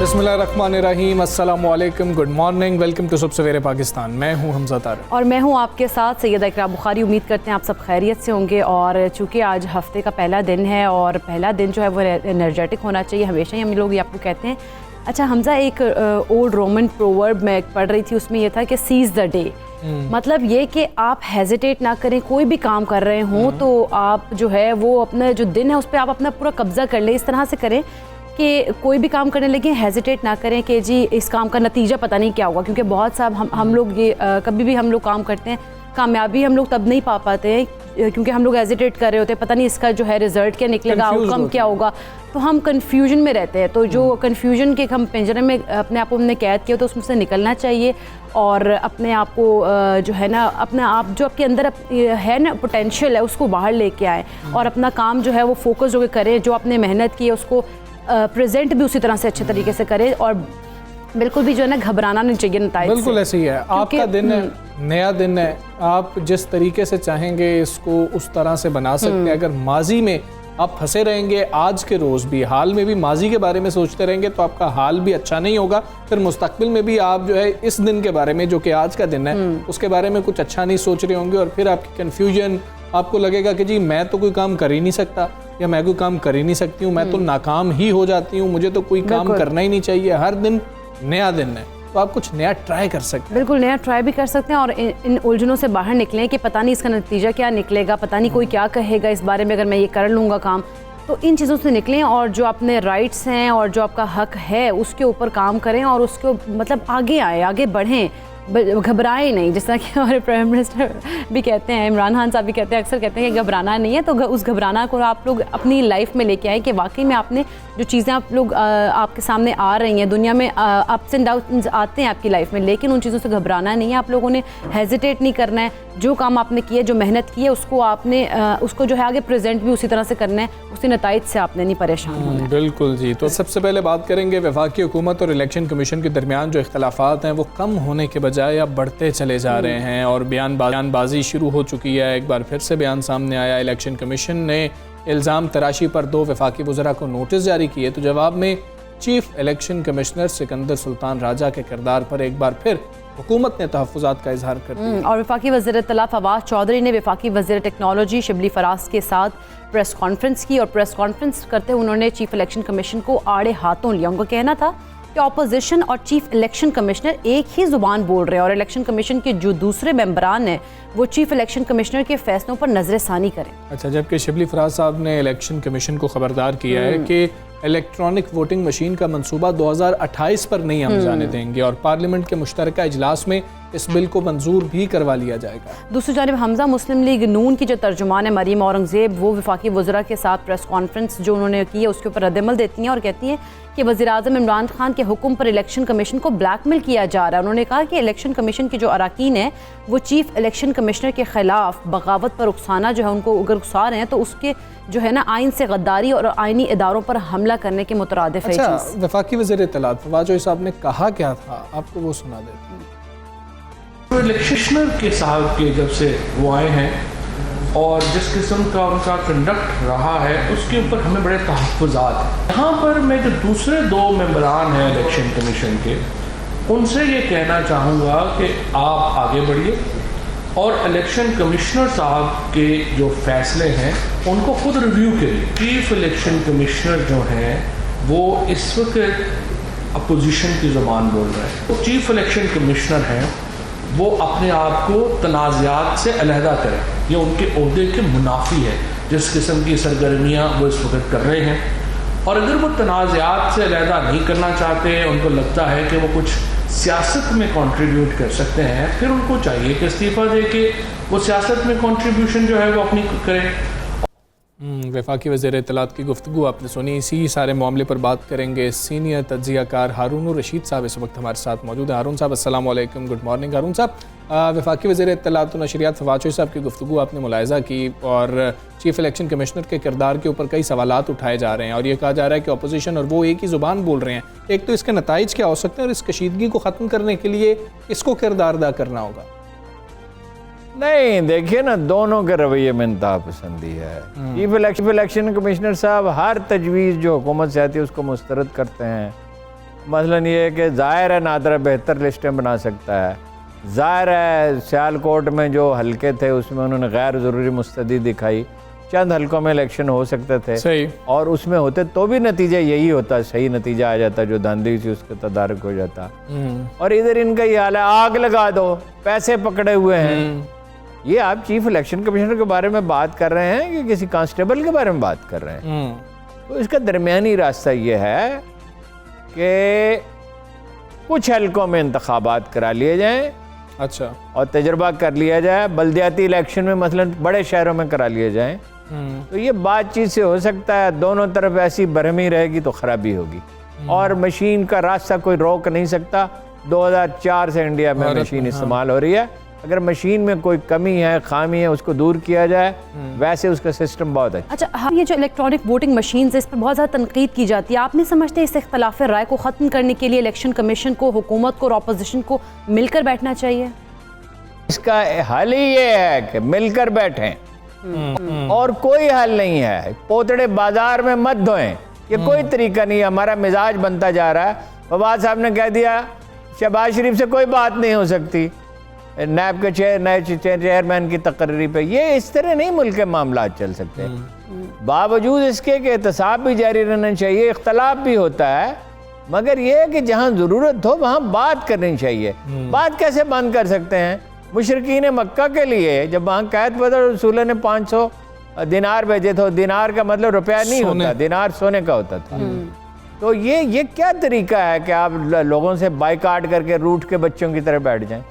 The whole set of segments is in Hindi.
बिस्मिल्लाहिर्रहमानिर्रहीम, अस्सलामु अलैकुम, good morning, welcome to Subah Savere Pakistan. मैं हूं हमजा तारिक और मैं हूं आपके साथ सैयदा इकरा बुखारी। उम्मीद करते हैं आप सब खैरियत से होंगे। और चूँकि आज हफ्ते का पहला दिन है और पहला दिन जो है वो एनर्जेटिक होना चाहिए, हमेशा ही हम लोग ये आपको कहते हैं। अच्छा हमजा, एक ओल्ड रोमन प्रोवर्ब मैं पढ़ रही थी, उसमें यह था कि सीज द डे, मतलब ये कि आप हेजिटेट ना करें, कोई भी काम कर रहे हों तो आप जो है वो अपना जो दिन है उस पर आप अपना पूरा कब्जा कर लें। इस तरह से करें कि कोई भी काम करने लगे हेजिटेट ना करें कि जी इस काम का नतीजा पता नहीं क्या होगा, क्योंकि बहुत सा हम लोग ये कभी भी हम लोग काम करते हैं, कामयाबी हम लोग तब नहीं पा पाते हैं क्योंकि हम लोग हेजिटेट कर रहे होते हैं, पता नहीं इसका जो है रिजल्ट क्या निकलेगा, आउटकम क्या होगा, तो हम कंफ्यूजन में रहते हैं। तो जो कंफ्यूजन के हम पिंजरे में अपने आप को हमने कैद किया तो उसमें से निकलना चाहिए और अपने आप को जो है ना, अपने आप जो आपके अंदर है ना पोटेंशियल है उसको बाहर लेके आए और अपना काम जो है वो फोकस होकर करें। जो आपने मेहनत की है उसको प्रेजेंट भी उसी तरह से अच्छे तरीके से करें और बिल्कुल भी जो है ना घबराना नहीं चाहिए नताइज से। बिल्कुल ऐसे ही है, आपका दिन है, नया दिन है, आप जिस तरीके से चाहेंगे इसको उस तरह से बना सकते हैं। अगर माजी में आप फंसे रहेंगे, आज के रोज़ भी, हाल में भी माजी के बारे में सोचते रहेंगे तो आपका हाल भी अच्छा नहीं होगा। फिर मुस्तकबिल में भी आप जो है इस दिन के बारे में, जो कि आज का दिन है, उसके बारे में कुछ अच्छा नहीं सोच रहे होंगे और फिर आपकी कन्फ्यूजन, आपको लगेगा कि जी मैं तो कोई काम कर ही नहीं सकता या मैं कोई काम कर ही नहीं सकती हूँ, मैं तो नाकाम ही हो जाती हूँ, मुझे तो कोई काम करना ही नहीं चाहिए। हर दिन नया दिन है तो आप कुछ नया ट्राई कर सकते हैं। बिल्कुल नया ट्राई भी कर सकते हैं और इन उलझनों से बाहर निकलें कि पता नहीं इसका नतीजा क्या निकलेगा, पता नहीं कोई क्या कहेगा इस बारे में, अगर मैं ये कर लूँगा काम, तो इन चीज़ों से निकलें और जो अपने राइट्स हैं और जो आपका हक है उसके ऊपर काम करें और उसको मतलब आगे आए, आगे बढ़ें, घबराए नहीं। जिस तरह कि हमारे प्राइम मिनिस्टर भी कहते हैं, इमरान खान साहब भी कहते हैं, अक्सर कहते हैं कि घबराना नहीं है, तो उस घबराना को आप लोग अपनी लाइफ में लेके आए कि वाकई में आपने जो चीज़ें आप लोग आपके सामने आ रही हैं, दुनिया में अप्स एंड डाउन्स आते हैं आपकी लाइफ में, लेकिन उन चीज़ों से घबराना नहीं है। आप लोगों ने हेजिटेट नहीं करना है, जो काम आपने किया, जो मेहनत की है उसको आपने उसको जो है आगे प्रेजेंट भी उसी तरह से करना है, उसी नताइज से आपने नहीं परेशान होना है। बिल्कुल जी। तो सबसे पहले बात करेंगे वफाकी हुकूमत और इलेक्शन कमीशन के दरमियान जो इख्तलाफात हैं वो कम होने के बजाय अब बढ़ते चले जा रहे हैं और बयानबाजी शुरू हो चुकी है। एक बार फिर से बयान सामने आया, इलेक्शन कमीशन ने इल्ज़ाम तराशी पर 2 वफाकी वज़रा को नोटिस जारी किए, तो जवाब में chief election commissioner Sikandar Sultan Raja के किरदार पर एक बार फिर हुकूमत ने तहफ़्फ़ुज़ात का इजहार कर दिया। और वफाकी वज़ीर इत्तला फवाद चौधरी ने वफाकी वज़ीर टेक्नोलॉजी शिबली फराज के साथ प्रेस कॉन्फ्रेंस की और प्रेस कॉन्फ्रेंस करते हुए उन्होंने चीफ इलेक्शन कमीशन को आड़े हाथों लिया। उनका कहना था कि अपोजिशन और चीफ इलेक्शन कमिश्नर एक ही ज़ुबान बोल रहे हैं और इलेक्शन कमीशन के जो दूसरे मेंबरान हैं वो चीफ इलेक्शन कमिश्नर के फैसलों पर नजरसानी करें। अच्छा, जबकि शिबली फराज साहब ने इलेक्शन कमीशन को खबरदार किया है कि इलेक्ट्रॉनिक वोटिंग मशीन का मंसूबा 2028 पर नहीं हम जाने देंगे और पार्लियामेंट के मुश्तरका इजलास में इस बिल को मंजूर भी करवा लिया जाएगा। दूसरी जानिब हमजा मुस्लिम लीग नून की जो तर्जुमान है मरीम औरंगजेब, वो वफाकी वज़रा के साथ प्रेस कॉन्फ्रेंस जो उन्होंने की है उसके ऊपर रद्दअमल देती हैं और कहती हैं कि वज़ीर आज़म इमरान खान के हुक्म पर इलेक्शन कमीशन को ब्लैकमेल किया जा रहा है। उन्होंने कहा कि इलेक्शन कमीशन के जो अरकान हैं वो चीफ इलेक्शन कमिश्नर के खिलाफ बगावत पर उकसाना जो है उनको अगर उकसा रहे हैं तो उसके जो है ना आइन से गद्दारी और आइनी इदारों पर हमला करने के मुतरादिफ है। अच्छा, वफाकी वज़ीर इत्तलात फवाद चौधरी साहब ने कहा क्या था, आपको वो सुना देते हैं। तो इलेक्शनर के साहब के जब से वो आए हैं और जिस किस्म का उनका कंडक्ट रहा है उसके ऊपर हमें बड़े तहफ़्फ़ुज़ात हैं। यहाँ पर मैं जो दूसरे 2 मेंबरान हैं इलेक्शन कमीशन के, उनसे ये कहना चाहूँगा कि आप आगे बढ़िए और इलेक्शन कमिश्नर साहब के जो फैसले हैं उनको खुद रिव्यू करिए। चीफ इलेक्शन कमिश्नर जो हैं वो इस वक्त अपोजिशन की ज़ुबान बोल रहे हैं। तो चीफ इलेक्शन कमिश्नर हैं वो अपने आप को तनाज़ात से अलहदा करें, ये उनके ओहदे के मुनाफी है जिस किस्म की सरगर्मियाँ वो इस वक्त कर रहे हैं। और अगर वो तनाज़ात से अलहदा नहीं करना चाहते, उनको लगता है कि वो कुछ सियासत में कंट्रीब्यूट कर सकते हैं, फिर उनको चाहिए कि इस्तीफ़ा दे के वो सियासत में कंट्रीब्यूशन जो है वो अपनी करें। वफाकी वज़ीर इत्तलात की गुफ्तगू आपने सुनी। इसी सारे मामले पर बात करेंगे। सीनियर तज्ज़ियाकार हारून रशीद साहब इस वक्त हमारे साथ मौजूद हैं। हारून साहब अस्सलाम वालेकुम, गुड मॉर्निंग। हारून साहब, वफाकी वज़ीर इत्तलात व नशरियात फवाद चौधरी साहब की गुफ्तगू आपने मुलाहिज़ा की और चीफ़ इलेक्शन कमिश्नर के किरदार के ऊपर कई सवालात उठाए जा रहे हैं और ये कहा जा रहा है कि अपोजिशन और वो एक ही ज़ुबान बोल रहे हैं। एक तो इसके नताइज क्या हो सकते हैं और इस कशीदगी को ख़त्म करने के लिए इसको किरदार अदा करना होगा? नहीं, देखिए ना, दोनों के रवैये में इंतहा पसंदी है। चीफ इलेक्शन कमिश्नर साहब हर तजवीज़ जो हुकूमत से आती है उसको मुस्तरद करते हैं। मसलन ये है कि ज़ाहिर है नादरा बेहतर लिस्टें बना सकता है, ज़ाहिर है सियालकोट में जो हलके थे उसमें उन्होंने गैर ज़रूरी मुस्तदी दिखाई, चंद हलकों में इलेक्शन हो सकते थे सही, और उसमें होते तो भी नतीजा यही होता, सही नतीजा आ जाता, जो धांधली थी उसका तदारक हो जाता। और इधर इनका ये हाल है, आग लगा दो, पैसे पकड़े हुए हैं। ये आप चीफ इलेक्शन कमिश्नर के बारे में बात कर रहे हैं कि किसी कांस्टेबल के बारे में बात कर रहे हैं? तो इसका दरमियानी रास्ता ये है कि कुछ हलकों में इंतखाबात करा लिए जाएं, अच्छा, और तजर्बा कर लिया जाए। बल्दियाती इलेक्शन में मसलन बड़े शहरों में करा लिए जाएं, तो ये बातचीत से हो सकता है। दोनों तरफ ऐसी बरहमी रहेगी तो खराबी होगी और मशीन का रास्ता कोई रोक नहीं सकता। 2004 से इंडिया में मशीन इस्तेमाल हो रही है। अगर मशीन में कोई कमी है, खामी है, उसको दूर किया जाए, वैसे उसका सिस्टम बहुत अच्छा। अच्छा, हाँ, ये जो इलेक्ट्रॉनिक वोटिंग मशीन है इस पर बहुत ज़्यादा तनकीद की जाती है। आप नहीं समझते इस इख्तलाफ राय को ख़त्म करने के लिए इलेक्शन कमीशन को, हुकूमत को और अपोजिशन को मिलकर बैठना चाहिए? इसका हल ही ये है कि मिलकर बैठें और कोई हल नहीं है। पोतड़े बाजार में मत धोएं, ये कोई तरीका नहीं है। हमारा मिजाज बनता जा रहा है। फवाद साहब ने कह दिया शहबाज शरीफ से कोई बात नहीं हो सकती, नैब के नए चेयरमैन की तकर्री पे। ये इस तरह नहीं मुल्क के मामला चल सकते। बावजूद इसके कि एहतसाब भी जारी रहना चाहिए, इख्तलाफ भी होता है, मगर ये है कि जहाँ ज़रूरत हो वहाँ बात करनी चाहिए। बात कैसे बंद कर सकते हैं? मुशरिकीन मक्का के लिए जब वहाँ कैद बदर रसूल ने 500 दिनार भेजे थे, दिनार का मतलब रुपया नहीं होता, दिनार सोने का होता था। तो ये क्या तरीका है कि आप लोगों से बाइकाट करके रूठ के बच्चों की तरह बैठ जाएं?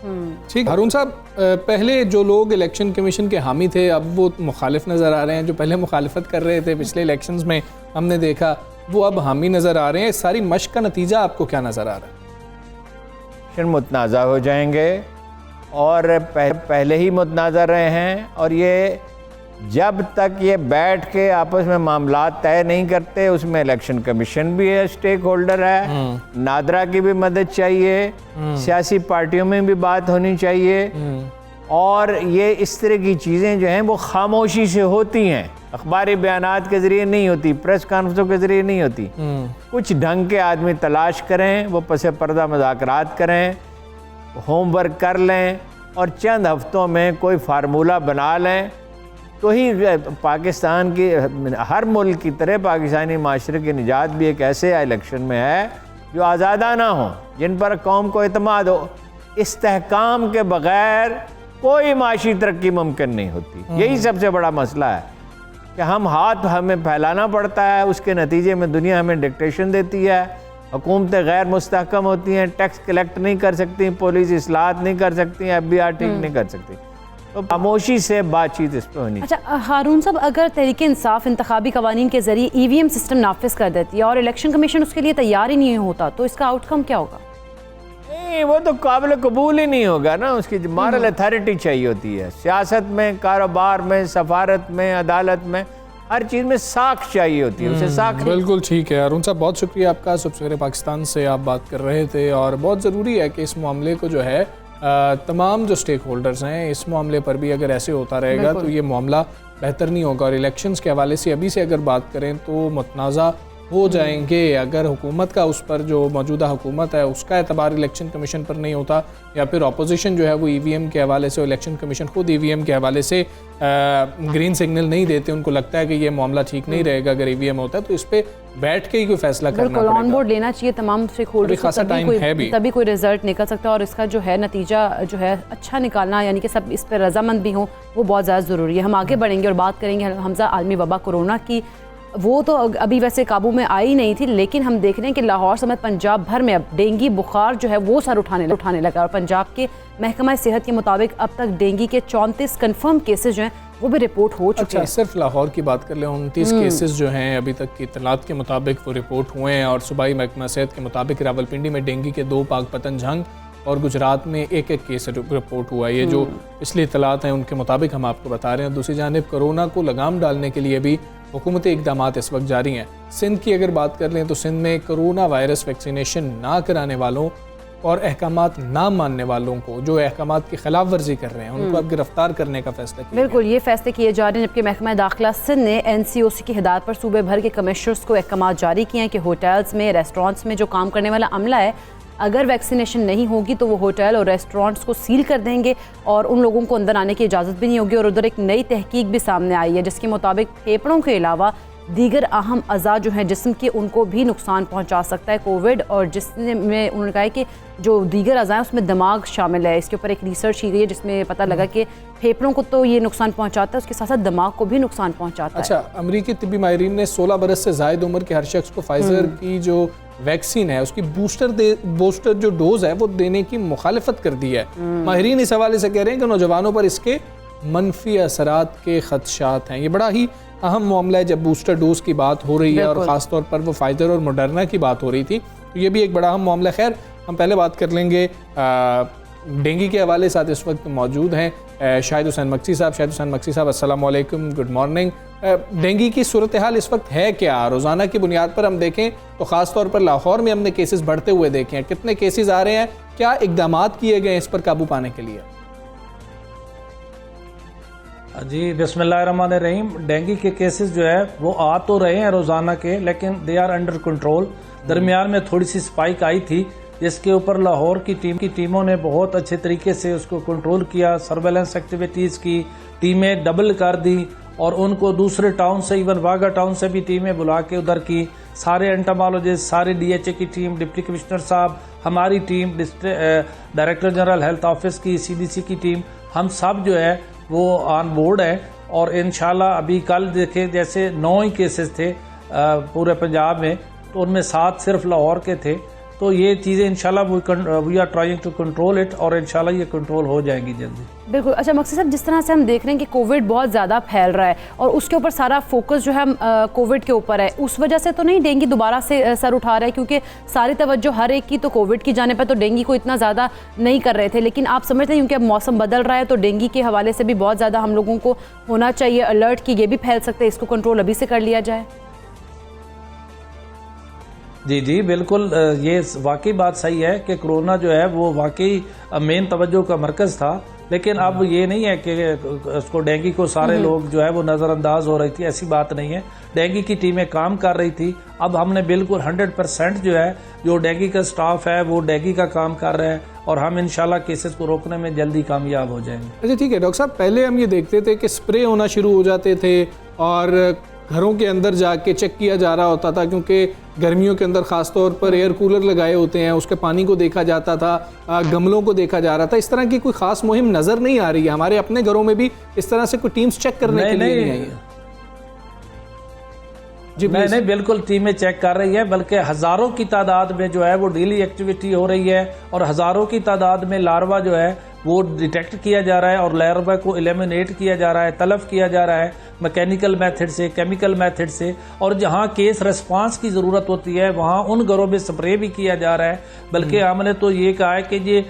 ठीक, हारून साहब, पहले जो लोग इलेक्शन कमीशन के हामी थे अब वो मुखालिफ नज़र आ रहे हैं। जो पहले मुखालिफत कर रहे थे पिछले इलेक्शंस में हमने देखा, वो अब हामी नज़र आ रहे हैं। इस सारी मशक का नतीजा आपको क्या नज़र आ रहा है? मुतनाज़ा हो जाएंगे और पहले ही मुतनाज़ा रहे हैं। और ये जब तक ये बैठ के आपस में मामला तय नहीं करते, उसमें इलेक्शन कमीशन भी है, स्टेक होल्डर है, नादरा की भी मदद चाहिए, सियासी पार्टियों में भी बात होनी चाहिए। और ये इस तरह की चीज़ें जो हैं वो खामोशी से होती हैं, अखबारी बयानात के ज़रिए नहीं होती, प्रेस कॉन्फ्रेंसों के ज़रिए नहीं होती। कुछ ढंग के आदमी तलाश करें, वो पसे पर्दा मुज़ाकरात करें, होमवर्क कर लें और चंद हफ्तों में कोई फार्मूला बना लें, तो ही पाकिस्तान की, हर मुल्क की तरह पाकिस्तानी माशरे की निजात भी एक ऐसे इलेक्शन में है जो आज़ादाना हो, जिन पर कौम को एतमाद हो। इस्तेहकाम के बग़ैर कोई माशी तरक्की मुमकिन नहीं होती। यही सबसे बड़ा मसला है कि हम हाथ हमें फैलाना पड़ता है, उसके नतीजे में दुनिया हमें डिक्टेशन देती है, हुकूमतें गैर मुस्तहकम होती हैं, टैक्स कलेक्ट नहीं कर सकती, पुलिस इस्लाहत नहीं कर सकती, FBI ठीक नहीं कर सकती। तो खामोशी से बातचीत इस पर होनी। अच्छा हारून साहब, अगर तहरीक इंसाफ इंतखाबी कवानीन के जरिए EVM सिस्टम नाफिज कर देती है और इलेक्शन कमीशन उसके लिए तैयार ही नहीं होता, तो इसका आउटकम क्या होगा? नहीं, वो तो काबिल कबूल ही नहीं होगा ना। उसकी मॉरल अथॉरिटी चाहिए होती है। सियासत में, कारोबार में, सफारत में, अदालत में, हर चीज़ में साख चाहिए होती है। उसे साख। बिल्कुल ठीक है हारून साहब, बहुत शुक्रिया आपका। सुबह सवेरे पाकिस्तान से आप बात कर रहे थे और बहुत ज़रूरी है कि इस मामले को जो है तमाम जो स्टेक होल्डर्स हैं इस मामले पर भी अगर ऐसे होता रहेगा तो ये मामला बेहतर नहीं होगा। और इलेक्शंस के हवाले से अभी से अगर बात करें तो मुतनाज़ा हो जाएंगे। अगर हुकूमत का, उस पर जो मौजूदा हुकूमत है उसका एतबार इलेक्शन कमीशन पर नहीं होता, या फिर अपोजिशन जो है वो EVM के हवाले से, इलेक्शन कमीशन खुद EVM के हवाले से ग्रीन सिग्नल नहीं देते, उनको लगता है कि ये मामला ठीक नहीं रहेगा अगर EVM होता है, तो इस पर बैठ के ही कोई फैसला करना पड़ेगा। ऑन बोर्ड लेना चाहिए तमाम स्टेक होल्डर्स को, तभी कोई रिजल्ट निकल सकता है और इसका जो है नतीजा जो है अच्छा निकालना, यानी कि सब इस पर रजामंद भी हों, वो बहुत ज़्यादा ज़रूरी है। हम आगे बढ़ेंगे और बात करेंगे हमजा आलमी वबा कोरोना की। वो तो अभी वैसे काबू में आई नहीं थी, लेकिन हम देख रहे हैं कि लाहौर समेत पंजाब भर में अब डेंगू बुखार जो है वो सर उठाने लगा। और पंजाब के महकमा सेहत के मुताबिक अब तक डेंगू के 34 कन्फर्म केसेज जो हैं वो भी रिपोर्ट हो चुके अच्छा, हैं। सिर्फ लाहौर की बात कर ले, 29 केसेस जो हैं अभी तक की इत्तलात के मुताबिक वो रिपोर्ट हुए हैं, और सूबाई महकमा सेहत के मुताबिक रावलपिंडी में डेंगू के 2, पाकपतन झंग और गुजरात में 1 केस रिपोर्ट हुआ। ये जो पिछली इत्तलात हैं उनके मुताबिक हम आपको बता रहे हैं। दूसरी जानिब कोरोना को लगाम डालने के लिए भी हुकूमती इक़दामात इस वक्त जारी हैं। सिंध की अगर बात कर लें तो सिंध में कोरोना वायरस वैक्सीनेशन ना कराने वालों और अहकामात ना मानने वालों को, जो अहकामात की खिलाफ वर्जी कर रहे हैं, उनको अब गिरफ्तार करने का फैसला किया। बिल्कुल, ये फैसले किए जा रहे हैं, जबकि महकमा दाखिला सिंध ने NCOC की हिदायत पर सूबे भर के कमिश्नर्स को अहकामात जारी किए हैं कि होटल्स में, रेस्टोरेंट्स में जो काम करने वाला अमला है, अगर वैक्सीनेशन नहीं होगी तो वो होटल और रेस्टोरेंट्स को सील कर देंगे और उन लोगों को अंदर आने की इजाज़त भी नहीं होगी। और उधर एक नई तहकीक भी सामने आई है जिसके मुताबिक फेफड़ों के अलावा दीगर अहम अज़ा जो हैं जिस्म के, उनको भी नुकसान पहुंचा सकता है कोविड। और जिसमें उन्होंने कहा है कि जो दीगर अज़ा हैं उसमें दिमाग शामिल है। इसके ऊपर एक रिसर्च की गई है जिसमें पता लगा कि फेफड़ों को तो ये नुकसान पहुंचाता है, उसके साथ साथ दिमाग को भी नुकसान पहुंचाता है। अच्छा, अमरीकी तिब्बी माहिरीन ने 16 बरस से ज़ायद उम्र के हर शख्स को फाइजर की जो वैक्सीन है उसकी बूस्टर जो डोज है वो देने की मुखालिफत कर दी है। माहिरीन इस हवाले से कह रहे हैं कि नौजवानों पर इसके मनफी असरात के खदशात हैं। ये बड़ा ही अहम मामला है जब बूस्टर डोज की बात हो रही है, और ख़ास तौर पर वो फाइजर और मॉडर्ना की बात हो रही थी, तो ये भी एक बड़ा अहम मामला है। खैर, हम पहले बात कर लेंगे डेंगू के हवाले। साथ इस वक्त मौजूद हैं शाहिद हुसैन मक्सी साहब। शाहिद हुसैन मक्सी साहब, अस्सलाम वालेकुम, गुड मॉर्निंग। डेंगू की सूरत हाल इस वक्त है क्या? रोज़ाना की बुनियाद पर हम देखें तो ख़ास तौर पर लाहौर में हमने केसेस बढ़ते हुए देखे हैं। कितने केसेस आ रहे हैं? क्या इक़दामात किए गए इस पर काबू पाने के लिए? जी, बिस्मिल्लाहिर्रहमानिर्रहीम। डेंगू के केसेस जो है वो आ तो रहे हैं रोज़ाना के, लेकिन दे आर अंडर कंट्रोल। दरमियान में थोड़ी सी स्पाइक आई थी जिसके ऊपर लाहौर की टीमों ने बहुत अच्छे तरीके से उसको कंट्रोल किया। सर्वेलेंस एक्टिविटीज़ की टीमें डबल कर दी और उनको दूसरे टाउन से, इवन वाघा टाउन से भी टीमें बुला के उधर की सारे एंटामोलॉजिस्ट, सारे DHA की टीम, डिप्टी कमिश्नर साहब, हमारी team, director general health office की, CDC की टीम, हम सब जो है वो ऑन बोर्ड है। और इंशाल्लाह अभी कल देखे जैसे 9 ही केसेस थे पूरे पंजाब में, तो उनमें 7 सिर्फ लाहौर के थे। तो ये चीज़ें इंशाल्लाह we are trying to control it, और इंशाल्लाह ये कंट्रोल हो जाएंगी जल्दी। बिल्कुल। अच्छा मकसद साहब, जिस तरह से हम देख रहे हैं कि कोविड बहुत ज़्यादा फैल रहा है और उसके ऊपर सारा फोकस जो है कोविड के ऊपर है, उस वजह से तो नहीं डेंगू दोबारा से सर उठा रहा है? क्योंकि सारी तवज्जो हर एक की तो कोविड की जाने पर, तो डेंगू को इतना ज़्यादा नहीं कर रहे थे। लेकिन आप समझते हैं क्योंकि अब मौसम बदल रहा है तो डेंगू के हवाले से भी बहुत ज़्यादा हम लोगों को होना चाहिए अलर्ट कि ये भी फैल सकते हैं, इसको कंट्रोल अभी से कर लिया जाए। जी जी बिल्कुल, ये वाकई बात सही है कि कोरोना जो है वो वाकई मेन तवज्जो का मरकज़ था। लेकिन अब ये नहीं है कि उसको डेंगू को सारे लोग जो है वो नज़रअंदाज हो रही थी, ऐसी बात नहीं है। डेंगू की टीमें काम कर रही थी। अब हमने बिल्कुल 100% जो है जो डेंगू का स्टाफ है वो डेंगू का काम कर रहे हैं, और हम इंशाल्लाह केसेस को रोकने में जल्दी कामयाब हो जाएंगे। अच्छा ठीक है डॉक्टर साहब, पहले हम ये देखते थे कि स्प्रे होना शुरू हो जाते थे और घरों के अंदर जाके चेक किया जा रहा होता था, क्योंकि गर्मियों के अंदर ख़ास तौर पर एयर कूलर लगाए होते हैं, उसके पानी को देखा जाता था, गमलों को देखा जा रहा था। इस तरह की कोई ख़ास मुहिम नज़र नहीं आ रही है। हमारे अपने घरों में भी इस तरह से कोई टीम्स चेक करने के लिए नहीं आई है। जी नहीं, बिल्कुल टीमें चेक कर रही है, बल्कि हज़ारों की तादाद में जो है वो डेली एक्टिविटी हो रही है, और हज़ारों की तादाद में लार्वा जो है वो डिटेक्ट किया जा रहा है और लार्वा को एलिमिनेट किया जा रहा है, तलफ किया जा रहा है मैकेनिकल मेथड से, केमिकल मेथड से। और जहां केस रिस्पांस की ज़रूरत होती है वहां उन घरों में स्प्रे भी किया जा रहा है। बल्कि हमने तो ये कहा है कि ये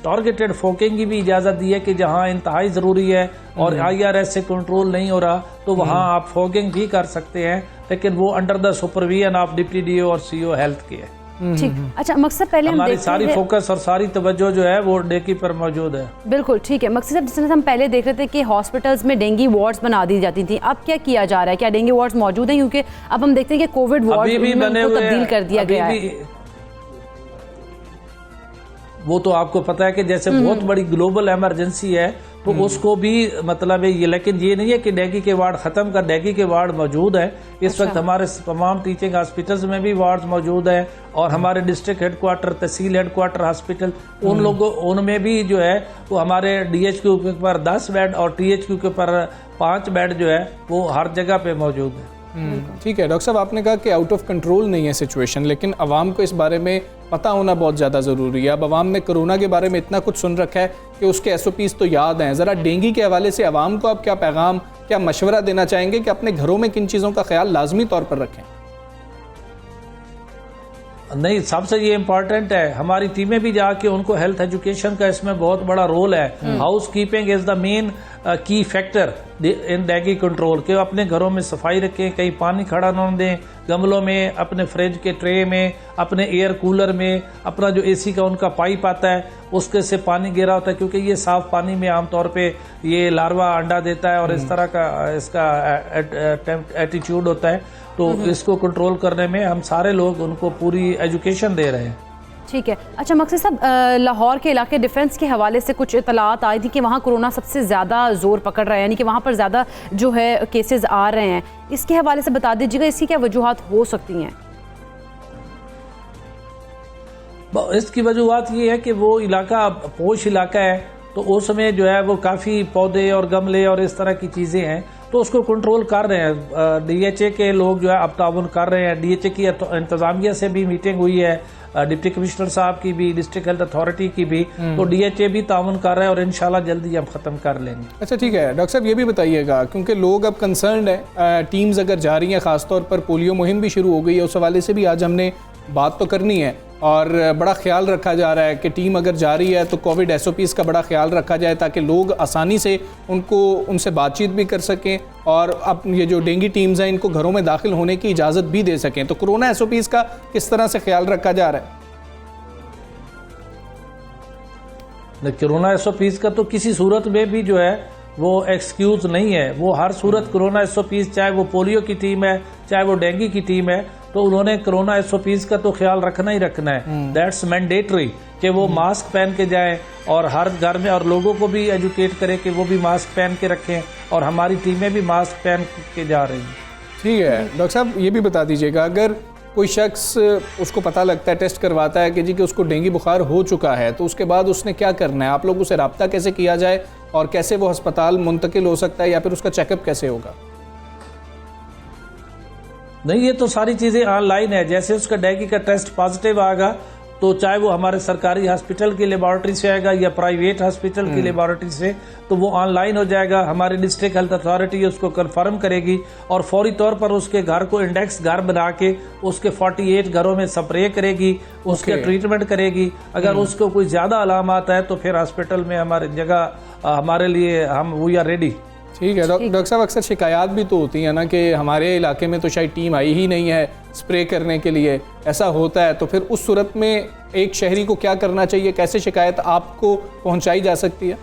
टारगेटेड फोकिंग की भी इजाज़त दी है कि जहां इंतहाई ज़रूरी है और IRS से कंट्रोल नहीं हो रहा तो वहां आप फोकिंग भी कर सकते हैं, लेकिन वो under the supervision of deputy DO और CO हेल्थ के है। ठीक। अच्छा मकसद पहले हमारी सारी फोकस और सारी तवज्जो जो है वो डेंगू पर मौजूद है। बिल्कुल ठीक है। मकसद साहब, जिस तरह हम पहले देख रहे थे कि हॉस्पिटल्स में डेंगू वार्ड्स बना दी जाती थी, अब क्या किया जा रहा है? क्या डेंगू वार्ड्स मौजूद हैं? क्योंकि अब हम देखते हैं कि कोविड वार्ड को तब्दील कर दिया गया है। वो तो आपको पता है कि जैसे बहुत बड़ी ग्लोबल इमरजेंसी है तो उसको भी मतलब है ये, लेकिन ये नहीं है कि डेंगू के वार्ड खत्म कर, डेंगू के वार्ड मौजूद है। इस वक्त हमारे तमाम टीचिंग हॉस्पिटल्स में भी वार्ड मौजूद है, और हमारे डिस्ट्रिक्ट हेडक्वार्टर, तहसील हेडक्वार्टर हॉस्पिटल, उनमें भी जो है वो हमारे DHQ के ऊपर 10 बेड और THQ के ऊपर 5 बेड जो है वो हर जगह पे मौजूद है। ठीक है डॉक्टर साहब, आपने कहा कि आउट ऑफ कंट्रोल नहीं है सिचुएशन, लेकिन आवाम को इस बारे में पता होना बहुत ज़्यादा ज़रूरी है। अब आवाम ने कोरोना के बारे में इतना कुछ सुन रखा है कि उसके SOPs तो याद हैं। ज़रा डेंगू के हवाले से आवाम को आप क्या पैगाम, क्या मशवरा देना चाहेंगे कि अपने घरों में किन चीज़ों का ख्याल लाजमी तौर पर रखें? नहीं, सबसे ये इम्पोर्टेंट है, हमारी टीमें भी जाके उनको हेल्थ एजुकेशन का इसमें बहुत बड़ा रोल है। House keeping is the main की फैक्टर इन डेंगू कंट्रोल, के अपने घरों में सफाई रखें, कहीं पानी खड़ा न दें, गमलों में, अपने फ्रिज के ट्रे में, अपने एयर कूलर में, अपना जो AC का उनका पाइप आता है उसके से पानी गिरा होता है, क्योंकि ये साफ पानी में आमतौर पे ये लार्वा अंडा देता है और इस तरह का इसका एटीट्यूड होता है। तो इसको कंट्रोल करने में हम सारे लोग उनको पूरी एजुकेशन दे रहे हैं। ठीक है। अच्छा मकसद साहब, लाहौर के इलाके डिफेंस के हवाले से कुछ इतलात आई थी कि वहाँ कोरोना सबसे ज़्यादा जोर पकड़ रहा है, यानी कि वहाँ पर ज़्यादा जो है केसेस आ रहे हैं। इसके हवाले से बता दीजिएगा, इसकी क्या वजूहात हो सकती हैं? इसकी वजूहात ये है कि वो इलाका पोश इलाका है, तो उसमें जो है वो काफ़ी पौधे और गमले और इस तरह की चीज़ें हैं, तो उसको कंट्रोल कर रहे हैं। DHA के लोग जो है अब ताउन कर रहे हैं। DHA की इंतजामिया से भी मीटिंग हुई है, डिप्टी कमिश्नर साहब की भी, डिस्ट्रिक्ट हेल्थ अथॉरिटी की भी, तो DHA भी ताउन कर रहे हैं और इंशाल्लाह जल्दी हम ख़त्म कर लेंगे। अच्छा ठीक है डॉक्टर साहब, ये भी बताइएगा, क्योंकि लोग अब कंसर्न है, टीम्स अगर जा रही हैं, ख़ासतौर पर पोलियो मुहिम भी शुरू हो गई है, उस हवाले से भी आज हमने बात तो करनी है और बड़ा ख्याल रखा जा रहा है कि टीम अगर जा रही है तो कोविड SOPs का बड़ा ख्याल रखा जाए ताकि लोग आसानी से उनसे बातचीत भी कर सकें और अब ये जो डेंगू टीम्स हैं इनको घरों में दाखिल होने की इजाज़त भी दे सकें। तो कोरोना SOPs का किस तरह से ख्याल रखा जा रहा है? कोरोना SOPs का तो किसी सूरत में भी जो है वो एक्सक्यूज नहीं है। वो हर सूरत कोरोना SOPs, चाहे वो पोलियो की टीम है चाहे वो डेंगू की टीम है, तो उन्होंने कोरोना SOPs का तो ख्याल रखना ही रखना है। दैट्स मैंडेटरी कि वो मास्क पहन के जाएं और हर घर में और लोगों को भी एजुकेट करें कि वो भी मास्क पहन के रखें, और हमारी टीमें भी मास्क पहन के जा रही हैं। ठीक है डॉक्टर साहब, ये भी बता दीजिएगा, अगर कोई शख्स उसको पता लगता है, टेस्ट करवाता है कि जी कि उसको डेंगू बुखार हो चुका है, तो उसके बाद उसने क्या करना है? आप लोग उसे रब्ता कैसे किया जाए और कैसे वो अस्पताल मुंतकिल हो सकता है या फिर उसका चेकअप कैसे होगा? नहीं, ये तो सारी चीज़ें ऑनलाइन है। जैसे उसका डेंगू का टेस्ट पॉजिटिव आएगा तो चाहे वो हमारे सरकारी हॉस्पिटल की लेबॉरेटरी से आएगा या प्राइवेट हॉस्पिटल की लेबॉरेटरी से, तो वो ऑनलाइन हो जाएगा। हमारी डिस्ट्रिक्ट हेल्थ अथॉरिटी उसको कंफर्म करेगी और फौरी तौर पर उसके घर को इंडेक्स घर बना के उसके 48 घरों में स्प्रे करेगी, उसका ट्रीटमेंट करेगी। अगर उसको कोई ज़्यादा अलामत है तो फिर हॉस्पिटल में हमारी जगह हमारे लिए वी आर रेडी। ठीक है डॉक्टर साहब, अक्सर शिकायत भी तो होती है ना कि हमारे इलाके में तो शायद टीम आई ही नहीं है स्प्रे करने के लिए, ऐसा होता है, तो फिर उस सूरत में एक शहरी को क्या करना चाहिए? कैसे शिकायत आपको पहुंचाई जा सकती है?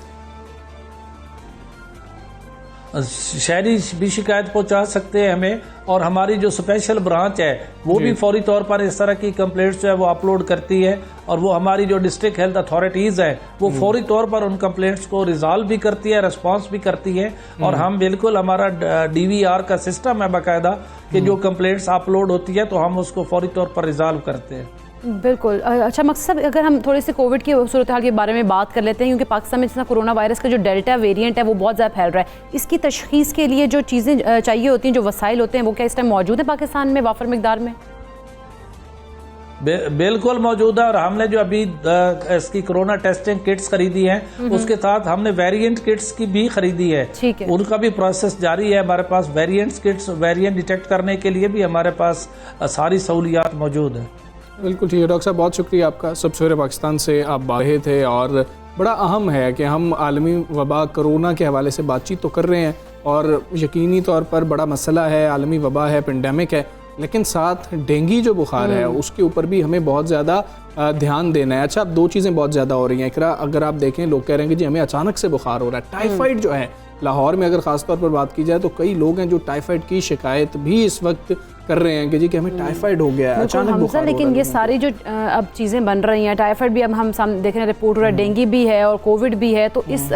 शहरी भी शिकायत पहुंचा सकते हैं हमें, और हमारी जो स्पेशल ब्रांच है वो भी फौरी तौर पर इस तरह की कंप्लेंट्स जो है वो अपलोड करती है, और वो हमारी जो डिस्ट्रिक्ट हेल्थ अथॉरिटीज़ है वो फौरी तौर पर उन कंप्लेंट्स को रिजॉल्व भी करती है, रिस्पांस भी करती है। और हम बिल्कुल, हमारा DVR का सिस्टम है बाकायदा कि जो कंप्लेंट्स अपलोड होती है तो हम उसको फौरी तौर पर रिजॉल्व करते हैं। बिल्कुल। अच्छा मकसद, अगर हम थोड़ी सी कोविड की सूरत हाल के बारे में बात कर लेते हैं, क्योंकि पाकिस्तान में जितना कोरोना वायरस का जो डेल्टा वेरिएंट है वो बहुत ज़्यादा फैल रहा है, इसकी तशखीस के लिए जो चीज़ें चाहिए होती हैं, जो वसाइल होते हैं, वो क्या इस टाइम मौजूद है पाकिस्तान में वाफर मिकदार में? बिल्कुल मौजूद है, और हमने जो अभी इसकी कोरोना टेस्टिंग किट्स खरीदी हैं उसके साथ हमने वेरिएंट किट्स की भी खरीदी है। ठीक है, उनका भी प्रोसेस जारी है। हमारे पास वेरिएंट्स किट्स, वेरिएंट डिटेक्ट करने के लिए भी हमारे पास सारी सहूलियात मौजूद है। बिल्कुल ठीक है डॉक्टर साहब, बहुत शुक्रिया आपका। सबसवेरे पाकिस्तान से आप बाहे थे, और बड़ा अहम है कि हम आलमी वबा कोरोना के हवाले से बातचीत तो कर रहे हैं, और यकीनी तौर पर बड़ा मसला है, आलमी वबा है, पेंडेमिक है, लेकिन साथ डेंगू जो बुखार है उसके ऊपर भी हमें बहुत ज़्यादा ध्यान देना है। अच्छा, अब दो चीज़ें बहुत ज़्यादा हो रही हैं इकरा, अगर आप देखें, लोग कह रहे हैं कि जी हमें अचानक से बुखार हो रहा है। टाइफाइड जो है लाहौर में अगर ख़ास तौर पर बात की जाए तो कई लोग हैं जो टाइफाइड की शिकायत भी इस वक्त कर रहे हैं कि जी कि हमें टाइफाइड हो गया है, अचानक बुखार। लेकिन ये सारी जो अब चीज़ें बन रही हैं, टाइफाइड भी अब हम सामने देख रहे हैं, रिपोर्ट हो रहा है, डेंगू भी है और कोविड भी है, तो इस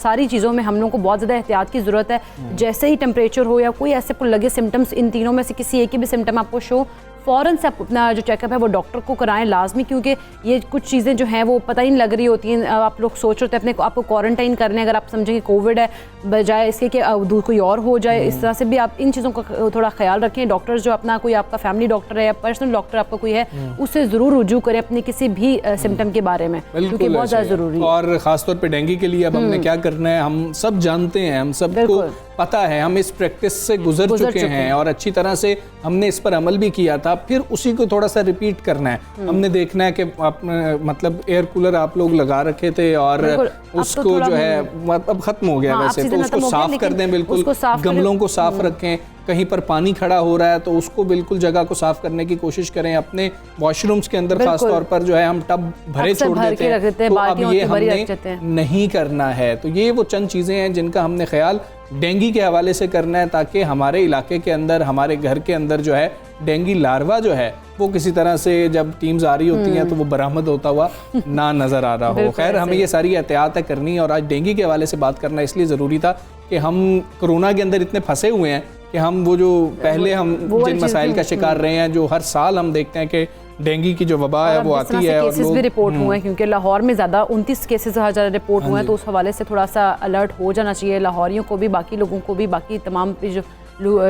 सारी चीज़ों में हम लोगों को बहुत ज़्यादा एहतियात की ज़रूरत है। जैसे ही टेम्परेचर हो या कोई ऐसे को लगे सिम्टम्स, इन तीनों में से किसी एक ही भी सिम्टम आपको शो, फ़ौरन से आप अपना जो चेकअप है वो डॉक्टर को कराएं लाजमी, क्योंकि ये कुछ चीज़ें जो हैं वो पता ही नहीं लग रही होती हैं। आप लोग सोच रहे होते हैं अपने आपको क्वारंटाइन करने, अगर आप समझें कि कोविड है, बजाय इसके कि कोई और हो जाए, इस तरह से भी आप इन चीज़ों का थोड़ा ख्याल रखें। डॉक्टर्स जो अपना कोई आपका फैमिली डॉक्टर है या पर्सनल डॉक्टर आपका कोई है, उससे ज़रूर रुजू करें अपने किसी भी सिम्टम के बारे में, क्योंकि बहुत ज़्यादा ज़रूरी है। और ख़ासतौर पर डेंगू के लिए अब हमने क्या करना है, हम सब जानते हैं, हम सबको पता है, हम इस प्रैक्टिस से गुजर चुके हैं और अच्छी तरह से हमने इस पर अमल भी किया था। फिर उसी को थोड़ा सा रिपीट करना है। हमने देखना है कि आप मतलब एयर कूलर आप लोग लगा रखे थे और उसको जो है अब खत्म हो गया वैसे, तो उसको साफ कर दें, बिल्कुल गमलों को साफ रखें। कहीं पर पानी खड़ा हो रहा है तो उसको बिल्कुल जगह को साफ करने की कोशिश करें। अपने वॉशरूम्स के अंदर खास तौर पर जो है हम टब भरे छोड़ देते हैं, तो अब ये हमने नहीं करना है। तो ये वो चंद चीज़ें हैं जिनका हमने ख्याल डेंगू के हवाले से करना है, ताकि हमारे इलाके के अंदर, हमारे घर के अंदर जो है डेंगू लार्वा जो है वो किसी तरह से जब टीम्स आ रही होती हैं तो वो बरामद होता हुआ ना नज़र आ रहा हो। खैर, हमें ये सारी एहतियात करनी है। और आज डेंगू के हवाले से बात करना इसलिए ज़रूरी था कि हम कोरोना के अंदर इतने फंसे हुए हैं कि हम वो जो पहले हम जिन मसाइल का शिकार रहे हैं, जो हर साल हम देखते हैं कि डेंगू की जो वबा है वो आती है, और केसेस भी रिपोर्ट हुए हैं, क्योंकि लाहौर में ज़्यादा 29 केसेस ज़्यादा रिपोर्ट हुए हैं, तो उस हवाले से थोड़ा सा अलर्ट हो जाना चाहिए लाहौरियों को भी, बाकी लोगों को भी, बाकी तमाम जो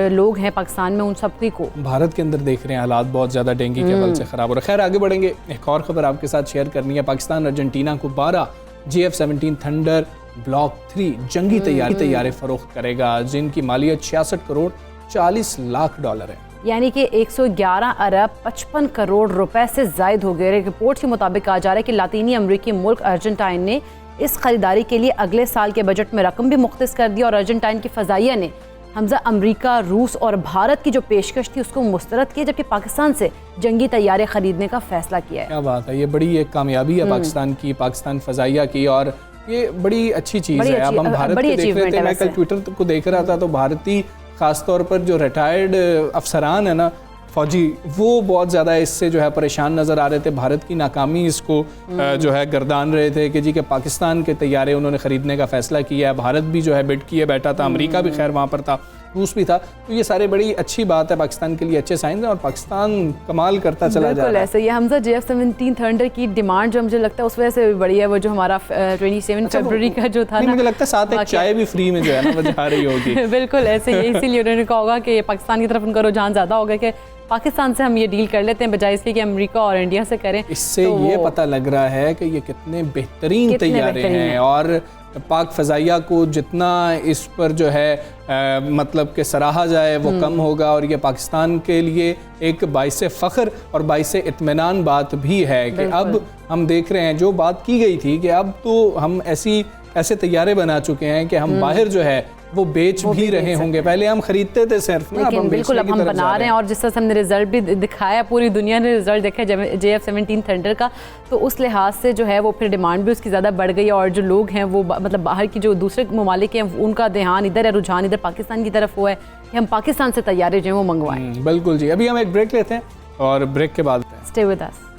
लोग हैं पाकिस्तान में उन सबकी को। भारत के अंदर देख रहे हैं हालात बहुत ज़्यादा डेंगू के हवाले से ख़राब हो रहा है। खैर, आगे बढ़ेंगे, एक और ख़बर आपके साथ शेयर करनी है। पाकिस्तान अर्जेंटीना को 12 JF-17 थंडर ब्लॉक 3 जंगी तैयारे फरोख्त करेगा, जिनकी मालियत 66 करोड़ 40 लाख डॉलर है, यानी कि 111 अरब 55 करोड़ रुपए से जायद हो गए। रिपोर्ट के मुताबिक कहा जा रहा है कि लातीनी अमरीकी मुल्क अर्जेंटाइन ने इस खरीदारी के लिए अगले साल के बजट में रकम भी मुख्तस कर दी, और अर्जेंटाइन की फ़ज़ाइया ने हमजा अमरीका, रूस और भारत की जो पेशकश थी उसको मुस्तरद किया, जबकि पाकिस्तान से जंगी तैयारे खरीदने का फैसला किया है। क्या बात है, ये बड़ी एक कामयाबी है पाकिस्तान की, पाकिस्तान फ़ज़ाइया की, और ये बड़ी अच्छी चीज़ है। अब हम भारत के देख रहे थे, मैं कल ट्विटर को देख रहा था, तो भारतीय ख़ासतौर पर जो रिटायर्ड अफसरान है ना, फ़ौजी, वो बहुत ज़्यादा इससे जो है परेशान नज़र आ रहे थे। भारत की नाकामी इसको जो है गर्दान रहे थे कि जी के पाकिस्तान के तैयारे उन्होंने ख़रीदने का फ़ैसला किया है। भारत भी जो है बिड किए बैठा था, अमेरिका भी खैर वहाँ पर था, रूस भी था। तो ये सारे बड़ी अच्छी बात है, पाकिस्तान के लिए अच्छे साइन है, और पाकिस्तान कमाल करता चला जा रहा है। ऐसे ये हमजा JF-17 थंडर की डिमांड जो मुझे लगता है उस वजह से बड़ी है, वो जो हमारा 27 फरवरी का जो था ना, मुझे लगता है साथ एक चाय भी फ्री में जो है ना वो जा रही होगी। बिल्कुल ऐसे ही, इसीलिए उन्होंने कहा होगा कि पाकिस्तान की तरफ उनका रुझान ज़्यादा होगा कि पाकिस्तान से हम ये डील कर लेते हैं, बजाय इसके कि अमेरिका और इंडिया से करें। इससे तो ये पता लग रहा है कि ये कितने बेहतरीन तैयारे हैं, और पाक फ़ज़ाइया को जितना इस पर जो है मतलब कि सराहा जाए वो कम होगा, और ये पाकिस्तान के लिए एक बाइसे फ़ख्र और बाइसे इत्मीनान बात भी है कि अब हम देख रहे हैं जो बात की गई थी कि अब तो हम ऐसे तैयारे बना चुके हैं कि हम बाहर जो है वो बेच भी रहे होंगे। पहले हम खरीदते थे सिर्फ, लेकिन बिल्कुल अब हम बना रहे हैं, और जिस तरह से हमने रिजल्ट भी दिखाया, पूरी दुनिया ने रिजल्ट देखा JF-17 थंडर का, तो उस लिहाज से जो है वो फिर डिमांड भी उसकी ज़्यादा बढ़ गई, और जो लोग हैं वो मतलब बाहर की जो दूसरे ममालिक हैं उनका ध्यान इधर है, रुझान इधर पाकिस्तान की तरफ हुआ है कि हम पाकिस्तान से तैयारे जो है वो मंगवाएं। बिल्कुल जी, अभी हम एक ब्रेक लेते हैं और ब्रेक के बाद stay with us.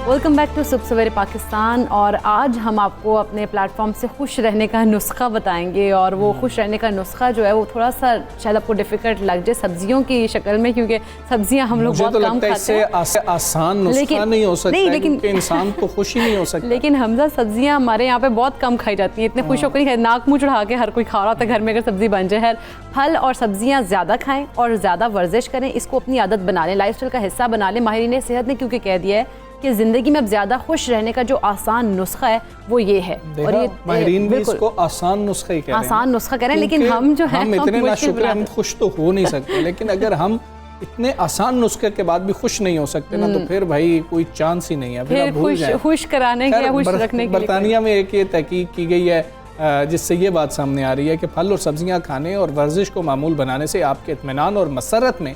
Welcome back to Subah Savere Pakistan. और आज हम आपको अपने प्लेटफॉर्म से खुश रहने का नुस्खा बताएंगे, और वो खुश रहने का नुस्खा जो है वो थोड़ा सा शायद आपको डिफिकल्ट लग जाए सब्जियों की शक्ल में, क्योंकि सब्जियां हम लोग बहुत कम खाते हैं। आसान नुस्खा नहीं हो सकता, लेकिन इंसान को खुश ही नहीं हो सकता। लेकिन हमजा सब्जियां हमारे यहाँ पे बहुत कम खाई जाती हैं, इतने खुश होकर नहीं, नाक मुँह चढ़ा के हर कोई खा रहा होता है घर में अगर सब्जी बन जाए। फल और सब्जियां ज़्यादा खाएं और ज़्यादा वर्जिश करें, इसको अपनी आदत बना लें, लाइफस्टाइल का हिस्सा बना लें। माहिरीन सेहत ने क्योंकि कह दिया है कि ज़िंदगी में अब ज़्यादा खुश रहने का जो आसान नुस्खा है वो ये है, और ये माहिरीन भी इसको आसान नुस्खा ही कह रहे हैं, आसान नुस्खा कह रहे हैं। लेकिन हम जो है हम इतने नाशुक्र, हम खुश तो हो नहीं सकते, लेकिन अगर हम इतने आसान नुस्खे के बाद भी खुश नहीं हो सकते ना, तो फिर भाई कोई चांस ही नहीं है, फिर खुश कराने के, खुश रखने के। बरतानिया में एक ये तहकीक की गई है जिससे ये बात सामने आ रही है कि फल और सब्जियां खाने और वर्जिश को मामूल बनाने से आपके इत्मीनान और मसरत में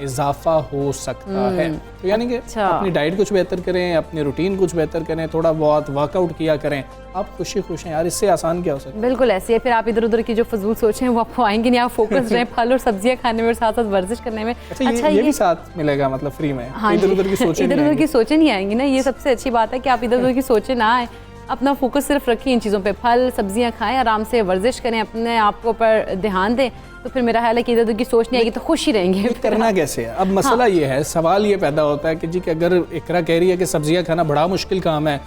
इजाफा हो सकता है। तो यानी कि अपनी डाइट कुछ बेहतर करें, अपनी रूटीन कुछ बेहतर करें, थोड़ा बहुत वर्कआउट किया करें, आप खुशी खुश हैं यार, इससे आसान क्या हो सकता है। बिल्कुल ऐसे है, फिर आप इधर उधर की जो फजूल सोचें वो आपको आएंगे नहीं, आप फोकस रहें फल और सब्जियां खाने में और साथ साथ वर्जिश करने में। अच्छा ये भी साथ मिलेगा मतलब फ्री में, इधर उधर की सोचें इधर उधर की सोचें नहीं आएंगी ना, ये सबसे अच्छी बात है कि आप इधर उधर की सोचें ना आए, अपना फोकस सिर्फ रखिए इन चीज़ों पे, फल सब्जियां खाएं, आराम से वर्जिश करें, अपने आप को पर ध्यान दें, तो फिर मेरा ख्याल है कि इधर उधर की सोच नहीं आएगी तो खुश ही रहेंगे। करना कैसे है अब मसला ये है, सवाल ये पैदा होता है कि जी कि अगर इकरा कह रही है कि सब्जियां खाना बड़ा मुश्किल काम है,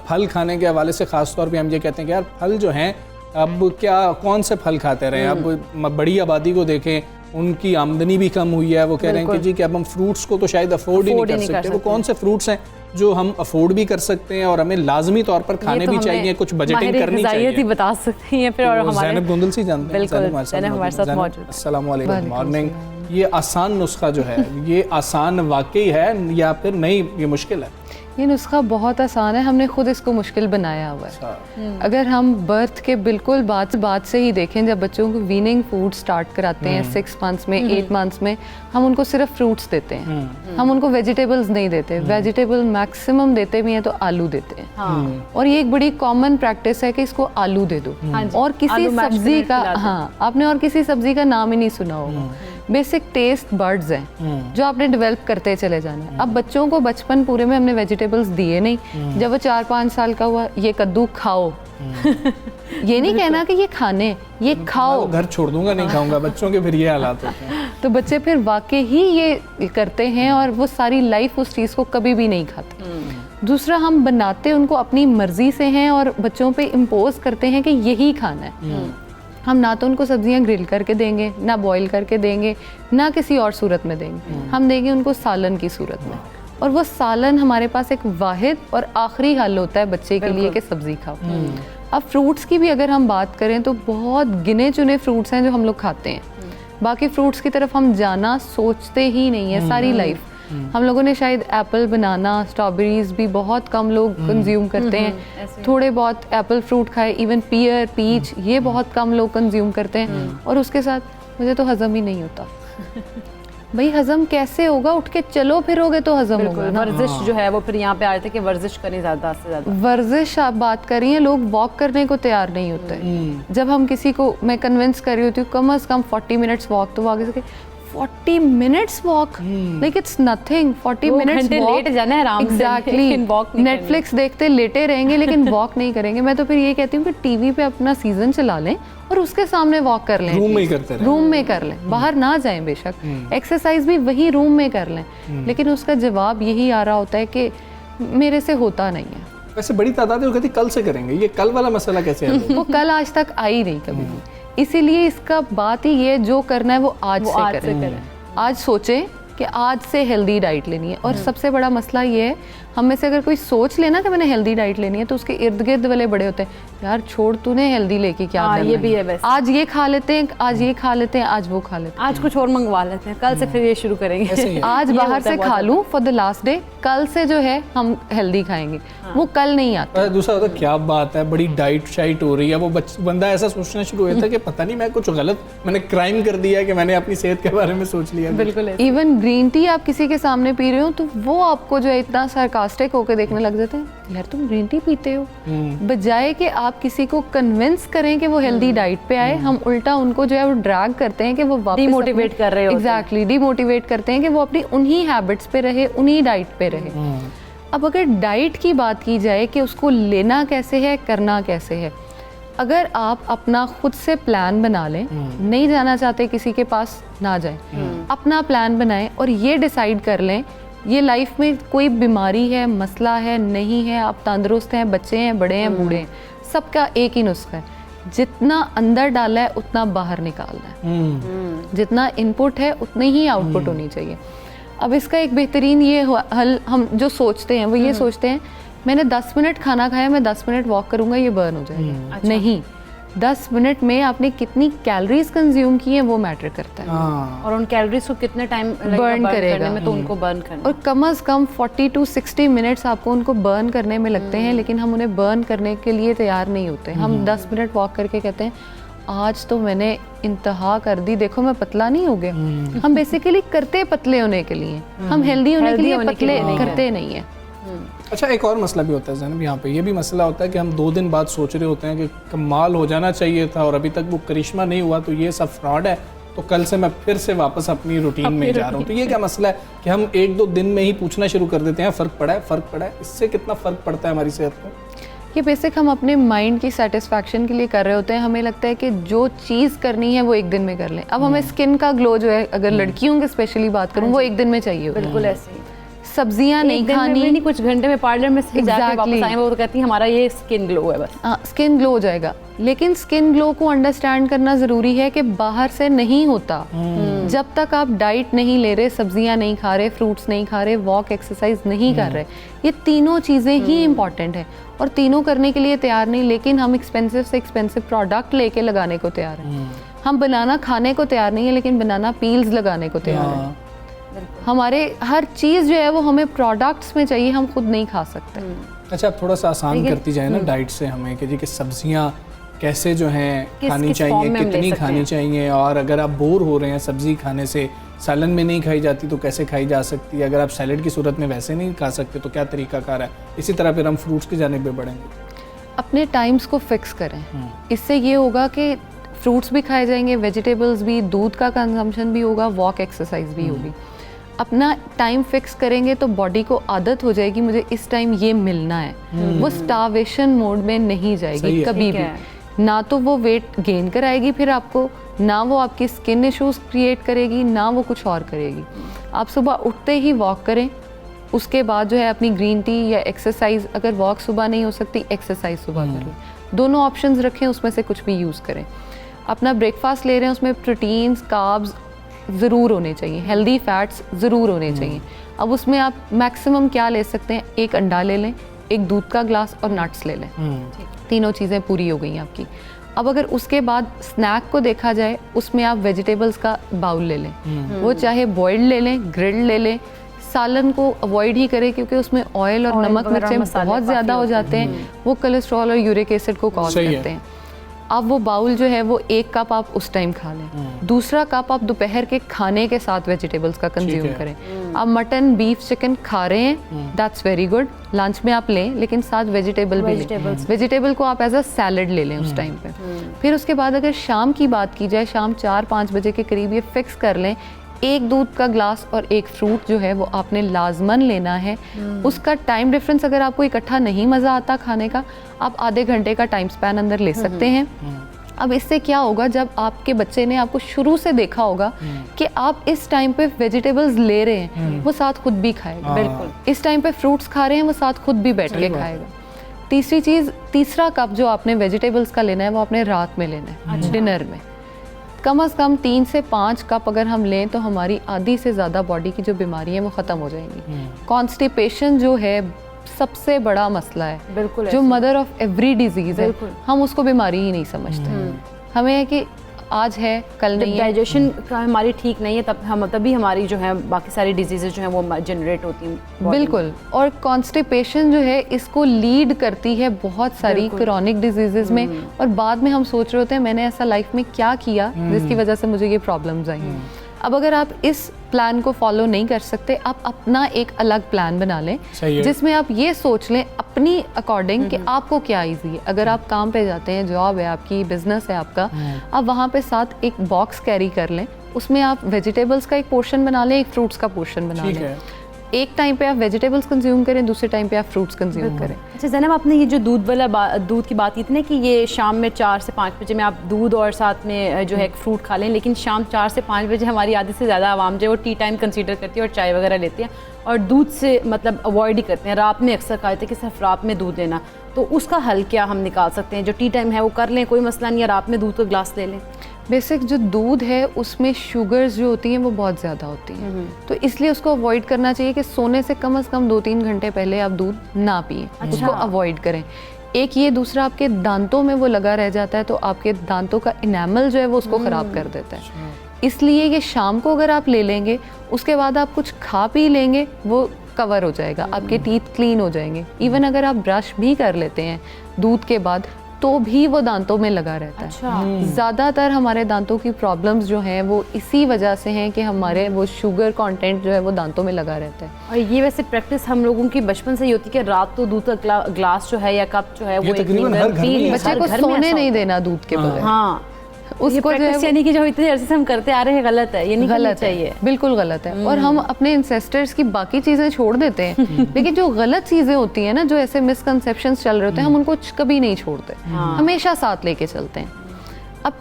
फल खाने के हवाले से ख़ास तौर पे हम ये कहते हैं कि यार फल जो हैं अब क्या कौन से फल खाते रहे, अब बड़ी आबादी को देखें, उनकी आमदनी भी कम हुई है, वो कह रहे हैं कि जी कि अब हम फ्रूट्स को तो शायद अफोर्ड ही नहीं कर सकते। वो कौन से फ्रूट्स हैं जो हम अफोर्ड भी कर सकते हैं और हमें लाजमी तौर पर खाने भी चाहिए, कुछ बजटिंग करनी चाहिए, बता सकती हैं फिर। और हमारे ज़ैनब गोंदल सी जानते हैं, ज़ैनब हमारे साथ मौजूद। अस्सलाम वालेकुम, मॉर्निंग। ये आसान नुस्खा जो है ये आसान वाकई है या फिर नहीं, ये मुश्किल है? ये नुस्खा बहुत आसान है, हमने खुद इसको मुश्किल बनाया हुआ है। अगर हम बर्थ के बिल्कुल बाद से ही देखें, जब बच्चों को वीनिंग फूड स्टार्ट कराते हैं 6 मंथ्स में 8 मंथ्स में, हम उनको सिर्फ फ्रूट्स देते हैं, हम उनको वेजिटेबल्स नहीं देते। वेजिटेबल मैक्सिमम देते भी हैं तो आलू देते हैं, और ये एक बड़ी कॉमन प्रैक्टिस है कि इसको आलू दे दो। और किसी सब्जी का, हाँ आपने और किसी सब्जी का नाम ही नहीं सुना होगा। बेसिक टेस्ट बर्ड्स हैं जो आपने डेवलप करते चले जाना है। अब बच्चों को बचपन पूरे में हमने वेजिटेबल्स दिए नहीं, जब वो 4-5 साल का हुआ ये कद्दू खाओ ये नहीं कहना कि ये खाने, ये खाओ। घर छोड़ दूंगा नहीं खाऊंगा, बच्चों के फिर ये हालात होते हैं। तो बच्चे फिर वाकई ही ये करते हैं और वो सारी लाइफ उस चीज़ को कभी भी नहीं खाते। दूसरा, हम बनाते उनको अपनी मर्जी से हैं और बच्चों पे इम्पोज करते हैं कि यही खाना है। हम ना तो उनको सब्जियां ग्रिल करके देंगे, ना बॉईल करके देंगे, ना किसी और सूरत में देंगे, हम देंगे उनको सालन की सूरत में। और वो सालन हमारे पास एक वाहिद और आखिरी हल होता है बच्चे के लिए कि सब्जी खाओ। अब फ्रूट्स की भी अगर हम बात करें तो बहुत गिने चुने फ्रूट्स हैं जो हम लोग खाते हैं, बाकी फ्रूट्स की तरफ हम जाना सोचते ही नहीं है सारी लाइफ। हम लोगों ने शायद एप्पल, बनाना, स्ट्रॉबेरीज भी बहुत कम लोग कंज्यूम करते हैं, थोड़े बहुत एप्पल फ्रूट खाए, इवन पियर, पीच, ये बहुत कम लोग कंज्यूम करते हैं। और उसके साथ मुझे तो हजम ही नहीं होता। भाई हजम कैसे होगा, उठ के चलो फिरोगे तो हजम होगा ना। वर्जिश जो है वो फिर यहाँ पे आ रहे थे कि वर्जिश करें ज़्यादा से ज़्यादा। वर्जिश आप बात कर रही हैं, लोग वॉक करने को तैयार नहीं होते। जब हम किसी को, मैं कन्विंस कर रही होती हूँ कम से कम 40 मिनट्स वॉक, तो वो आगे से 40 minutes walk, like it's nothing. 40 minutes late जाना है आराम से, एग्जैक्टली। नेटफ्लिक्स देखते लेटे रहेंगे लेकिन वॉक नहीं करेंगे। मैं तो फिर ये कहती हूँ कि टीवी पे अपना सीजन चला लें और उसके सामने वॉक कर लें, रूम में करते रहें, रूम में कर लें, बाहर ना जाएं बेशक, एक्सरसाइज भी वही रूम में कर लें। लेकिन उसका जवाब यही आ रहा होता है कि मेरे से होता नहीं है। वैसे बड़ी तादाद है, कहती कल से करेंगे, ये कल वाला मसला कैसे है? वो कल आज तक आई नहीं कभी भी, इसीलिए इसका बात ही ये, जो करना है वो आज से करें। आज सोचें कि आज से हेल्दी डाइट लेनी है। और सबसे बड़ा मसला ये है, हम में से अगर कोई सोच लेना कि मैंने हेल्दी डाइट लेनी है, तो उसके इर्द गिर्द वाले बड़े होते हैं, यार छोड़, तूने हेल्दी लेके क्या करना ये भी है वैसे। आज ये खा लेते हैं, आज ये खा लेते हैं, आज वो खा लेते हैं, आज कुछ और मंगवा लेते हैं, कल से फिर ये शुरू करेंगे। आज बाहर से खा लूं फॉर द लास्ट डे, कल से जो है हम हेल्दी खाएंगे, वो कल नहीं आता। दूसरा होता क्या बात है, बड़ी डाइट शाइट हो रही है, वो बंदा ऐसा सोचना शुरू हुआ था कि पता नहीं मैं कुछ गलत, मैंने क्राइम कर दिया कि मैंने अपनी सेहत के बारे में सोच लिया। बिल्कुल। इवन ग्रीन टी आप किसी के सामने पी रहे हो तो वो आपको जो है इतना सार्कास्टिक होकर देखने लग जाते हैं, यार तुम ग्रीन टी पीते हो, बजाय कि आप किसी को कन्विंस करें कि वो हेल्दी डाइट पे आए, हम उल्टा उनको जो है वो ड्रैग करते हैं कि वो वापस डिमोटिवेट कर रहे हो। एग्जैक्टली, डिमोटिवेट करते हैं कि वो अपनी उन्हीं हैबिट्स पे रहे, उन्हीं डाइट पे रहे। अब अगर डाइट की बात की जाए कि उसको लेना कैसे है, करना कैसे है, अगर आप अपना खुद से प्लान बना लें, नहीं जाना चाहते किसी के पास, ना जाएं, अपना प्लान बनाएं और ये डिसाइड कर लें ये लाइफ में कोई बीमारी है, मसला है, नहीं है, आप तंदुरुस्त हैं, बच्चे हैं, बड़े हैं, बूढ़े हैं, सबका एक ही नुस्खा है, जितना अंदर डाला है उतना बाहर निकालना है। जितना इनपुट है उतनी ही आउटपुट होनी चाहिए। अब इसका एक बेहतरीन ये हल हम जो सोचते हैं वो ये सोचते हैं, मैंने 10 मिनट खाना खाया, मैं 10 मिनट वॉक करूंगा, ये बर्न हो जाएगा। अच्छा। नहीं, 10 मिनट में आपने कितनी कैलोरीज कंज्यूम की हैं वो मैटर करता है। और उन कैलोरीज को कितने टाइम बर्न करेगा में, तो उनको बर्न करना। और कम से कम 40 to 60 मिनट्स आपको उनको बर्न करने में लगते हैं, लेकिन हम उन्हें बर्न करने के लिए तैयार नहीं होते। हम 10 मिनट वॉक करके कहते हैं आज तो मैंने इंतहा कर दी, देखो मैं पतला नहीं हो गया। हम बेसिकली करते पतले होने के लिए, हम हेल्दी होने के लिए पतले करते नहीं है। अच्छा, एक और मसला भी होता है ज़ैनब, यहाँ पे ये भी मसला होता है कि हम 2 दिन बाद सोच रहे होते हैं कि कमाल हो जाना चाहिए था और अभी तक वो करिश्मा नहीं हुआ, तो ये सब फ्रॉड है, तो कल से मैं फिर से वापस अपनी रूटीन में जा रहा हूँ। तो ये क्या मसला है कि हम 1-2 दिन में ही पूछना शुरू कर देते हैं फ़र्क पड़ा है, इससे कितना फ़र्क पड़ता है हमारी सेहत को? ये बेसिक हम अपने माइंड की सेटिस्फैक्शन के लिए कर रहे होते हैं। हमें लगता है कि जो चीज़ करनी है वो 1 दिन में कर लें। अब हमें स्किन का ग्लो जो है, अगर लड़कियों की स्पेशली बात करूँ, वो 1 दिन में चाहिए होता है। बिल्कुल ऐसे ही। सब्जियां नहीं खानी, नहीं कुछ घंटे में पार्लर में से जाके वापस आए, वो तो कहती है हमारा ये स्किन ग्लो है बस। हाँ, स्किन ग्लो हो जाएगा, लेकिन स्किन ग्लो को अंडरस्टैंड करना ज़रूरी है कि बाहर से नहीं होता। जब तक आप डाइट नहीं ले रहे, सब्जियां नहीं खा रहे, फ्रूट्स नहीं खा रहे, वॉक एक्सरसाइज नहीं कर रहे, ये तीनों चीज़ें ही इंपॉर्टेंट है और तीनों करने के लिए तैयार नहीं, लेकिन हम एक्सपेंसिव से एक्सपेंसिव प्रोडक्ट लेके लगाने को तैयार हैं। हम बनाना खाने को तैयार नहीं है, लेकिन बनाना पील्स लगाने को तैयार है। हमारे हर चीज़ जो है वो हमें प्रोडक्ट्स में चाहिए, हम खुद नहीं खा सकते। अच्छा, आप थोड़ा सा आसान करती जाए ना डाइट से हमें कि जी कि सब्जियां कैसे जो हैं खानी चाहिए, कितनी खानी चाहिए, और अगर आप बोर हो रहे हैं सब्जी खाने से, सालन में नहीं खाई जाती तो कैसे खाई जा सकती है, अगर आप सैलेड की सूरत में वैसे नहीं खा सकते तो क्या तरीकाकार है। इसी तरह फिर हम फ्रूट्स की जानिब पे बढ़ेंगे। अपने टाइम्स को फिक्स करें, इससे ये होगा कि फ्रूट्स भी खाए जाएंगे, वेजिटेबल्स भी, दूध का कंजम्पशन भी होगा, वॉक एक्सरसाइज भी होगी। अपना टाइम फिक्स करेंगे तो बॉडी को आदत हो जाएगी मुझे इस टाइम ये मिलना है। वो स्टार्वेशन मोड में नहीं जाएगी कभी भी। ना तो वो वेट गेन कराएगी फिर आपको, ना वो आपकी स्किन इश्यूज क्रिएट करेगी, ना वो कुछ और करेगी। आप सुबह उठते ही वॉक करें, उसके बाद जो है अपनी ग्रीन टी या एक्सरसाइज, अगर वॉक सुबह नहीं हो सकती एक्सरसाइज सुबह करें, दोनों ऑप्शंस रखें, उसमें से कुछ भी यूज़ करें। अपना ब्रेकफास्ट ले रहे हैं, उसमें प्रोटीन्स, कार्ब्स ज़रूर होने चाहिए, हेल्दी फैट्स ज़रूर होने चाहिए। अब उसमें आप मैक्सिमम क्या ले सकते हैं, 1 अंडा ले लें, 1 दूध का ग्लास और नट्स ले लें, तीनों चीज़ें पूरी हो गई आपकी। अब अगर उसके बाद स्नैक को देखा जाए, उसमें आप वेजिटेबल्स का बाउल ले लें, वो चाहे बॉइल्ड ले लें, ग्रिल्ड ले लें। सालन को अवॉइड ही करें क्योंकि उसमें ऑयल और नमक मिर्चें बहुत ज़्यादा हो जाते हैं, वो कोलेस्ट्रॉल और यूरिक एसिड को कॉज करते हैं। अब वो बाउल जो है वो 1 कप आप उस टाइम खा लें, दूसरा कप आप दोपहर के खाने के साथ वेजिटेबल्स का कंज्यूम करें। आप मटन, बीफ, चिकन खा रहे हैं, दैट्स वेरी गुड, लंच में आप लें, लेकिन साथ वेजिटेबल भी लें। वेजिटेबल को आप एज अ सैलड ले लें उस टाइम पे। फिर उसके बाद अगर शाम की बात की जाए, शाम 4-5 बजे के करीब ये फिक्स कर लें, 1 दूध का ग्लास और 1 फ्रूट जो है वो आपने लाजमन लेना है। उसका टाइम डिफरेंस अगर आपको इकट्ठा नहीं मज़ा आता खाने का, आप आधे घंटे का टाइम स्पैन अंदर ले सकते हैं। अब इससे क्या होगा, जब आपके बच्चे ने आपको शुरू से देखा होगा कि आप इस टाइम पे वेजिटेबल्स ले रहे हैं, वो साथ खुद भी खाएगा। बिल्कुल, इस टाइम पे फ्रूट्स खा रहे हैं, वो साथ खुद भी बैठ के खाएगा। तीसरी चीज़, तीसरा कप जो आपने वेजिटेबल्स का लेना है वो आपने रात में लेना है, डिनर में। कम से कम 3 से 5 कप अगर हम लें तो हमारी आधी से ज़्यादा बॉडी की जो बीमारी है वो ख़त्म हो जाएंगी। कॉन्स्टिपेशन जो है सबसे बड़ा मसला है, बिल्कुल, जो मदर ऑफ एवरी डिजीज़ है, हम उसको बीमारी ही नहीं समझते। हमें है कि आज है कल नहीं है, डाइजेशन का हमारी ठीक नहीं है, तभी हमारी जो है बाकी सारी डिजीज़ेज जो हैं वो जनरेट होती हैं। बिल्कुल, और कॉन्स्टिपेशन जो है इसको लीड करती है बहुत सारी क्रॉनिक डिजीजेज में, और बाद में हम सोच रहे होते हैं मैंने ऐसा लाइफ में क्या किया जिसकी वजह से मुझे ये प्रॉब्लम्स आई। अब अगर आप इस प्लान को फॉलो नहीं कर सकते, आप अपना एक अलग प्लान बना लें जिसमें आप ये सोच लें अपनी अकॉर्डिंग कि आपको क्या ईजी है। अगर आप काम पे जाते हैं, जॉब है आपकी, बिजनेस है आपका, आप वहाँ पे साथ एक बॉक्स कैरी कर लें, उसमें आप वेजिटेबल्स का एक पोर्शन बना लें, एक फ्रूट्स का पोर्शन बना लें। एक टाइम पे आप वेजिटेबल्स कंज्यूम करें, दूसरे टाइम पे आप फ्रूट्स कंज्यूम करें। अच्छा ज़ैनब, आपने ये जो दूध की बात की थी ना कि ये शाम में 4 से 5 बजे में आप दूध और साथ में जो है एक फ्रूट खा लें, लेकिन शाम 4 से 5 बजे हमारी आधी से ज़्यादा आवाम जो है वो टी टाइम कंसीडर करती है और चाय वगैरह लेती है और दूध से मतलब अवॉइड ही करते हैं। रात में अक्सर कहते हैं कि सिर्फ रात में दूध लेना, तो उसका हल क्या हम निकाल सकते हैं? जो टी टाइम है वो कर लें, कोई मसला नहीं है, रात में दूध का ग्लास ले लें। बेसिक जो दूध है उसमें शुगर्स जो होती हैं वो बहुत ज़्यादा होती हैं, तो इसलिए उसको अवॉइड करना चाहिए कि सोने से कम 2-3 घंटे पहले आप दूध ना पिए। उसको अवॉइड करें। एक ये, दूसरा आपके दांतों में वो लगा रह जाता है तो आपके दांतों का इनेमल जो है वो उसको ख़राब कर देता है। इसलिए ये शाम को अगर आप ले लेंगे, उसके बाद आप कुछ खा पी लेंगे, वो कवर हो जाएगा, आपके टीथ क्लीन हो जाएंगे। इवन अगर आप ब्रश भी कर लेते हैं दूध के बाद, तो भी वो दांतों में लगा रहता है। अच्छा। ज़्यादातर हमारे दांतों की प्रॉब्लम्स जो हैं वो इसी वजह से हैं कि हमारे वो शुगर कंटेंट जो है वो दांतों में लगा रहता है। और ये वैसे प्रैक्टिस हम लोगों की बचपन से ही होती है कि रात को दूध का ग्लास जो है या कप जो है वो तकरीबन हर घर में है। बच्चे को सोने नहीं देना दूध के बगैर। हाँ, उसको जो है यानी कि जो इतने अरसे से हम करते आ रहे हैं गलत है, ये नहीं करना चाहिए। बिल्कुल गलत है। और हम अपने इंसेस्टर्स की बाकी चीजें छोड़ देते हैं लेकिन जो गलत चीजें होती हैं ना, जो ऐसे मिसकंसेप्शंस चल रहे होते हैं, हम उनको कभी नहीं छोड़ते, हमेशा साथ लेके चलते हैं। अब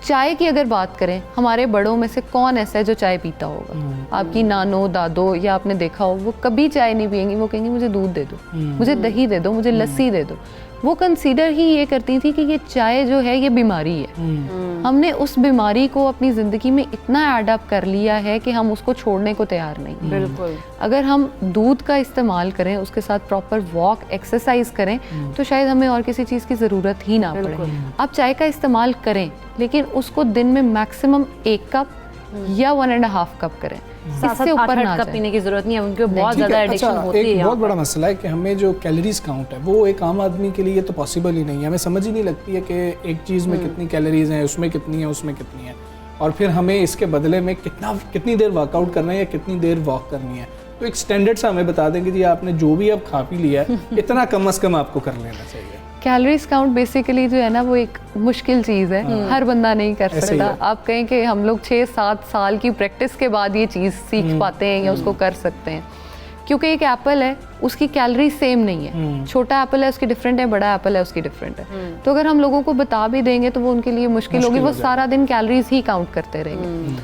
चाय की अगर बात करें, हमारे बड़ों में से कौन ऐसा है जो चाय पीता होगा? आपकी नानो दादो या आपने देखा हो, वो कभी चाय नहीं पियेंगी, वो कहेंगी मुझे दूध दे दो, मुझे दही दे दो, मुझे लस्सी दे दो। वो कंसीडर ही ये करती थी कि ये चाय जो है ये बीमारी है। हमने उस बीमारी को अपनी ज़िंदगी में इतना एडअप कर लिया है कि हम उसको छोड़ने को तैयार नहीं। बिल्कुल। अगर हम दूध का इस्तेमाल करें, उसके साथ प्रॉपर वॉक एक्सरसाइज करें, तो शायद हमें और किसी चीज़ की ज़रूरत ही ना पड़े। आप चाय का इस्तेमाल करें, लेकिन उसको दिन में मैक्सिमम 1 कप या 1.5 कप करें, इससे ऊपर ना कप पीने की जरूरत नहीं है, उनके बहुत ज्यादा एडिक्शन होती है। एक बहुत बड़ा मसला है कि हमें जो कैलोरीज काउंट है वो एक आम आदमी के लिए तो पॉसिबल ही नहीं है। हमें समझ ही नहीं लगती है कि एक चीज़ में कितनी कैलोरीज हैं, उसमें कितनी है, उसमें कितनी है, और फिर हमें इसके बदले में कितनी देर वर्कआउट करना है या कितनी देर वॉक करनी है। तो एक स्टैंडर्ड सा हमें बता देंगे जी, आपने जो भी अब खा पी लिया है इतना कम से कम आपको कर लेना चाहिए। कैलोरीज काउंट बेसिकली जो है ना, वो एक मुश्किल चीज़ है, हर बंदा नहीं कर सकता। आप कहें कि हम लोग 6-7 साल की प्रैक्टिस के बाद ये चीज़ सीख पाते हैं या उसको कर सकते हैं, क्योंकि एक एप्पल है, उसकी कैलोरी सेम नहीं है। छोटा एप्पल है उसकी डिफरेंट है, बड़ा एप्पल है उसकी डिफरेंट है। तो अगर हम लोगों को बता भी देंगे तो वो उनके लिए मुश्किल होगी, वो सारा दिन कैलोरीज ही काउंट करते रहेंगे।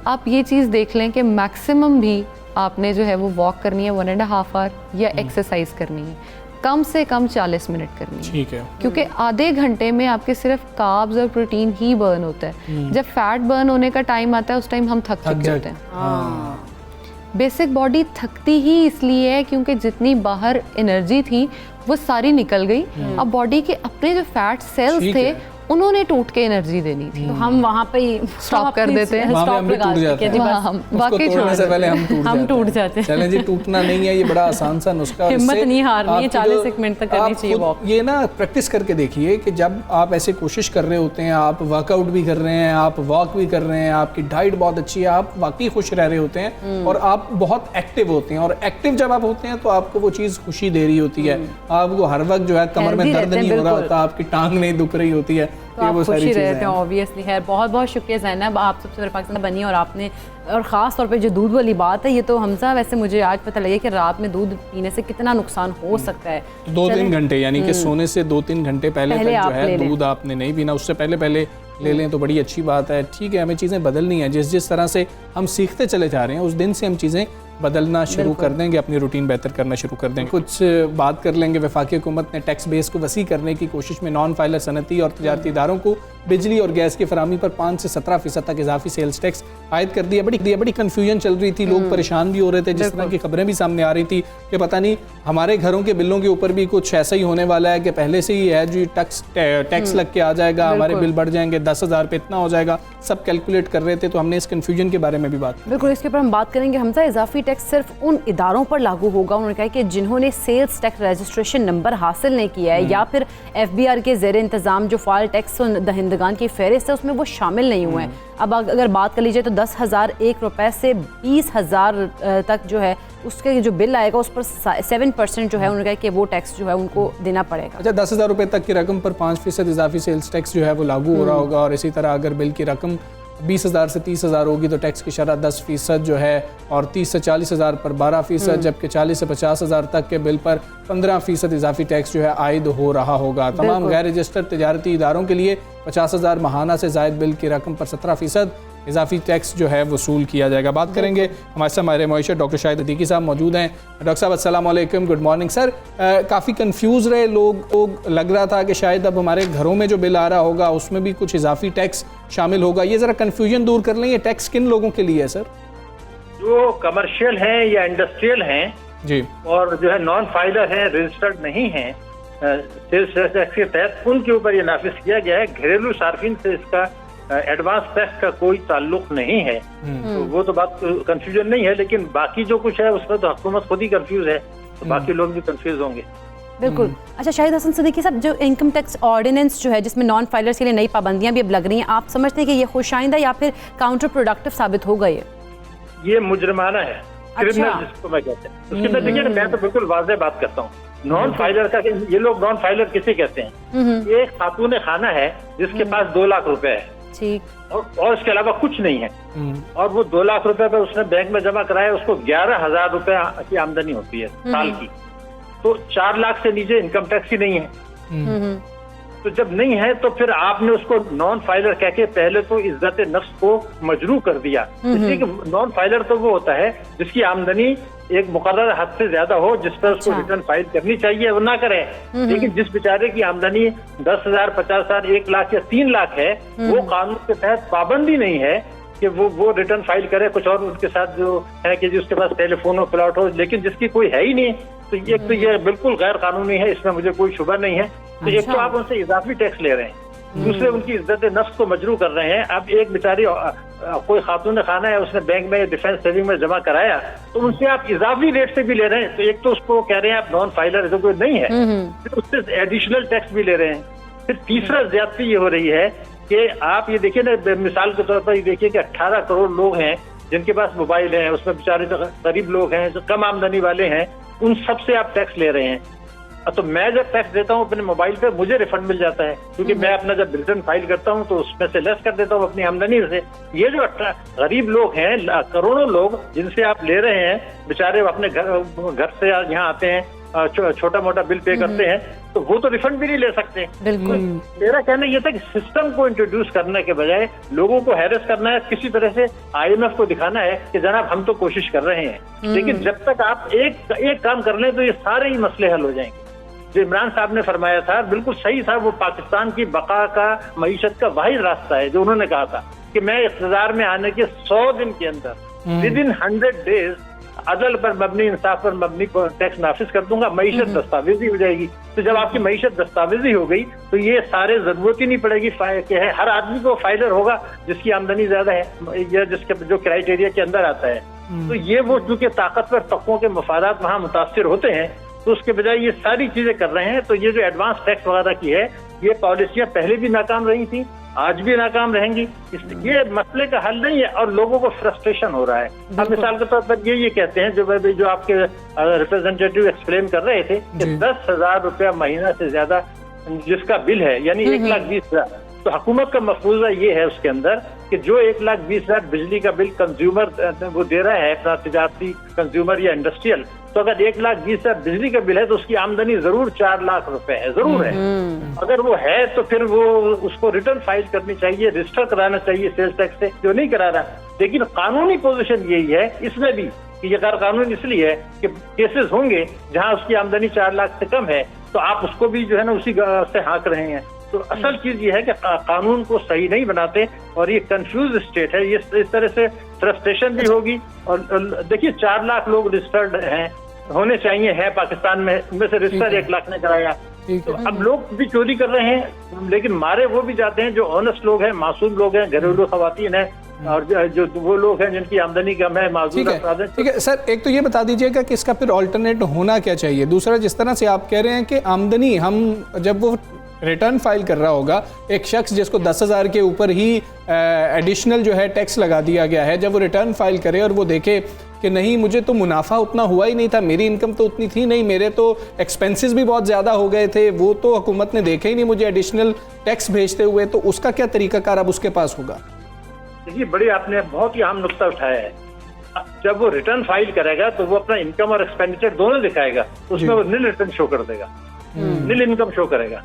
आप ये चीज़ देख लें कि मैक्सिमम भी आपने जो है वो वॉक करनी है 1.5 आवर या एक्सरसाइज करनी है, कम से कम 40 मिनट करनी है। ठीक है। क्योंकि आधे घंटे में आपके सिर्फ कार्ब्स और प्रोटीन ही बर्न होता है। जब फैट बर्न होने का टाइम आता है, उस टाइम हम थक चुके होते हैं। बेसिक बॉडी थकती ही इसलिए है क्योंकि जितनी बाहर एनर्जी थी वो सारी निकल गई। अब बॉडी के अपने जो फैट सेल्स थे उन्होंने टूट के एनर्जी देनी थी, तो हम वहाँ पे ही स्टॉप कर देते हैं, स्टॉप लगा देते हैं, हम वाकई छोड़ने से पहले हम टूट जाते हैं। चलें जी, टूटना नहीं है, ये बड़ा आसान सा नुस्खा। हिम्मत नहीं हारनी है, 40 मिनट तक करनी चाहिए वॉक। ये ना प्रैक्टिस करके देखिए कि जब आप ऐसे कोशिश कर रहे होते हैं, आप वर्कआउट भी कर रहे हैं, आप वॉक भी कर रहे हैं, आपकी डाइट बहुत अच्छी है, आप वाकई खुश रह रहे होते हैं और आप बहुत एक्टिव होते हैं। और एक्टिव जब आप होते हैं तो आपको वो चीज़ खुशी दे रही होती है, आपको हर वक्त जो है कमर में दर्द नहीं हो रहा होता, आपकी टांग नहीं दुख रही होती है, तो आप खुशी रहते हैं ऑब्वियसली। है, बहुत बहुत शुक्रिया ज़ैनब, आप सबसे पाकिस्तान बनी और आपने, और ख़ास तौर पे जो दूध वाली बात है, ये तो हमजा वैसे मुझे आज पता लगा कि रात में दूध पीने से कितना नुकसान हो सकता है। 2-3 घंटे यानी कि सोने से 2-3 घंटे पहले तक जो है दूध आपने नहीं पीना, उससे पहले ले लें तो बड़ी अच्छी बात है। ठीक है, हमें चीज़ें बदलनी है, जिस तरह से हम सीखते चले जा रहे हैं उस दिन से हम चीज़ें बदलना शुरू कर देंगे, अपनी रूटीन बेहतर करना शुरू कर देंगे। कुछ बात कर लेंगे, वफाकी हुकूमत ने टैक्स बेस को वसी करने की कोशिश में नॉन फाइलर सनती और तजारती इदारों को बिजली और गैस की फराहमी पर 5 से 17% तक इजाफी सेल्स टैक्स आयद कर दिया। बड़ी कन्फ्यूजन चल रही थी, लोग परेशान भी हो रहे थे, जिस तरह की खबरें भी सामने आ रही थी कि पता नहीं हमारे घरों के बिलों के ऊपर भी कुछ ऐसा ही होने वाला है कि पहले से ही है जो टैक्स लग के आ जाएगा, हमारे बिल बढ़ जाएंगे, 10,000 पे इतना हो जाएगा, सब कैलकुलेट कर रहे थे। तो हमने इस कन्फ्यूजन के बारे में भी बात, बिल्कुल इसके ऊपर हम बात करेंगे। हमजा, इजाफी टैक्स सिर्फ उन इदारों पर लागू होगा, उन्होंने कहा कि जिन्होंने सेल्स टैक्स रजिस्ट्रेशन नंबर हासिल नहीं किया है या फिर FBR के ज़ेर इंतज़ाम जो फाल टैक्स दहिंदगान की फहरिस्त है उसमें वो शामिल नहीं हुए हैं। अब अगर बात कर लीजिए तो 10,001 रुपये से 20,000 तक जो है उसके जो बिल आएगा उस पर 7% जो है उन्होंने कहा कि वो टैक्स जो है उनको देना पड़ेगा। अच्छा, 10,000 रुपये तक की रकम पर 5% इजाफी सेल्स टैक्स जो है वो लागू हो रहा होगा, और इसी तरह अगर बिल की रकम 20,000 से 30,000 होगी तो टैक्स की शरह 10% जो है, और 30 से 40,000 पर 12%, जबकि 40 से 50,000 तक के बिल पर 15% इजाफी टैक्स जो है आयद हो रहा होगा। तमाम गैर रजिस्टर्ड तजारती इदारों के लिए 50,000 माहाना से जायद बिल की रकम पर 17% इजाफी टैक्स जो है वसूल किया जाएगा। बात करेंगे, हमारे साथ माहिर मईशत डॉक्टर शाहिद अतीकी साहब मौजूद हैं। डॉक्टर साहब अस्सलाम वालेकुम, गुड मॉर्निंग सर। काफ़ी कंफ्यूज रहे लोग, लग रहा था कि शायद अब हमारे घरों में जो बिल आ रहा होगा उसमें भी कुछ इजाफी टैक्स शामिल होगा, ये ज़रा कन्फ्यूजन दूर कर लें, ये टैक्स किन लोगों के लिए है सर? जो कमर्शियल हैं या इंडस्ट्रियल हैं जी, और जो है नॉन फाइलर हैं, रजिस्टर्ड नहीं हैं सेल्स टैक्स के तहत, उनके ऊपर ये नाफिज किया गया है। घरेलू सार्फिन से इसका एडवांस टैक्स का कोई ताल्लुक नहीं है, तो वो तो बात कंफ्यूजन नहीं है। लेकिन बाकी जो कुछ है उसमें तो हुकूमत खुद ही कंफ्यूज है, तो बाकी लोग भी कंफ्यूज होंगे। बिल्कुल। अच्छा शाहिद हसन सिद्दीकी साहब, जो इनकम टैक्स ऑर्डिनेंस जो है जिसमें नॉन फाइलर्स के लिए नई पाबंदियां भी अब लग रही हैं, आप समझते हैं कि ये खुशाइंदा या फिर काउंटर प्रोडक्टिव साबित होगा? ये मुजरिमाना है, क्रिमिनल जिसको मैं कहते हैं। उसके बाद देखिए मैं तो बिल्कुल वाज़ेह बात करता हूँ, नॉन फाइलर का, ये लोग नॉन फाइलर किसे कहते हैं? ये एक खातून खाना है जिसके पास 2 लाख रुपए है, ठीक, और इसके अलावा कुछ नहीं है, और वो 2 लाख रुपए पे उसने बैंक में जमा कराया, उसको 11,000 रुपए की आमदनी होती है साल की, तो 4 लाख से नीचे इनकम टैक्स ही नहीं है। तो जब नहीं है तो फिर आपने उसको नॉन फाइलर कह के पहले तो इज्जत नफ्स को मजरू कर दिया। इसलिए कि नॉन फाइलर तो वो होता है जिसकी आमदनी एक मुकर्रर हद से ज्यादा हो, जिस पर उसको रिटर्न फाइल करनी चाहिए, वो ना करे। लेकिन जिस बेचारे की आमदनी 10,000, 50,000, 1 लाख या 3 लाख है, वो कानून के तहत पाबंदी नहीं है कि वो रिटर्न फाइल करे। कुछ और उसके साथ जो है कि जिसके पास टेलीफोन हो, प्लॉट हो, लेकिन जिसकी कोई है ही नहीं, तो ये बिल्कुल गैर कानूनी है, इसमें मुझे कोई शुबा नहीं है। तो एक तो आप उनसे इजाफी टैक्स ले रहे हैं, दूसरे उनकी इज्जत नफ्स को मजरू कर रहे हैं। अब एक बेचारी कोई खातून खाना है, उसने बैंक में डिफेंस सेविंग में जमा कराया, तो उनसे आप इजाफी रेट से भी ले रहे हैं। तो एक तो उसको कह रहे हैं आप नॉन फाइलर जो कोई नहीं है, फिर उससे एडिशनल टैक्स भी ले रहे हैं। फिर तीसरा ज्यादती ये हो रही है कि आप ये देखिए ना, मिसाल के तौर पर ये देखिए कि 18 करोड़ लोग हैं जिनके पास मोबाइल है, उसमें बेचारे जो गरीब लोग हैं, जो कम आमदनी वाले हैं, उन सब से आप टैक्स ले रहे हैं। तो मैं जब टैक्स देता हूँ अपने मोबाइल पे, मुझे रिफंड मिल जाता है, क्योंकि मैं अपना जब रिटर्न फाइल करता हूँ तो उसमें से लेस कर देता हूँ अपनी आमदनी से। ये जो गरीब लोग हैं, करोड़ों लोग जिनसे आप ले रहे हैं, बेचारे अपने घर से यहाँ आते हैं, छोटा मोटा बिल पे करते हैं, तो वो तो रिफंड भी नहीं ले सकते। बिल्कुल। मेरा कहना ये था कि सिस्टम को इंट्रोड्यूस करने के बजाय लोगों को हैरेस करना है, किसी तरह से IMF को दिखाना है कि जनाब हम तो कोशिश कर रहे हैं। लेकिन जब तक आप एक काम कर लें तो ये सारे ही मसले हल हो जाएंगे। जो इमरान साहब ने फरमाया था बिल्कुल सही था, वो पाकिस्तान की बका का, मईशत का वाहिद रास्ता है। जो उन्होंने कहा था कि मैं इख्तियार में आने के 100 दिन के अंदर, विद इन 100 डेज, अदल पर मबनी, इंसाफ पर मबनी टैक्स नाफिज कर दूंगा, मईशत दस्तावेजी हो जाएगी। तो जब आपकी मईशत दस्तावेजी हो गई तो ये सारे जरूरत ही नहीं पड़ेगी कि है हर आदमी को फाइलर होगा जिसकी आमदनी ज्यादा है या जिसके जो क्राइटेरिया के अंदर आता है। तो ये वो चूंकि ताकतवर तबकों के मफादात वहाँ मुतासिर होते हैं, तो उसके बजाय ये सारी चीजें कर रहे हैं। तो ये जो एडवांस टैक्स वगैरह की है, ये पॉलिसियां पहले भी नाकाम रही थी, आज भी नाकाम रहेंगी। ये मसले का हल नहीं है और लोगों को फ्रस्ट्रेशन हो रहा है। अब मिसाल के तौर पर ये कहते हैं, जो आपके रिप्रेजेंटेटिव एक्सप्लेन कर रहे थे कि 10,000 रुपया महीना से ज्यादा जिसका बिल है, यानी 1,20,000, तो हुकूमत का मफरूजा ये है उसके अंदर कि जो 1,20,000 बिजली का बिल कंज्यूमर वो दे रहा है, अपना तिजारती कंज्यूमर या इंडस्ट्रियल, तो अगर 1,20,000 बिजली का बिल है तो उसकी आमदनी जरूर 4 लाख रुपए है, जरूर है। अगर वो है तो फिर वो उसको रिटर्न फाइल करनी चाहिए, रजिस्टर कराना चाहिए सेल्स टैक्स से, जो नहीं करा रहा। लेकिन कानूनी पोजीशन यही है इसमें भी कि ये गैर कानूनी इसलिए है कि केसेस होंगे जहां उसकी आमदनी 4 लाख से कम है, तो आप उसको भी जो है ना उसी से हाँक रहे हैं। तो असल चीज ये है कि कानून को सही नहीं बनाते और ये कंफ्यूज स्टेट है। ये इस तरह से फ्रस्ट्रेशन भी होगी। और देखिए 4 लाख लोग रजिस्टर्ड हैं, होने चाहिए है पाकिस्तान में, उनमें से रजिस्टर 1 लाख ने कराया। तो अब लोग भी चोरी कर रहे हैं, लेकिन मारे वो भी जाते हैं जो ऑनेस्ट लोग हैं, मासूम लोग हैं, घरेलू खवातीन हैं, और जो वो लोग हैं जिनकी आमदनी कम है, माजूर अफराद हैं। ठीक है सर, एक तो ये बता दीजिएगा कि इसका फिर ऑल्टरनेट होना क्या चाहिए। दूसरा, जिस तरह से आप कह रहे हैं कि आमदनी, हम जब वो रिटर्न फाइल कर रहा होगा, एक शख्स जिसको 10,000 के ऊपर ही एडिशनल जो है टैक्स लगा दिया गया है, जब वो रिटर्न फाइल करे और वो देखे कि नहीं मुझे तो मुनाफा उतना हुआ ही नहीं था, मेरी इनकम तो उतनी थी नहीं, मेरे तो एक्सपेंसेस भी बहुत ज़्यादा हो गए थे, वो तो हुकूमत ने देखे ही नहीं मुझे एडिशनल टैक्स भेजते हुए, तो उसका क्या तरीकाकार अब उसके पास होगा? देखिए, बड़ी आपने बहुत ही अहम नुक्ता उठाया है। जब वो रिटर्न फाइल करेगा तो वो अपना इनकम और एक्सपेंडिचर दोनों दिखाएगा, उसमें वो नील रिटर्न शो कर देगा, नील इनकम शो करेगा।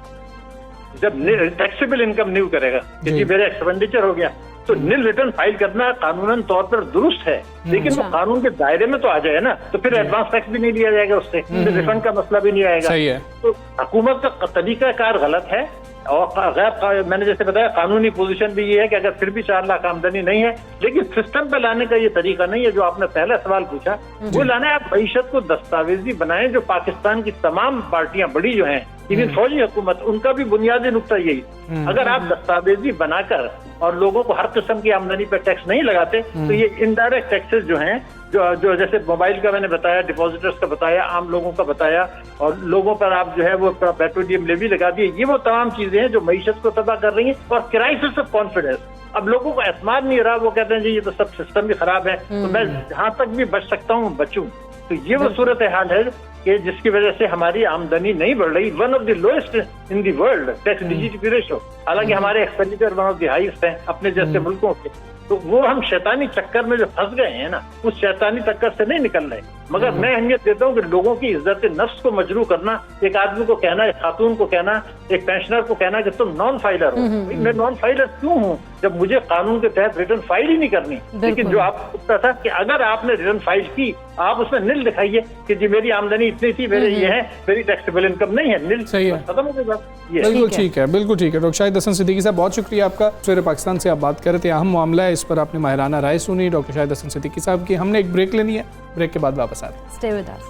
जब टैक्सेबल इनकम न्यू करेगा कि जी मेरा एक्सपेंडिचर हो गया, तो नील रिटर्न फाइल करना कानूनन तौर पर दुरुस्त है, लेकिन वो कानून के दायरे में तो आ जाए ना, तो फिर एडवांस टैक्स भी नहीं लिया जाएगा उससे, फिर रिफंड का मसला भी नहीं आएगा। सही है। तो हुकूमत का तरीकाकार गलत है। और मैंने जैसे बताया कानूनी पोजीशन भी ये है कि अगर फिर भी 4 लाख आमदनी नहीं है, लेकिन सिस्टम पे लाने का ये तरीका नहीं है जो आपने पहला सवाल पूछा, वो लाना है आप मईशत को दस्तावेजी बनाएं, जो पाकिस्तान की तमाम पार्टियां बड़ी जो हैं, इवन फौजी हुकूमत, उनका भी बुनियादी नुक्ता यही, अगर आप दस्तावेजी बनाकर और लोगों को हर किस्म की आमदनी पर टैक्स नहीं लगाते, तो ये इनडायरेक्ट टैक्सेस जो हैं जो जैसे मोबाइल का मैंने बताया, डिपॉजिटर्स का बताया, आम लोगों का बताया, और लोगों पर आप जो है वो पेट्रोलियम लेवी लगा दिए, ये वो तमाम चीजें हैं जो मईशत को तबाह कर रही हैं। और क्राइसिस ऑफ कॉन्फिडेंस, अब लोगों को एतमाद नहीं रहा, वो कहते हैं जी ये तो सब सिस्टम भी खराब है, तो मैं जहां तक भी बच सकता हूँ बचूं। तो ये वो सूरत हाल है कि जिसकी वजह से हमारी आमदनी नहीं बढ़ रही, one of the lowest in the world tax GDP ratio, हालांकि हमारे expenditure one of the highest हैं अपने जैसे मुल्कों के। तो वो हम शैतानी चक्कर में जो फंस गए हैं ना, उस शैतानी चक्कर से नहीं निकल रहे। मगर मैं अहमियत देता हूँ कि लोगों की इज्जत नफ्स को मजरू करना, एक आदमी को कहना, एक खातून को कहना, एक पेंशनर को कहना कि तुम नॉन फाइलर हो। मैं नॉन फाइलर क्यों हूँ जब मुझे कानून के तहत रिटर्न फाइल ही नहीं करनी। लेकिन जो आपको पूछता था कि अगर आपने रिटर्न फाइल की, आप उसमें निल दिखाइए कि जी मेरी आमदनी इतनी थी, मेरे ये है, मेरी टैक्सेबल इनकम नहीं है, निल खत्म हो गई बात। बिल्कुल ठीक है, बिल्कुल ठीक है। डॉक्टर शाहिद हसन सिद्दीकी साहब, बहुत शुक्रिया आपका। सवेरे पाकिस्तान से आप बात कर रहे थे, अहम मामला है, इस पर आपने माहिराना राय सुनी डॉक्टर शाहिद हसन सिद्दीकी साहब की। हमने एक ब्रेक लेनी है, ब्रेक के बाद वापस आते हैं। स्टे विद अस।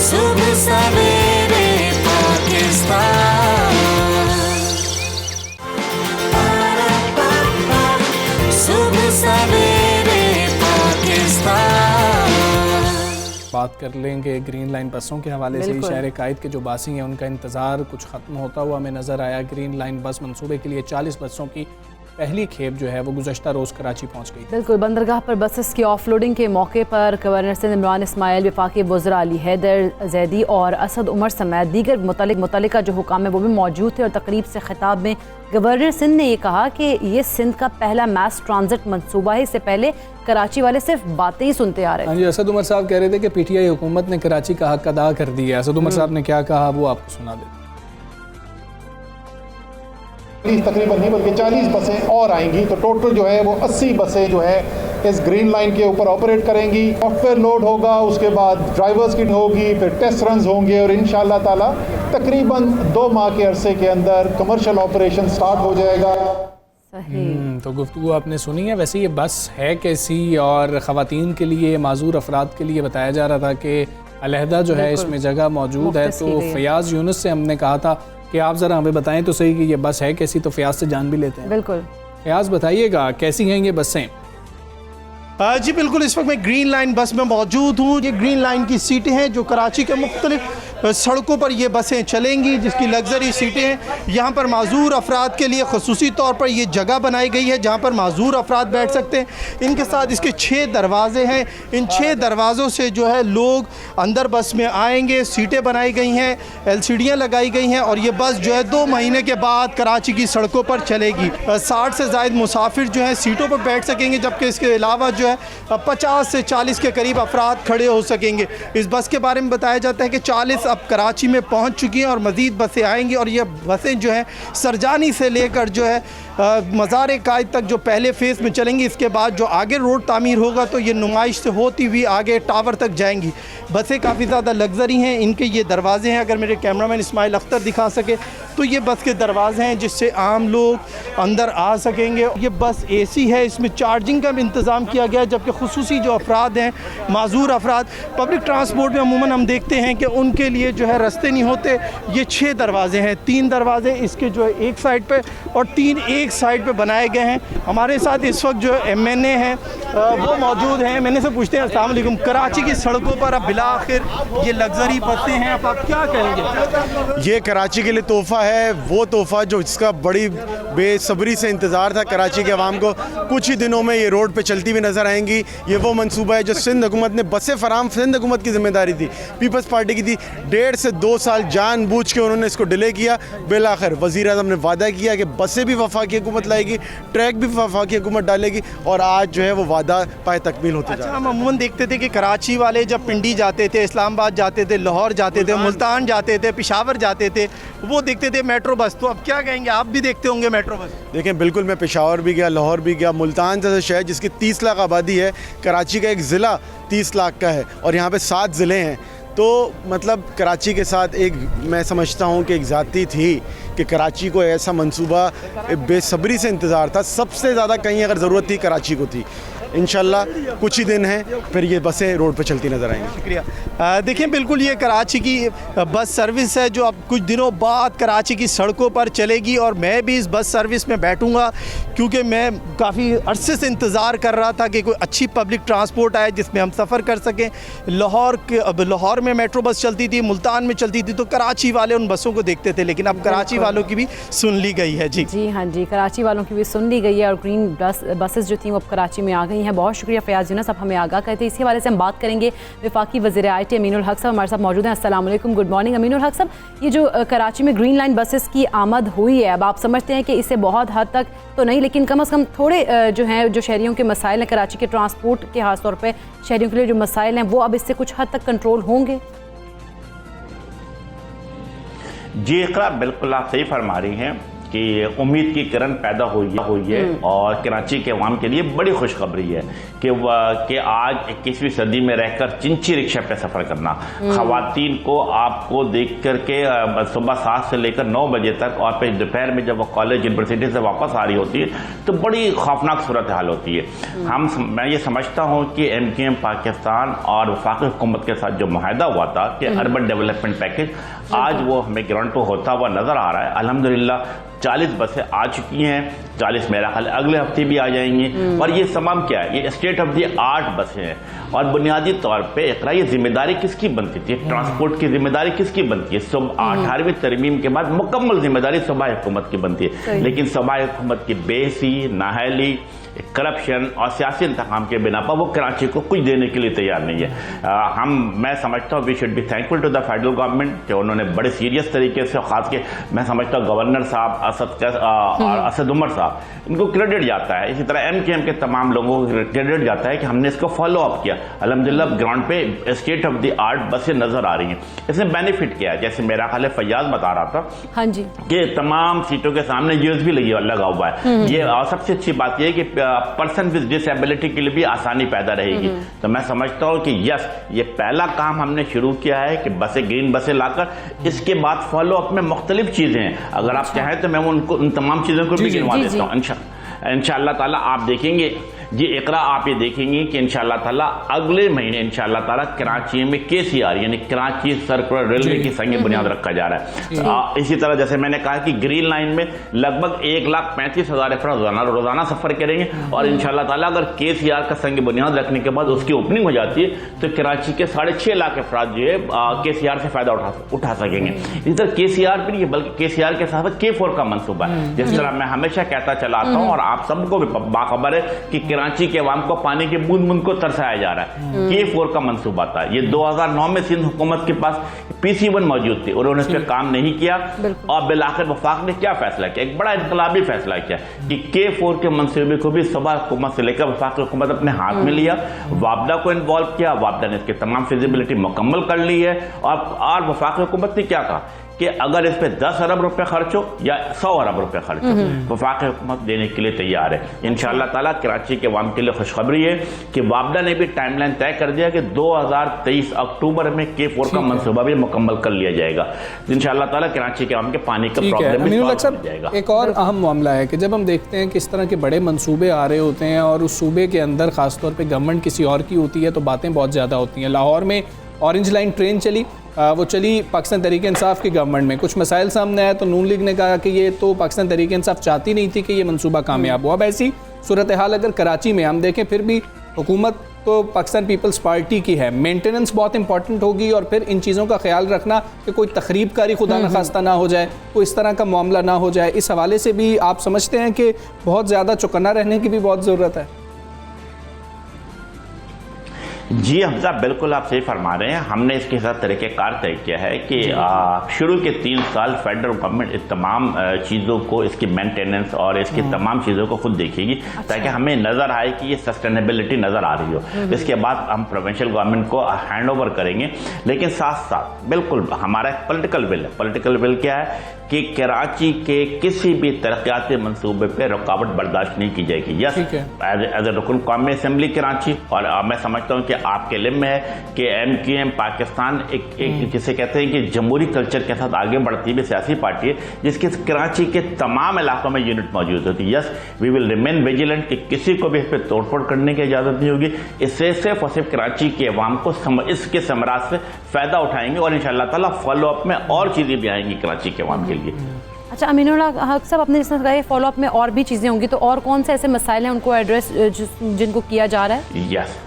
सुबह सवेरे पाकिस्तान, सुबह सवेरे पाकिस्तान। बात कर लेंगे ग्रीन लाइन बसों के हवाले से। शहर कायद के जो बासी हैं उनका इंतज़ार कुछ ख़त्म होता हुआ हमें नज़र आया। ग्रीन लाइन बस मंसूबे के लिए 40 बसों की पहली खेप जो है वो गुज़श्ता रोज़ कराची पहुंच गई। बिल्कुल, बंदरगाह पर बसेस की ऑफलोडिंग के मौके पर गवर्नर सिंध इमरान इस्माइल, वफाकी वज़रा अली हैदर जैदी और असद उमर समेत दीगर मुतल्लिका जो हुकाम है वो भी मौजूद थे। और तकरीब से खिताब में गवर्नर सिंध ने ये कहा कि ये सिंध का पहला मैस ट्रांजिट मनसूबा है। इससे पहले कराची वाले सिर्फ बातें ही सुनते आ रहे थे। हाँ जी, असद उमर साहब कह रहे थे कि पीटीआई हुकूमत ने कराची का हक अदा कर दिया। असद उमर साहब ने क्या कहा वो आपको सुना देते। तकरीबन नहीं बल्कि 40 बसें और आएंगी, तो टोटल जो है वो 80 बसें जो है इस ग्रीन लाइन के ऊपर ऑपरेट करेंगी। सॉफ्टवेयर लोड होगा, उसके बाद ड्राइवर्स की होगी, फिर टेस्ट रन्स होंगे और इंशाअल्लाह ताला तकरीबन 2 माह के अरसे के अंदर कमर्शियल ऑपरेशन स्टार्ट हो जाएगा। तो गुफ्तगू आपने सुनी है। वैसे ये बस है कैसी, और ख़वातीन के लिए, माजूर अफराद के लिए बताया जा रहा था कि अलहदा जो है इसमें जगह मौजूद है। तो फयाज यूनुस से हमने कहा था कि आप ज़रा हमें बताएं तो सही कि ये बस है कैसी, तो फयाज से जान भी लेते हैं। बिल्कुल फयाज, बताइएगा कैसी हैं ये बसें? जी बिल्कुल, इस वक्त मैं ग्रीन लाइन बस में मौजूद हूँ। ये ग्रीन लाइन की सीटें हैं जो कराची के मुख्तलिफ सड़कों पर ये बसें चलेंगी, जिसकी लग्जरी सीटें हैं। यहाँ पर माजूर अफराद के लिए खसूसी तौर पर ये जगह बनाई गई है जहाँ पर माजूर अफराद बैठ सकते हैं। इनके साथ इसके 6 दरवाजे हैं। इन 6 दरवाज़ों से जो है लोग अंदर बस में आएंगे। सीटें बनाई गई हैं, LCDयाँ लगाई गई हैं, और ये बस जो है 2 महीने के बाद कराची की सड़कों पर चलेगी। 60 से ज़ायद मुसाफिर जो हैं सीटों पर बैठ सकेंगे, जबकि इसके अलावा जो है 50 से 40 के करीब अफराद खड़े हो सकेंगे। इस बस के बारे में बताया जाता है कि 40 अब कराची में पहुंच चुकी हैं और मज़ीद बसें आएंगी। और ये बसें जो हैं सरजानी से लेकर जो है मज़ार कायद तक जो पहले फ़ेज़ में चलेंगी। इसके बाद जो आगे रोड तामीर होगा तो ये नुमाइश से होती हुई आगे टावर तक जाएंगी। बसें काफ़ी ज़्यादा लग्जरी हैं। इनके ये दरवाजे हैं, अगर मेरे कैमरामैन इस्माइल अख्तर दिखा सके तो ये बस के दरवाजे हैं जिससे आम लोग अंदर आ सकेंगे। ये बस AC है, इसमें चार्जिंग का भी इंतज़ाम किया गया है, जबकि खुसूसी जो अफराद हैं, माजूर अफराद, पब्लिक ट्रांसपोर्ट में अमूमन हम देखते हैं कि उनके लिए जो है रास्ते नहीं होते। ये 6 दरवाजे हैं, 3 दरवाजे इसके जो है एक साइड पे और 3 एक साइड पे बनाए गए हैं। हमारे साथ इस वक्त जो MNA हैं वो मौजूद हैं। मैंने से पूछते हैं, अस्सलाम वालेकुम, कराची की सड़कों पर अब बिलाखिर ये लग्जरी बसें हैं, अब आप क्या कहेंगे? ये कराची के लिए तोहफ़ा है, वो तोहफ़ा जो जिसका बड़ी बेसब्री से इंतज़ार था कराची के अवाम को। कुछ ही दिनों में ये रोड पे चलती हुई नज़र आएंगी। ये वो मंसूबा है जो सिंध हुकूमत ने बसें फराम, सिंध हुकूमत की जिम्मेदारी थी, पीपल्स पार्टी की थी। 1.5 से 2 साल जानबूझ के उन्होंने इसको डिले किया। बिलाखिर वज़ीर आज़म ने वादा किया कि बसें भी वफाकी हुकूमत लाएगी, ट्रैक भी वफाकी हुकूमत डालेगी, और आज जो है वो वादा पाए तकमील होते जा रहा है। हम अमूमन देखते थे कि कराची वाले जब पिंडी जाते थे, इस्लामाबाद जाते थे, लाहौर जाते थे, मुल्तान जाते थे, पेशावर जाते थे, वो देखते थे मेट्रो बस। तो अब क्या कहेंगे, आप भी देखते होंगे मेट्रो बस? देखें, बिल्कुल, मैं पेशावर भी गया, लाहौर भी गया। मुल्तान जैसा शहर जिसकी 30 लाख आबादी है, कराची का एक ज़िला 30 लाख का है, और यहाँ पे 7 ज़िले हैं। तो मतलब कराची के साथ एक, मैं समझता हूँ कि एक ज़्यादती थी कि कराची को ऐसा मंसूबा बेसब्री से इंतज़ार था। सबसे ज़्यादा कहीं अगर ज़रूरत थी कराची को थी। इंशाल्लाह कुछ ही दिन हैं फिर ये बसें रोड पर चलती नज़र आएंगी। शुक्रिया। देखिए बिल्कुल ये कराची की बस सर्विस है जो अब कुछ दिनों बाद कराची की सड़कों पर चलेगी और मैं भी इस बस सर्विस में बैठूंगा क्योंकि मैं काफ़ी अरसे से इंतज़ार कर रहा था कि कोई अच्छी पब्लिक ट्रांसपोर्ट आए जिसमें हम सफ़र कर सकें। लाहौर में मेट्रो बस चलती थी, मुल्तान में चलती थी, तो कराची वाले उन बसों को देखते थे, लेकिन अब कराची वालों की भी सुन ली गई है। जी हाँ जी, कराची वालों की भी सुन ली गई है और ग्रीन बसेस जो थी वो अब कराची में आ गई हैं। बहुत शुक्रिया फ़याज़ यूनुस, अब हमें आगाह करते हैं। इसी हवाले से हम बात करेंगे वफाकी वज़ीर IT अमीनुल हक साहब हमारे साथ मौजूद हैं। अस्सलाम वालेकुम, गुड मॉर्निंग अमीनुल हक साहब। ये जो कराची में ग्रीन लाइन बसेस की आमद हुई है, अब आप समझते हैं कि इससे बहुत हद तक तो नहीं लेकिन कम से कम थोड़े जो हैं जो शहरियों के मसाइल हैं कराची के ट्रांसपोर्ट के खास तौर पे शहरियों के लिए जो मसाइल हैं वो अब इससे कुछ हद तक कंट्रोल होंगे? जी इकरा, बिल्कुल आप सही फरमा रही हैं कि उम्मीद की किरण पैदा हुई है और कराची के अवाम के लिए बड़ी खुशखबरी है कि आज 21वीं सदी में रहकर चिंची रिक्शा पे सफ़र करना, ख़वातीन को आपको देख करके सुबह 7 से लेकर 9 बजे तक और फिर दोपहर में जब वो कॉलेज यूनिवर्सिटी से वापस आ रही होती है तो बड़ी खौफनाक सूरत हाल होती है। मैं ये समझता हूँ कि MKM पाकिस्तान और वफाकी हुकूमत के साथ जो मुआहदा हुआ था कि अर्बन डेवलपमेंट पैकेज, आज वो हमें ग्रांट होता हुआ नज़र आ रहा है। अल्हम्दुलिल्लाह 40 बसें आ चुकी हैं, 40 मेरा ख्याल अगले हफ्ते भी आ जाएंगी। और ये तमाम क्या है, ये स्टेट ऑफ द आर्ट बसें हैं और बुनियादी तौर पे इकरा ये जिम्मेदारी किसकी बनती थी, ट्रांसपोर्ट की जिम्मेदारी किसकी बनती है? 18वीं तरमीम के बाद मुकम्मल जिम्मेदारी सूबाई हुकूमत की बनती है, लेकिन सूबाई हुकूमत की बेसी, नाहली, करप्शन और सियासी इंतकाम के बिना पर वो कराची को कुछ देने के लिए तैयार नहीं है। मैं समझता हूँ we should be thankful to the federal government कि उन्होंने बड़े सीरियस तरीके से, खास के मैं समझता हूँ गवर्नर साहब असद उमर साहब, इनको क्रेडिट जाता है। इसी तरह MKM के तमाम लोगों को क्रेडिट जाता है कि हमने इसको फॉलो अप किया। अल्हम्दुलिल्लाह ग्राउंड पे स्टेट ऑफ द आर्ट बसें नजर आ रही हैं। इसने बेनिफिट किया है, जैसे मेरा ख्याल फैयाज बता रहा था, हाँ जी, कि तमाम सीटों के सामने USB लगा हुआ है। ये सबसे अच्छी बात यह है कि पर्सन विद डिसेबिलिटी के लिए भी आसानी पैदा रहेगी। तो मैं समझता हूँ कि यस, ये पहला काम हमने शुरू किया है कि बसें, ग्रीन बसें लाकर, इसके बाद फॉलो अप में मुख्तलिफ चीजें हैं। अगर आप चाहें तो मैं उनको उन तमाम चीजों को भी गिनवा देता हूँ। इंशाअल्लाह ताला आप देखेंगे जी इकरा, आप ये देखेंगे कि इंशाअल्लाह ताला अगले महीने इंशाअल्लाह ताला कराची में KCR यानी कराची सर्कुलर रेलवे की संग बुनियाद रखा जा रहा है। इसी तरह जैसे मैंने कहा कि ग्रीन लाइन में लगभग 1,35,000 अफराद रोजाना सफर करेंगे और इंशाअल्लाह ताला अगर KCR का संग बुनियाद रखने के बाद उसकी ओपनिंग हो जाती है तो कराची के 6.5 लाख अफराद जो है KCR से फायदा उठा सकेंगे। इसी तरह KCR भी नहीं बल्कि KCR के साथ K4 का मंसूबा है। जिस तरह मैं हमेशा कहता चला आता हूँ और आप सबको भी बाखबर है कि कराची के अवाम को पानी के बूंद बूंद को तरसाया जा रहा है। K4 का मंसूबा था, ये 2009 में सिंध हुकूमत के पास PC1 मौजूद थी, उन्होंने इस पर काम नहीं किया और बिलाखिर वफाक ने क्या फैसला किया, एक बड़ा इनकलाबी फैसला किया कि K4 के मंसूबे को भी सूबा हुकूमत से लेकर वफाक हुकूमत अपने हाथ में लिया, वापडा को इन्वॉल्व किया, वापडा ने इसकी तमाम फिजिबिलिटी मुकम्मल कर ली है और वफाक हुकूमत ने क्या कहा कि अगर इस पे 10 अरब रुपए खर्च हो या 100 अरब रुपए खर्च हो, वफाक हुकूमत देने के लिए तैयार है। इंशाअल्लाह ताला कराची के अवाम के लिए खुशखबरी है कि वापडा ने भी टाइमलाइन तय कर दिया कि 2023 अक्टूबर में K4 का मंसूबा भी मुकम्मल कर लिया जाएगा। इंशाअल्लाह ताला कराची के अवाम के पानी का प्रॉब्लम भी सॉल्व हो जाएगा। एक और अहम मामला है कि जब हम देखते हैं किस तरह के बड़े मंसूबे आ रहे होते हैं और उस सूबे के अंदर खासतौर पर गवर्नमेंट किसी और की होती है तो बातें बहुत ज़्यादा होती हैं। लाहौर में ऑरेंज लाइन ट्रेन चली, वो चली पाकिस्तान तहरीक इंसाफ की गवर्नमेंट में, कुछ मसाइल सामने आया तो नून लीग ने कहा कि ये तो पाकिस्तान तहरीक इंसाफ चाहती नहीं थी कि ये मंसूबा कामयाब हो। अब ऐसी सूरत हाल अगर कराची में हम देखें, फिर भी हुकूमत तो पाकिस्तान पीपल्स पार्टी की है, मेंटेनेंस बहुत इंपॉर्टेंट होगी और फिर इन चीज़ों का ख्याल रखना कि कोई तखरीबकारी खुदा न खास्ता ना हो जाए, कोई इस तरह का मामला ना हो जाए। इस हवाले से भी आप समझते हैं कि बहुत ज़्यादा चौकन्ना रहने की भी बहुत ज़रूरत है? जी हमजा, बिल्कुल आप सही फरमा रहे हैं। हमने इसके साथ तरीक़ेकार तय किया है कि शुरू के 3 साल फेडरल गवर्नमेंट इस तमाम चीज़ों को, इसकी मेंटेनेंस और इसकी तमाम चीज़ों को खुद देखेगी ताकि हमें नज़र आए कि ये सस्टेनेबिलिटी नज़र आ रही हो। इसके बाद हम प्रोविंशियल गवर्नमेंट को हैंड ओवर करेंगे, लेकिन साथ साथ बिल्कुल हमारा एक पॉलिटिकल बिल है। पॉलिटिकल बिल क्या है कि कराची के किसी भी तरक्याती मंसूबे पर रुकावट बर्दाश्त नहीं की जाएगी। यस, एज ए रुकन कौमी असम्बली कराची, और मैं समझता हूँ कि आपके इल्म में है कि MQM पाकिस्तान एक जिसे कहते हैं कि जमहूरी कल्चर के साथ आगे बढ़ती हुई सियासी पार्टी है, जिसके कराची के तमाम इलाकों में यूनिट मौजूद होती है। Yes, we will remain vigilant कि किसी को भी इस पर तोड़फोड़ करने की इजाज़त नहीं होगी। इससे सिर्फ और सिर्फ कराची के अवाम को इसके समराज से फ़ायदा उठाएंगे और इंशाअल्लाह ताला फॉलो अप में और चीज़ें भी आएंगी कराची के अवाम के लिए। अच्छा अमीनुल हक साहब, आपने जिस तरह कहा फॉलो अप में और भी चीज़ें होंगी, तो और कौन से ऐसे मसाइल हैं उनको एड्रेस जिनको किया जा रहा है? यस,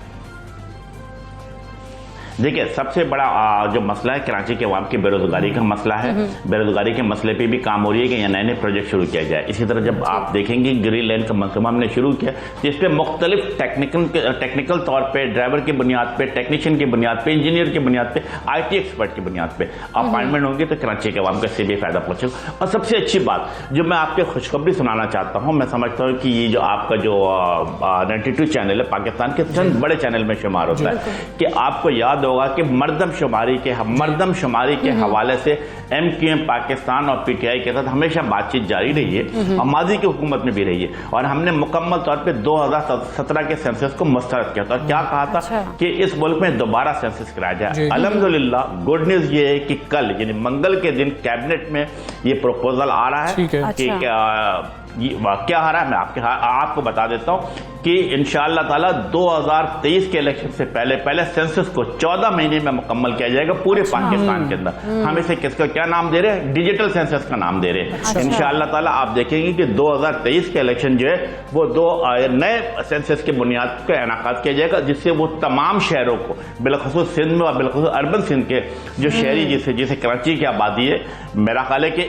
देखिए सबसे बड़ा जो मसला है कराची के अवाम की बेरोजगारी का मसला है। बेरोजगारी के मसले पे भी काम हो रही है कि नए नए प्रोजेक्ट शुरू किया जाए। इसी तरह जब आप देखेंगे ग्रीन लाइन का मनसूबा हमने शुरू किया, जिसपे मुख्तलिफ टेक्निकल तौर पे ड्राइवर की बुनियाद पे, टेक्नीशियन की बुनियाद पे, इंजीनियर की बुनियाद पे, IT एक्सपर्ट की बुनियाद पे अपॉइंटमेंट होंगे तो कराची के अवाम को इससे भी फायदा पहुंचेगा। और सबसे अच्छी बात जो मैं आपके खुशखबरी सुनाना चाहता हूँ, मैं समझता हूँ कि ये जो आपका जो 92 चैनल है पाकिस्तान के चंद बड़े चैनल में शुमार होता है कि आपको याद होगा कि मर्दमशुमारी के हवाले से MQM पाकिस्तान और PTI के साथ हमेशा बातचीत जारी रही है और माजी की हुकूमत में भी रही है। और हमने मुकम्मल तौर पे 2017 के सेंसस को मुस्तरद किया था और क्या कहा था कि इस मुल्क में दोबारा सेंसस कराया जाए। अल्हम्दुलिल्लाह गुड न्यूज ये है कि कल यानी मंगल के दिन कैबिनेट में ये प्रपोजल आ रहा है कि क्या आ रहा है, मैं आपको बता देता हूं कि इंशाअल्लाह ताला 2023 के इलेक्शन से पहले सेंसस को 14 महीने में मुकम्मल किया जाएगा पूरे पाकिस्तान के अंदर। हम इसे किसका क्या नाम दे रहे हैं? डिजिटल सेंसस का नाम दे रहे हैं। इंशाअल्लाह ताला आप देखेंगे कि 2023 के इलेक्शन जो है वो 2 नए सेंसस की बुनियाद पर इनेकाद किया जाएगा, जिससे वो तमाम शहरों को बिलखसूस सिंध में और बिलखसूस अर्बन सिंध के जो शहरी जिसे कराची की आबादी है, मेरा ख्याल है कि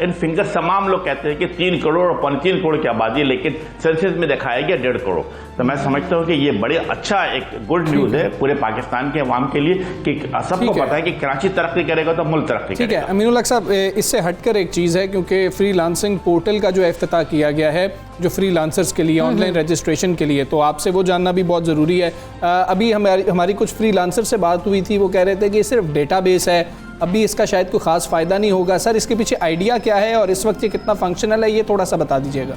इन फिंगर्स तमाम लोग कहते हैं कि 3 करोड़ और 3 करोड़ की आबादी, लेकिन सेंसस में दिखाया गया 1.5 करोड़। तो मैं समझता हूँ कि ये बड़े अच्छा एक गुड न्यूज है पूरे पाकिस्तान के अवाम के लिए कि सबको पता है कि कराची तरक्की करेगा तो मुल्क तरक्की करेगा। ठीक है अमीनुल हक साहब, इससे हटकर एक चीज़ है क्योंकि फ्रीलांसिंग पोर्टल का जो इफ्तिताह किया गया है जो फ्रीलांसर्स के लिए ऑनलाइन रजिस्ट्रेशन के लिए, तो आपसे वो जानना भी बहुत ज़रूरी है। अभी हमारी कुछ फ्रीलांसर से बात हुई थी, वो कह रहे थे कि सिर्फ डेटाबेस है, अभी इसका शायद कोई ख़ास फ़ायदा नहीं होगा। सर इसके पीछे आइडिया क्या है और इस वक्त ये कितना फंक्शनल है, ये थोड़ा सा बता दीजिएगा।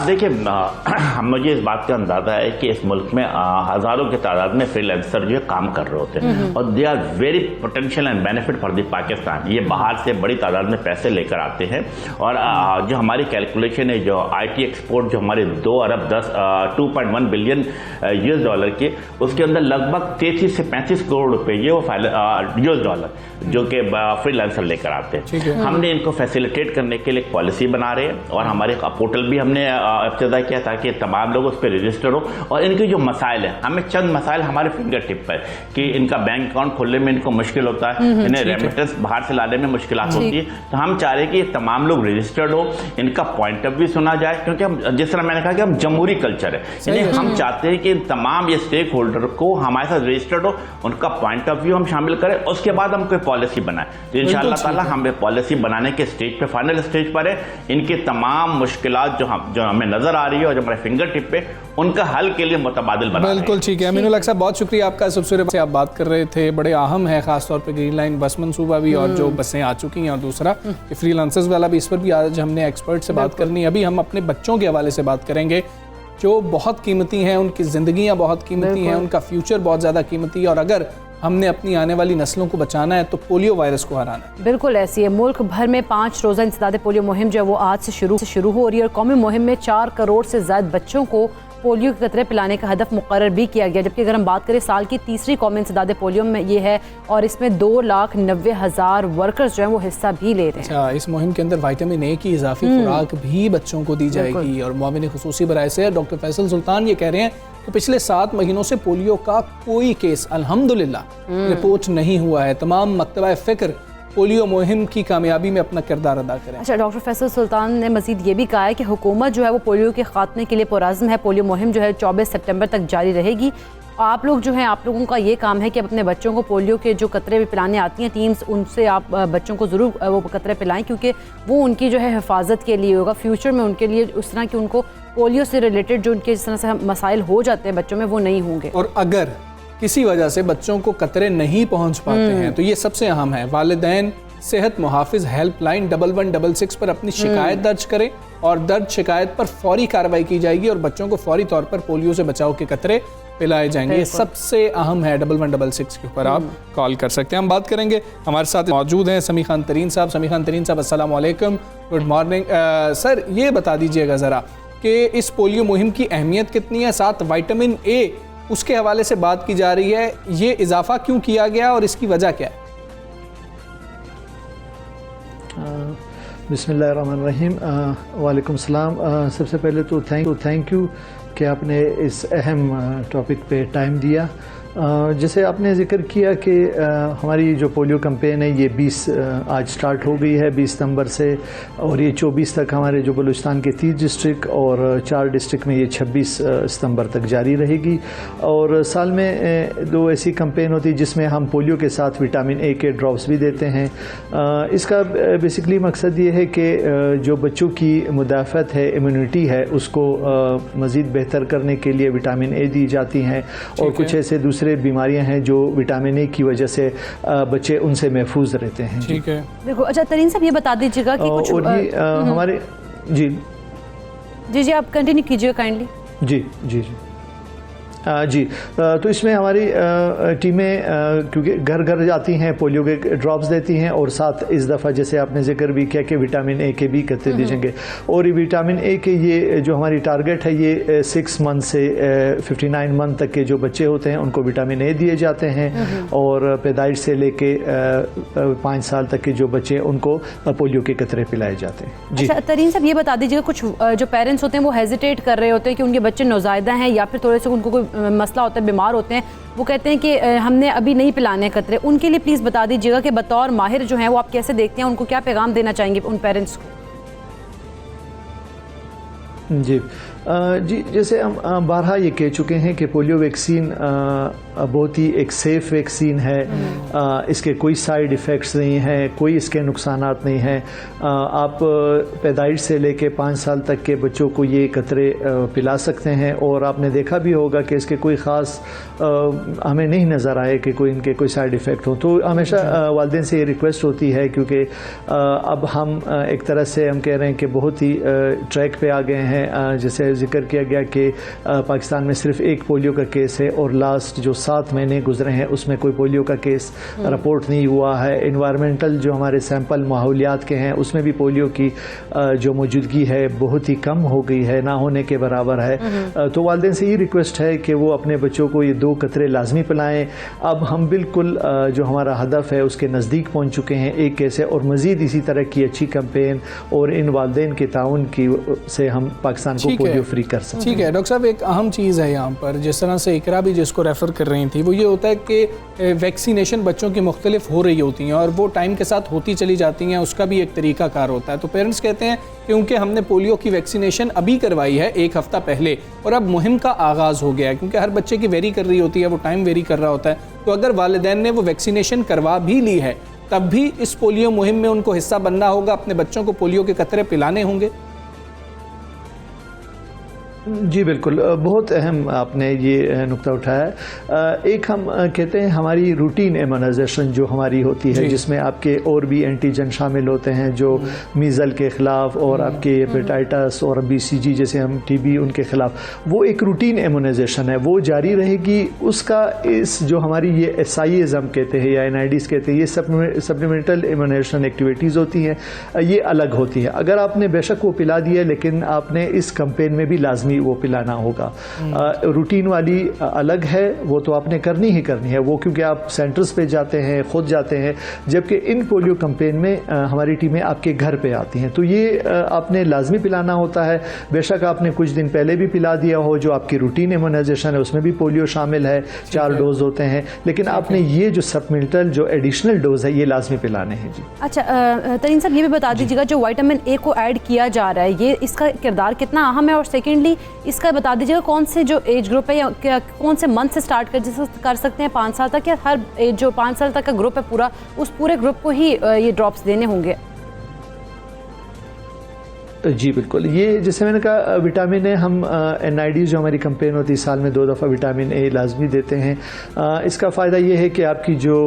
देखिए मुझे इस बात का अंदाजा है कि इस मुल्क में हज़ारों की तादाद में फ्रीलांसर जो है काम कर रहे होते हैं और they are very potential and benefit for the Pakistan. ये बाहर से बड़ी तादाद में पैसे लेकर आते हैं और जो हमारी कैलकुलेशन है, जो IT एक्सपोर्ट जो हमारे 2.1 बिलियन US डॉलर के, उसके अंदर लगभग 33 से 35 करोड़ रुपए ये वो US डॉलर जो कि फ्रीलांसर लेकर आते हैं। हमने इनको फैसिलिटेट करने के लिए एक पॉलिसी बना रहे हैं और हमारे पोर्टल भी हमने इब्तिदा किया ताकि तमाम लोग उस पर रजिस्टर हो। और इनके जो मसाइल है, हमें चंद मसाइल हमारे फिंगर टिप पर कि इनका बैंक अकाउंट खोलने में इनको मुश्किल होता है, इन्हें रेमिटेंस बाहर से लाने में मुश्किलात होती है। तो हम चाह रहे हैं कि तमाम लोग रजिस्टर्ड हो, इनका पॉइंट ऑफ व्यू सुना जाए, क्योंकि हम जिस तरह मैंने कहा कि हम जमहूरी कल्चर है, यानी हम चाहते हैं कि तमाम ये स्टेक होल्डर को हमारे साथ रजिस्टर्ड हो, उनका पॉइंट ऑफ व्यू हम शामिल करें, उसके बाद हम कोई पॉलिसी बनाएं। तो इंशाअल्लाह ताला हम पॉलिसी बनाने के स्टेज पे, फाइनल स्टेज पर है। इनके तमाम मुश्किलात जो हमें नजर आ रही है और जो हमारे फिंगर टिप पे, उनका हल के लिए मुतबादिल बना। बिल्कुल ठीक है अमीनुल हक साहब, बहुत शुक्रिया आपका। सबसे से आप बात कर रहे थे, बड़े अहम है खासतौर पे ग्रीन लाइन बस मनसूबा भी और जो बसें आ चुकी हैं, और दूसरा फ्रीलांसर्स वाला भी, इस पर भी आज हमने एक्सपर्ट से बात करनी। अभी हम अपने बच्चों के हवाले से बात करेंगे जो बहुत कीमती हैं, उनकी ज़िंदगियाँ बहुत कीमती हैं, उनका फ्यूचर बहुत ज़्यादा कीमती है, और अगर हमने अपनी आने वाली नस्लों को बचाना है तो पोलियो वायरस को हराना है। बिल्कुल ऐसी है। मुल्क भर में 5 रोज़ा इंसदाद पोलियो मुहिम जो है वो आज से शुरू हो रही है और कौमी मुहिम में 4 करोड़ से ज़्यादा बच्चों को पोलियो के कतरे पिलाने का हदफ मुकर्रर भी किया गया। जबकि अगर हम बात करें साल की तीसरी कौमी इंसदाद पोलियो में ये है और इसमें 2,90,000 वर्कर्स जो हैं वो हिस्सा भी ले रहे हैं। अच्छा, इस मुहिम के अंदर विटामिन ए की इजाफी खुराक भी बच्चों को दी जाएगी। और मुआविन खुसूसी बराए से डॉक्टर फैसल सुल्तान ये कह रहे हैं कि पिछले 7 महीनों से पोलियो का कोई केस अल्हम्दुलिल्लाह रिपोर्ट नहीं हुआ है। तमाम मकतबा फ़िक्र पोलियो मुहिम की कामयाबी में अपना किरदार अदा करें। अच्छा, डॉक्टर फैसल सुल्तान ने मजीद ये भी कहा है कि हुकूमत जो है वो पोलियो के खात्मे के लिए पुरअज़्म है। पोलियो मुहिम जो है 24 सितंबर तक जारी रहेगी। आप लोग जो हैं, आप लोगों का ये काम है कि अपने बच्चों को पोलियो के जो कतरे भी पिलाने आती हैं टीम्स, उनसे आप बच्चों को ज़रूर वो कतरे पिलाएं, क्योंकि वो उनकी जो है हिफाजत के लिए होगा। फ्यूचर में उनके लिए उस तरह की उनको पोलियो से रिलेटेड जो उनके जिस तरह से मसाइल हो जाते हैं बच्चों में, वो नहीं होंगे। और अगर किसी वजह से बच्चों को कतरे नहीं पहुँच पाते हैं तो ये सबसे अहम है, वालिदैन सेहत मुहाफिज हेल्पलाइन 1166 पर अपनी शिकायत दर्ज करें और दर्ज शिकायत पर फौरी कार्रवाई की जाएगी और बच्चों को फौरी तौर पर पोलियो से बचाव के कतरे पिलाए जाएंगे। ये सबसे अहम है। 1166 के ऊपर आप कॉल कर सकते हैं। हम बात करेंगे, हमारे साथ मौजूद हैं समी खान तरीन साहब। समी खान तरीन साहब, अस्सलाम वालेकुम, गुड मॉर्निंग। सर, ये बता दीजिएगा ज़रा कि इस पोलियो मुहिम की अहमियत कितनी है, साथ विटामिन ए उसके हवाले से बात की जा रही है, ये इजाफा क्यों किया गया और इसकी वजह क्या है? बिस्मिल्लाहिर्रहमानिर्रहीम, वालेकुम सलाम। सबसे पहले तो थैंक यू कि आपने इस अहम टॉपिक पे टाइम दिया। जैसे आपने जिक्र किया कि हमारी जो पोलियो कैंपेन है ये 20 आज स्टार्ट हो गई है 20 सितंबर से, और ये 24 तक हमारे जो बलूचिस्तान के 30 डिस्ट्रिक्ट और 4 डिस्ट्रिक्ट में ये 26 सितंबर तक जारी रहेगी। और साल में 2 ऐसी कैंपेन होती है जिसमें हम पोलियो के साथ विटामिन ए के ड्रॉप्स भी देते हैं। इसका बेसिकली मकसद ये है कि जो बच्चों की मुदाफ़त है, इम्यूनिटी है, उसको मज़ीद बेहतर करने के लिए विटामिन ए दी जाती हैं, और कुछ ऐसे दूसरे बीमारियां हैं जो विटामिन ए की वजह से बच्चे उनसे महफूज रहते हैं। ठीक है, देखो, अच्छा तरीन साहब ये बता दीजिएगा कि कुछ हमारे जी जी जी आप कंटिन्यू कीजिए काइंडली। जी जी जी जी, तो इसमें हमारी टीमें क्योंकि घर घर जाती हैं, पोलियो के ड्रॉप्स देती हैं, और साथ इस दफ़ा जैसे आपने जिक्र भी किया कि विटामिन ए के भी करते दीजिएंगे। और ये विटामिन ए के ये जो हमारी टारगेट है ये 6 मंथ से 59 मंथ तक के जो बच्चे होते हैं उनको विटामिन ए दिए जाते हैं, और पैदाइश से लेके 5 साल तक के जो बच्चे उनको पोलियो के कतरे पिलाए जाते हैं। जी अच्छा तरीन साहब ये बता दीजिएगा, कुछ जो पेरेंट्स होते हैं वो हेजिटेट कर रहे होते हैं कि उनके बच्चे नौज़ायदा हैं या फिर थोड़े से उनको कोई मसला होता है, बीमार होते हैं, वो कहते हैं कि हमने अभी नहीं पिलाने कतरे, उनके लिए प्लीज़ बता दीजिएगा कि बतौर माहिर जो हैं वो आप कैसे देखते हैं, उनको क्या पैगाम देना चाहेंगे उन पेरेंट्स को? जी जी, जैसे हम बारहा ये कह चुके हैं कि पोलियो वैक्सीन बहुत ही एक सेफ़ वैक्सीन है, इसके कोई साइड इफ़ेक्ट्स नहीं हैं, कोई इसके नुकसानात नहीं हैं। आप पैदाइश से लेके 5 साल तक के बच्चों को ये कतरे पिला सकते हैं, और आपने देखा भी होगा कि इसके कोई ख़ास हमें नहीं नज़र आए कि कोई इनके कोई साइड इफ़ेक्ट हो। तो हमेशा वालिदैन से ये रिक्वेस्ट होती है, क्योंकि अब हम एक तरह से हम कह रहे हैं कि बहुत ही ट्रैक पे आ गए हैं। जैसे जिक्र किया गया कि पाकिस्तान में सिर्फ एक पोलियो का केस है, और लास्ट जो 7 महीने गुजरे हैं उसमें कोई पोलियो का केस रिपोर्ट नहीं हुआ है। इन्वायरमेंटल जो हमारे सैंपल माहौलियात के हैं उसमें भी पोलियो की जो मौजूदगी है बहुत ही कम हो गई है, ना होने के बराबर है। तो वालिदैन से ये रिक्वेस्ट है कि वो अपने बच्चों को ये 2 कतरे लाजमी पिलाएं। अब हम बिल्कुल जो हमारा हदफ है उसके नज़दीक पहुँच चुके हैं एक केस है, और मज़ीद इसी तरह की अच्छी कैंपेन और इन वालिदैन के ताउन की से हम पाकिस्तान को पोलियो फ्री कर सकते हैं। ठीक है डॉक्टर साहब, एक अहम चीज़ है यहाँ पर, जिस तरह से इकरा भी जिसको रेफ़र कर रही थी, वो ये होता है कि वैक्सीनेशन बच्चों की मुख्तलिफ हो रही होती हैं और वो टाइम के साथ होती चली जाती हैं, उसका भी एक तरीका कार होता है। तो पेरेंट्स कहते हैं क्योंकि हमने पोलियो की वैक्सीनेशन अभी करवाई है 1 हफ़्ता पहले, और अब मुहिम का आगाज़ हो गया है, क्योंकि हर बच्चे की वेरी कर रही होती है, वो टाइम वेरी कर रहा होता है, तो अगर वालिदैन ने वो वैक्सीनेशन करवा भी ली है तब भी इस पोलियो मुहिम में उनको हिस्सा बनना होगा, अपने बच्चों को पोलियो के कतरे पिलाने होंगे। जी बिल्कुल, बहुत अहम आपने ये नुक्ता उठाया। एक हम कहते हैं हमारी रूटीन इम्यूनाइजेशन जो हमारी होती है, जिसमें आपके और भी एंटीजन शामिल होते हैं जो मीज़ल के ख़िलाफ़ और आपके हेपेटाइटिस और BCG जैसे हम TB उनके ख़िलाफ़, वो एक रूटीन इम्यूनाइजेशन है, वो जारी रहेगी। उसका इस जो हमारी ये SIAs हम कहते हैं या NIDs कहते हैं, ये सप्लीमेंटल इम्यूनाइजेशन एक्टिविटीज़ होती हैं, ये अलग होती है। अगर आपने बेशक वो पिला दिया, लेकिन आपने इस कैंपेन में भी लाजमी वो पिलाना होगा। रूटीन वाली अलग है, वो तो आपने करनी ही करनी है, वो क्योंकि आप सेंटर्स पे जाते हैं, खुद जाते हैं, जबकि इन पोलियो कैंपेन में हमारी टीमें आपके घर पे आती हैं, तो ये आपने लाजमी पिलाना होता है। बेशक आपने कुछ दिन पहले भी पिला दिया हो, जो आपकी रूटीन इम्यूनाइजेशन है उसमें भी पोलियो शामिल है, 4 डोज होते हैं, लेकिन आपने ये जो सप्लीमेंटल जो एडिशनल डोज है ये लाजमी पिलाने हैं। जी अच्छा तरीन साहब ये भी बता दीजिएगा जो विटामिन ए को ऐड किया जा रहा है, ये इसका किरदार कितना अहम है, और सेकेंडली इसका बता दीजिएगा कौन से जो एज ग्रुप है या कौन से मंथ से स्टार्ट कर सकते हैं 5 साल तक, या हर जो 5 साल तक का ग्रुप है पूरा, उस पूरे ग्रुप को ही ये ड्रॉप्स देने होंगे? जी बिल्कुल, ये जैसे मैंने कहा विटामिन ए हम NID जो हमारी कंपेन होती है साल में 2 दफ़ा विटामिन ए लाजमी देते हैं। इसका फ़ायदा ये है कि आपकी जो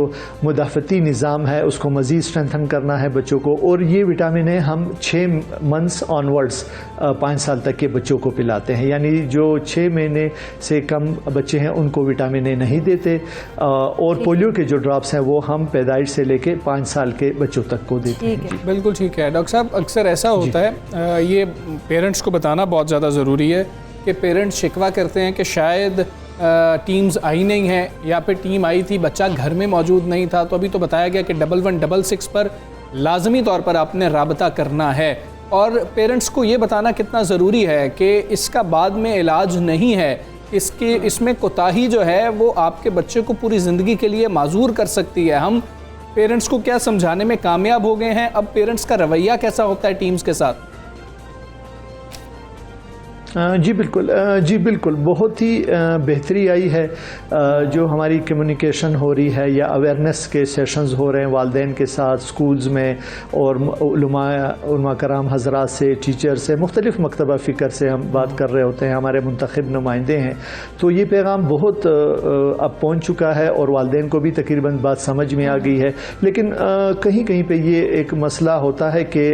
मुदाफ़ती निज़ाम है उसको मज़ीद स्ट्रेंथन करना है बच्चों को, और ये विटामिन ए हम 6 मंथ्स ऑनवर्ड्स 5 साल तक के बच्चों को पिलाते हैं, यानी जो 6 महीने से कम बच्चे हैं उनको विटामिन ए नहीं देते, और पोलियो के जो ड्रॉप्स हैं वो हम पैदाइश से लेके 5 साल के बच्चों तक को देते हैं। बिल्कुल ठीक है डॉक्टर साहब, अक्सर ऐसा होता है ये पेरेंट्स को बताना बहुत ज़्यादा ज़रूरी है कि पेरेंट्स शिकवा करते हैं कि शायद टीम्स आई नहीं है या फिर टीम आई थी बच्चा घर में मौजूद नहीं था। तो अभी तो बताया गया कि 1166 पर लाजमी तौर पर आपने राबता करना है, और पेरेंट्स को ये बताना कितना ज़रूरी है कि इसका बाद में इलाज नहीं है, इसमें कोताही जो है वो आपके बच्चे को पूरी ज़िंदगी के लिए माजूर कर सकती है। हम पेरेंट्स को क्या समझाने में कामयाब हो गए हैं, अब पेरेंट्स का रवैया कैसा होता है टीम्स के साथ? जी बिल्कुल बहुत ही बेहतरी आई है। जो हमारी कम्युनिकेशन हो रही है या अवेयरनेस के सेशंस हो रहे हैं वालिदैन के साथ स्कूल्स में, और उलमा कराम हजरात से, टीचर से, मुख्तलिफ मकतबा फ़िक्र से हम बात कर रहे होते हैं, हमारे मुंतखब नुमाइंदे हैं, तो ये पैगाम बहुत अब पहुँच चुका है और वालिदैन को भी तकरीबन बात समझ में आ गई है। लेकिन कहीं कहीं पे ये एक मसला होता है कि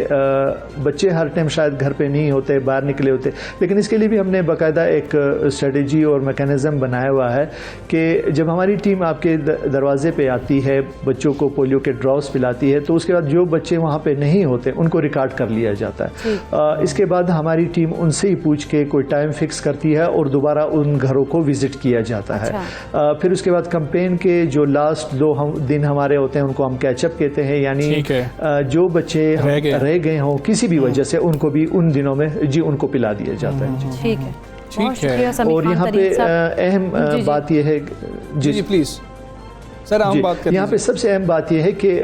बच्चे हर टाइम शायद घर पे नहीं होते, बाहर निकले होते, लेकिन इसके लिए भी हमने बाकायदा एक स्ट्रेटजी और मैकेनिज़्म बनाया हुआ है कि जब हमारी टीम आपके दरवाजे पे आती है, बच्चों को पोलियो के ड्रॉप्स पिलाती है, तो उसके बाद जो बच्चे वहाँ पे नहीं होते उनको रिकॉर्ड कर लिया जाता है। इसके बाद हमारी टीम उनसे ही पूछ के कोई टाइम फिक्स करती है और दोबारा उन घरों को विजिट किया जाता है। फिर उसके बाद कैंपेन के जो लास्ट 2 दिन हमारे होते हैं उनको हम कैचअप कहते हैं, यानी जो बच्चे रह गए हों किसी भी वजह से उनको भी उन दिनों में उनको पिला दिया जाता है। ठीक है, ठीक है। और यहाँ पे अहम बात यह है, जी प्लीज़ सर आम बात करें। यहाँ पे सबसे अहम बात यह है कि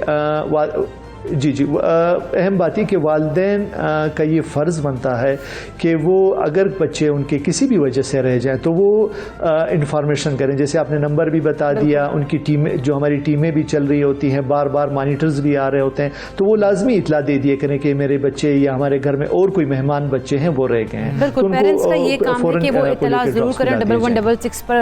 अहम बात है कि वालिदैन का ये फ़र्ज़ बनता है कि वो अगर बच्चे उनके किसी भी वजह से रह जाएं तो वो इंफॉर्मेशन करें। जैसे आपने नंबर भी बता दिया, उनकी टीमें, जो हमारी टीमें भी चल रही होती हैं, बार बार मॉनिटर्स भी आ रहे होते हैं, तो वो लाजमी इतला दे दिए करें कि मेरे बच्चे या हमारे घर में और कोई मेहमान बच्चे हैं वो रह गए हैं। बिल्कुल, पेरेंट्स का ये काम है कि वो इतला ज़रूर करें 1166 पर।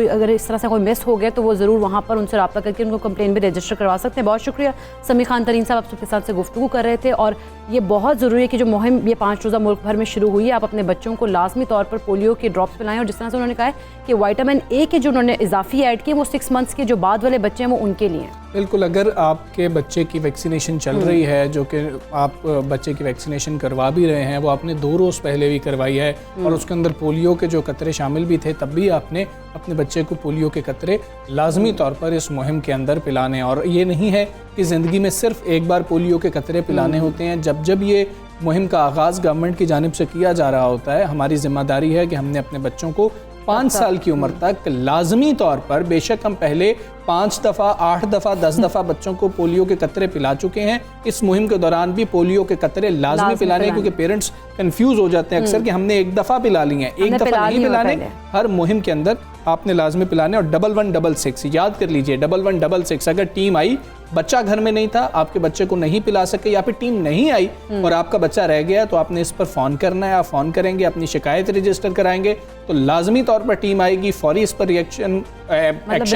अगर इस तरह से कोई मिस हो गया तो वो ज़रूर वहाँ पर उनसे रब्ता करके उनको कंप्लेन भी रजिस्टर करवा सकते हैं। बहुत शुक्रिया समी खान तरीन साहब, आप सबके साथ से गुफ्तगू कर रहे थे। और ये बहुत ज़रूरी है कि जो मुहिम ये 5 रोज़ा मुल्क भर में शुरू हुई है, आप अपने बच्चों को लाजमी तौर पर पोलियो के ड्रॉप्स पिलाएं। और जिस तरह से उन्होंने कहा है कि विटामिन ए के जो उन्होंने इजाफी ऐड किए वो 6 मंथ्स के जो बाद वाले बच्चे हैं वो उनके लिए हैं। बिल्कुल, अगर आपके बच्चे की वैक्सीनेशन चल रही है, जो कि आप बच्चे की वैक्सीनेशन करवा भी रहे हैं, वो आपने 2 रोज़ पहले भी करवाई है और उसके अंदर पोलियो के जो कतरे शामिल भी थे, तब भी आपने अपने बच्चे को पोलियो के कतरे लाजमी तौर पर इस मुहिम के अंदर पिलाने। और ये नहीं है कि ज़िंदगी में सिर्फ एक बार पोलियो के कतरे पिलाने होते हैं। जब ये मुहिम का आगाज़ गवर्नमेंट की जानिब से किया जा रहा होता है, हमारी ज़िम्मेदारी है कि हमने अपने बच्चों को 5 साल की उम्र तक लाजमी तौर पर, बेशक हम पहले 5 दफ़ा, 8 दफ़ा, 10 दफ़ा बच्चों को पोलियो के कतरे पिला चुके हैं, इस मुहिम के दौरान भी पोलियो के कतरे लाजमी पिलाने, क्योंकि पेरेंट्स कंफ्यूज हो जाते हैं अक्सर कि हमने 1 दफ़ा पिला लिए हैं, 1 दफ़ा नहीं पिलाने, हर मुहिम के अंदर आपने लाजमी पिलाने। और 1166 याद कर लीजिए, 1166। अगर टीम आई, बच्चा घर में नहीं था, आपके बच्चे को नहीं पिला सके, या फिर टीम नहीं आई और आपका बच्चा रह गया, तो आपने इस पर फ़ोन करना है। आप फ़ोन करेंगे, अपनी शिकायत रजिस्टर कराएंगे, तो लाजमी तौर पर टीम आएगी, फौरी इस पर एक्शन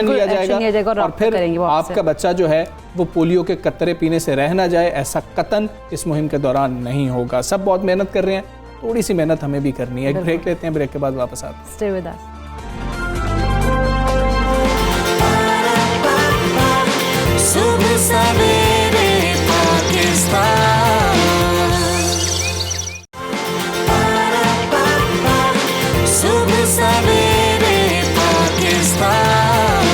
लिया जाएगा और फिर आपका बच्चा जो है वो पोलियो के कतरे पीने से रह ना जाए, ऐसा कतन इस मुहिम के दौरान नहीं होगा। सब बहुत मेहनत कर रहे हैं, थोड़ी सी मेहनत हमें भी करनी है। एक ब्रेक लेते हैं, ब्रेक के बाद वापस आते हैं। स्टे विद अस। सुबह सवेरे पाकिस्तान, सुबह Savere Pakistan.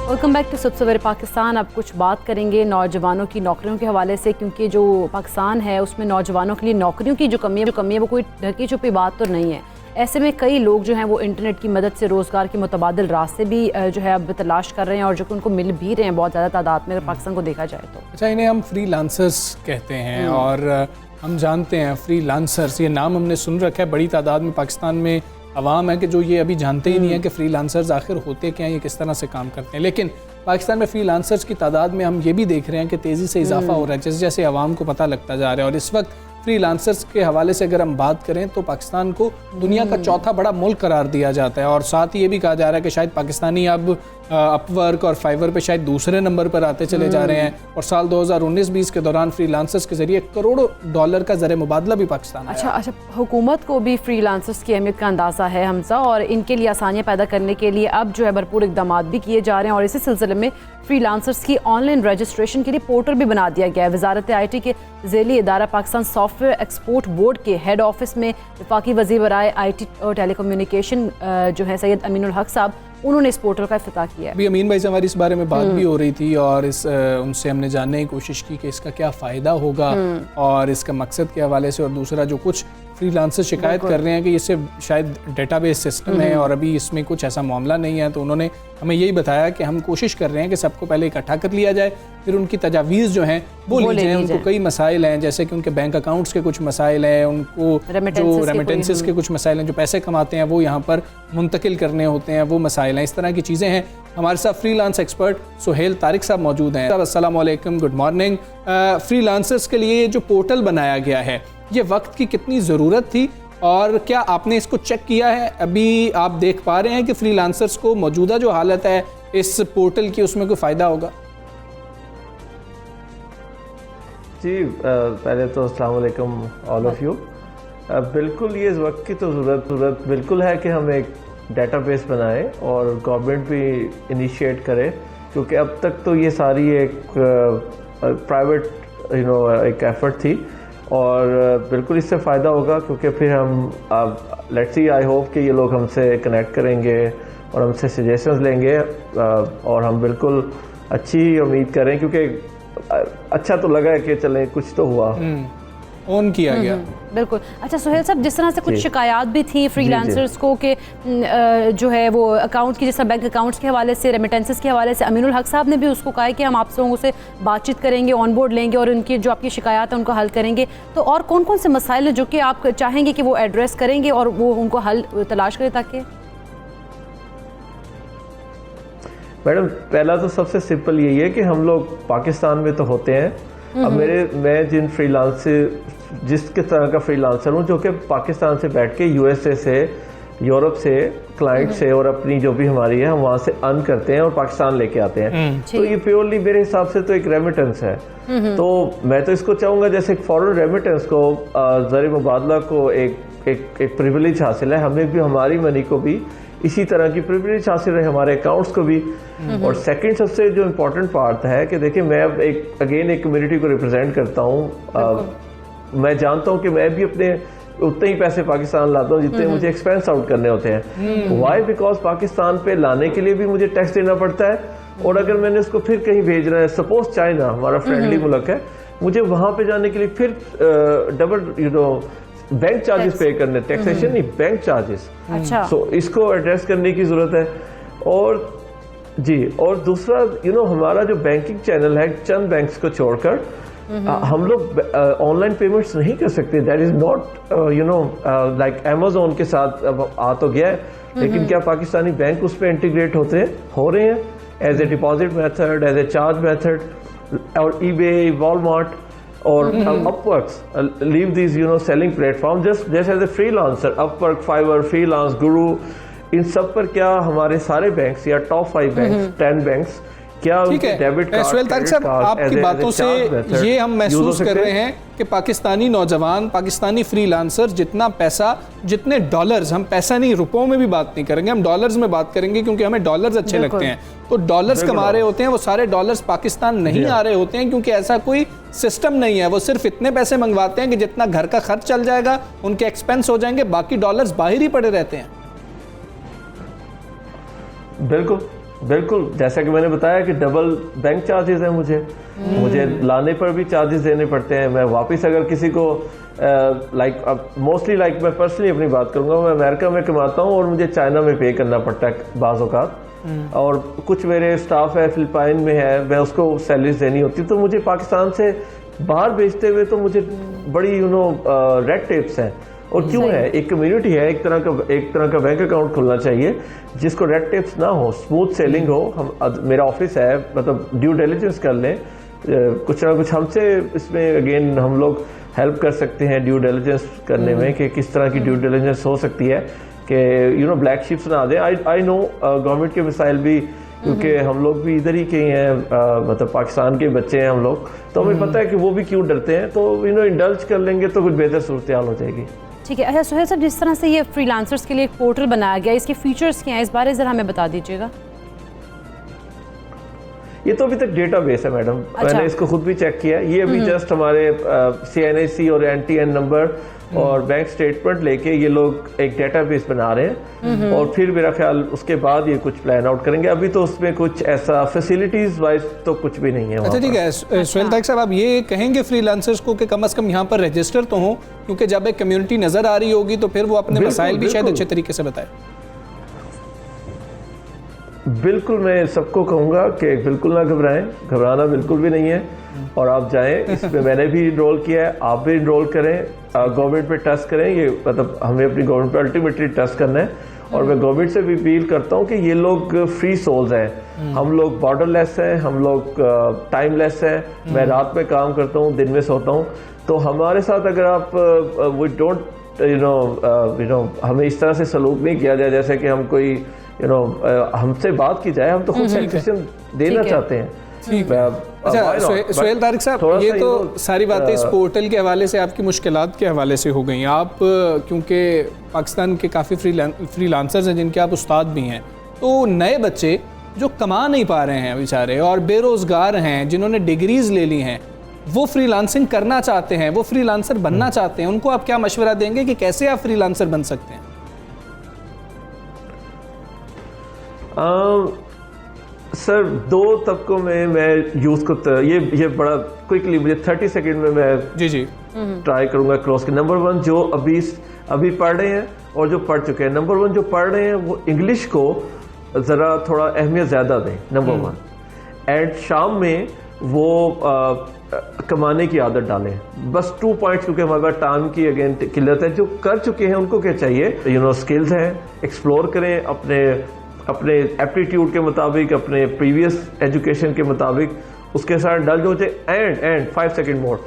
Welcome back to Subah Savere Pakistan. अब कुछ बात करेंगे नौजवानों की नौकरियों के हवाले से, क्योंकि जो पाकिस्तान है उसमें नौजवानों के लिए नौकरियों की जो कमी है वो कोई ढकी छुपी बात तो नहीं है। ऐसे में कई लोग जो हैं वो इंटरनेट की मदद से रोज़गार के मुतबादिल रास्ते भी जो है अब तलाश कर रहे हैं, और जो कि उनको मिल भी रहे हैं बहुत ज़्यादा तादाद में, अगर पाकिस्तान को देखा जाए तो। अच्छा, इन्हें हम फ्रीलांसर्स कहते हैं और हम जानते हैं फ्रीलांसर्स, ये नाम हमने सुन रखा है, बड़ी तादाद में पाकिस्तान में आवाम है कि जो ये अभी जानते ही नहीं है कि फ्रीलांसर्स आखिर होते क्या हैं, ये किस तरह से काम करते हैं। लेकिन पाकिस्तान में फ्रीलांसर्स की तादाद में हम ये भी देख रहे हैं कि तेज़ी से इजाफा हो रहा है, जैसे जैसे आवाम को पता लगता जा रहा है। और इस वक्त फ्रीलांसर्स के हवाले से अगर हम बात करें तो पाकिस्तान को दुनिया का चौथा बड़ा मुल्क करार दिया जाता है। और साथ ही ये भी कहा जा रहा है कि शायद पाकिस्तानी अब अपवर्क और फाइवर पे शायद दूसरे नंबर पर आते चले जा रहे हैं। और साल 2019-20 के दौरान फ्रीलांसर्स के जरिए करोड़ों डॉलर का ज़र मुबादला भी पाकिस्तान। अच्छा, हुकूमत को भी फ्रीलांसर्स की अहमियत का अंदाज़ा है हमजा, और इनके लिए आसानियाँ पैदा करने के लिए अब जो है भरपूर इकदाम भी किए जा रहे हैं। और इसी सिलसिले में फ्रीलांसर्स की ऑनलाइन रजिस्ट्रेशन के लिए पोर्टल भी बना दिया गया है। वजारत IT के ज़ेली इदारा पाकिस्तान सॉफ्टवेयर एक्सपोर्ट बोर्ड के हेड ऑफिस में वफाकी वज़ीर बराए IT और टेलीकम्युनिकेशन जो है सैयद अमीनुल हक साहब, उन्होंने इस पोर्टल का इफ्तिताह किया है। अभी अमीन भाई से हमारी इस बारे में बात भी हो रही थी और उनसे हमने जानने की कोशिश की कि इसका क्या फ़ायदा होगा और इसका मकसद के हवाले से। और दूसरा, जो कुछ फ्रीलांसर शिकायत कर रहे हैं कि इससे शायद डेटाबेस सिस्टम है और अभी इसमें कुछ ऐसा मामला नहीं है, तो उन्होंने हमें यही बताया कि हम कोशिश कर रहे हैं कि सबको पहले इकट्ठा कर लिया जाए, फिर उनकी तजावीज़ जो हैं वो ली जाए। उनको कई मसाइल हैं, जैसे कि उनके बैंक अकाउंट्स के कुछ मसाइल हैं, उनको जो रेमिटेंसेस के कुछ मसाइल हैं, जो पैसे कमाते हैं वो यहाँ पर मुंतकिल करने होते हैं, वो मसाइल हैं, इस तरह की चीज़ें हैं। हमारे साथ फ्रीलांस एक्सपर्ट सुहेल तारिक साहब मौजूद हैं। अस्सलाम वालेकुम, गुड मॉर्निंग। फ्रीलांसर्स के लिए जो पोर्टल बनाया गया है, ये वक्त की कितनी ज़रूरत थी और क्या आपने इसको चेक किया है? अभी आप देख पा रहे हैं कि फ्रीलांसर्स को मौजूदा जो हालत है इस पोर्टल की, उसमें कोई फ़ायदा होगा? जी, पहले तो अस्सलाम वालेकुम ऑल ऑफ यू। बिल्कुल ये इस वक्त की तो ज़रूरत बिल्कुल है कि हम एक डेटाबेस बनाएं और गवर्नमेंट भी इनिशिएट करे, क्योंकि अब तक तो ये सारी एक प्राइवेट एक एफर्ट थी और बिल्कुल इससे फ़ायदा होगा, क्योंकि फिर हम अब लेट्स सी, आई होप कि ये लोग हमसे कनेक्ट करेंगे और हमसे सजेशंस लेंगे और हम बिल्कुल अच्छी उम्मीद करें, क्योंकि अच्छा तो लगा है कि चले कुछ तो हुआ, ऑन किया गया। बिल्कुल। अच्छा सुहेल साहब, जिस तरह से कुछ शिकायत भी थी फ्रीलांसर्स को कि जो है वो अकाउंट की, जैसे बैंक अकाउंट्स के हवाले से, रेमिटेंसेस के हवाले से, अमीनुल हक साहब ने भी उसको कहा है कि हम आप लोगों से बातचीत करेंगे, ऑन बोर्ड लेंगे और उनकी जो आपकी शिकायत है उनको हल करेंगे। तो और कौन कौन से मसाइल हैं जो कि आप चाहेंगे कि वो एड्रेस करेंगे और वो उनको हल तलाश करें? ताकि मैडम, पहला तो सबसे सिंपल यही है कि हम लोग पाकिस्तान में तो होते हैं। अब मैं जिन जिसके तरह का फ्रीलांसर हूँ जो कि पाकिस्तान से बैठ के USA से, यूरोप से क्लाइंट से और अपनी जो भी हमारी है हम वहाँ से अर्न करते हैं और पाकिस्तान लेके आते हैं, तो ये प्योरली मेरे हिसाब से तो एक रेमिटेंस है। तो मैं तो इसको चाहूँगा जैसे एक फॉरेन रेमिटेंस को ज़र मुबादला को एक प्रिविलेज हासिल है, हमें भी हमारी मनी को भी इसी तरह की प्रिविलेज हासिल है, हमारे अकाउंट्स को भी। और सेकंड सबसे जो इम्पोर्टेंट पार्ट है कि देखिए, मैं अब एक कम्युनिटी को रिप्रेजेंट करता हूँ। मैं जानता हूँ कि मैं भी अपने उतने ही पैसे पाकिस्तान लाता हूँ जितने मुझे एक्सपेंस आउट करने होते हैं। वाई? बिकॉज पाकिस्तान पे लाने के लिए भी मुझे टैक्स देना पड़ता है, और अगर मैंने उसको फिर कहीं भेजना है, सपोज चाइना हमारा फ्रेंडली मुल्क है, मुझे वहाँ पे जाने के लिए फिर डबल बैंक चार्जेस पे करने, टैक्सेशन नहीं, बैंक चार्जेस। अच्छा। सो इसको एड्रेस करने की जरूरत है। और जी, और दूसरा हमारा जो बैंकिंग चैनल है, चंद बैंक्स को छोड़कर हम लोग ऑनलाइन पेमेंट्स नहीं कर सकते। That is not like Amazon के साथ अब आ तो गया है, लेकिन क्या पाकिस्तानी बैंक उस पर इंटीग्रेट हो रहे हैं as a deposit method, as a charge method, और eBay, वॉलमार्ट और Upwork's leave these selling platform just as a freelancer. Upwork, Fiverr, freelance, Guru, इन सब पर क्या हमारे सारे बैंक्स या टॉप 5 बैंक्स, 10 बैंक्स, क्या डेबिट कार्ड, सुहेल तारिक साहब, आपकी बातों से ये हम महसूस कर रहे हैं कि पाकिस्तानी नौजवान, पाकिस्तानी फ्रीलांसर जितना पैसा, जितने डॉलर्स, हम पैसा नहीं, रुपयों में भी बात नहीं करेंगे, हम डॉलर्स में बात करेंगे क्योंकि हमें डॉलर्स अच्छे लगते हैं, तो डॉलर्स कमा रहे होते हैं। वो सारे डॉलर्स पाकिस्तान नहीं आ रहे होते हैं क्योंकि ऐसा कोई सिस्टम नहीं है। वो सिर्फ इतने पैसे मंगवाते हैं कि जितना घर का खर्च चल जाएगा, उनके एक्सपेंस हो जाएंगे, बाकी डॉलर्स बाहर ही पड़े रहते हैं। बिल्कुल, जैसा कि मैंने बताया कि डबल बैंक चार्जेस हैं, मुझे लाने पर भी चार्जेस देने पड़ते हैं। मैं वापस अगर किसी को मोस्टली मैं पर्सनली अपनी बात करूंगा, मैं अमेरिका में कमाता हूं और मुझे चाइना में पे करना पड़ता है बाज़ औक़ात, और कुछ मेरे स्टाफ है फिलिपाइन में है, मैं उसको सैलरीज देनी होती, तो मुझे पाकिस्तान से बाहर भेजते हुए तो मुझे बड़ी रेड टेप्स हैं। और क्यों है, एक कम्युनिटी है, एक तरह का बैंक अकाउंट खुलना चाहिए जिसको रेड टेप्स ना हो, स्मूथ सेलिंग हो। हम मेरा ऑफिस है, मतलब ड्यू डिलिजेंस कर लें, कुछ ना कुछ हमसे इसमें अगेन हम लोग हेल्प कर सकते हैं ड्यू डिलिजेंस करने में कि किस तरह की ड्यू डिलिजेंस हो सकती है कि ब्लैक शिप्स ना आ जाए। आई नो गवर्नमेंट के मिसाइल भी, क्योंकि हम लोग भी इधर ही के हैं, मतलब पाकिस्तान के बच्चे हैं हम लोग, तो हमें पता है कि वो भी क्यों डरते हैं। तो इंडल्ज कर लेंगे तो कुछ बेहतर सूरत हाल हो जाएगी। ठीक है। अच्छा सुहेल साहब, जिस तरह से ये फ्रीलांसर्स के लिए एक पोर्टल बनाया गया, इसके फीचर्स क्या हैं, इस बारे ज़रा हमें बता दीजिएगा। ये तो अभी तक डेटाबेस है मैडम, मैंने इसको खुद भी चेक किया। ये अभी जस्ट हमारे CNIC और NTN नंबर और बैंक स्टेटमेंट लेके ये लोग एक डेटाबेस बना रहे हैं, और फिर मेरा ख्याल उसके बाद ये कुछ प्लान आउट करेंगे। अभी तो उसमें कुछ ऐसा फैसिलिटीज वाइज तो कुछ भी नहीं है। अच्छा ठीक है सुहेल तारिक साहब, आप ये कहेंगे फ्रीलांसर्स को कि कम से कम यहाँ पर रजिस्टर तो हो, क्योंकि जब एक कम्युनिटी नजर आ रही होगी तो फिर वो अपने मसाइल भी शायद अच्छे तरीके से बताए। बिल्कुल, मैं सबको कहूँगा कि बिल्कुल ना घबराएं, घबराना बिल्कुल भी नहीं है, और आप जाएं। इसमें मैंने भी इनरोल किया है, आप भी इनरोल करें, गवर्नमेंट पे ट्रस्ट करें। ये मतलब हमें अपनी गवर्नमेंट पे अल्टीमेटली ट्रस्ट करना है, और मैं गवर्नमेंट से भी अपील करता हूँ कि ये लोग फ्री सोल्स हैं, हम लोग बॉर्डरलेस हैं, हम लोग टाइमलेस हैं। मैं रात में काम करता हूँ, दिन में सोता हूँ, तो हमारे साथ अगर आप वी डोंट हमें इस तरह से सलूक नहीं किया जाए जैसे कि हम कोई हमसे बात की जाए, हम तो खुद सेटिस्फेक्शन देना चाहते हैं। ठीक है। अच्छा सुहेल तारिक साहब, ये तो सारी बातें इस पोर्टल के हवाले से, आपकी मुश्किलात के हवाले से हो गई। आप क्योंकि पाकिस्तान के काफ़ी फ्रीलांसर्स हैं जिनके आप उस्ताद भी हैं, तो नए बच्चे जो कमा नहीं पा रहे हैं बेचारे और बेरोज़गार हैं, जिन्होंने डिग्रीज़ ले ली हैं, वो फ्रीलांसिंग करना चाहते हैं, वो फ्रीलांसर बनना चाहते हैं, उनको आप क्या मशवरा देंगे कि कैसे आप फ्रीलांसर बन सकते हैं? सर, दो तबकों में मैं यूज को ये बड़ा क्विकली मुझे 30 सेकंड में मैं जी ट्राई करूंगा क्लोज के। नंबर 1 जो अभी पढ़ रहे हैं और जो पढ़ चुके हैं, नंबर 1 जो पढ़ रहे हैं वो इंग्लिश को जरा थोड़ा अहमियत ज्यादा दें, नंबर 1। एंड शाम में वो कमाने की आदत डालें। बस 2 पॉइंट्स, क्योंकि हमारे पास टाइम की अगेन किल्लत है। जो कर चुके हैं उनको क्या चाहिए, स्किल्स हैं, एक्सप्लोर करें अपने एप्टीट्यूड के मुताबिक, अपने प्रीवियस एजुकेशन के मुताबिक, उसके साथ डल हो जाए। And 5 second more,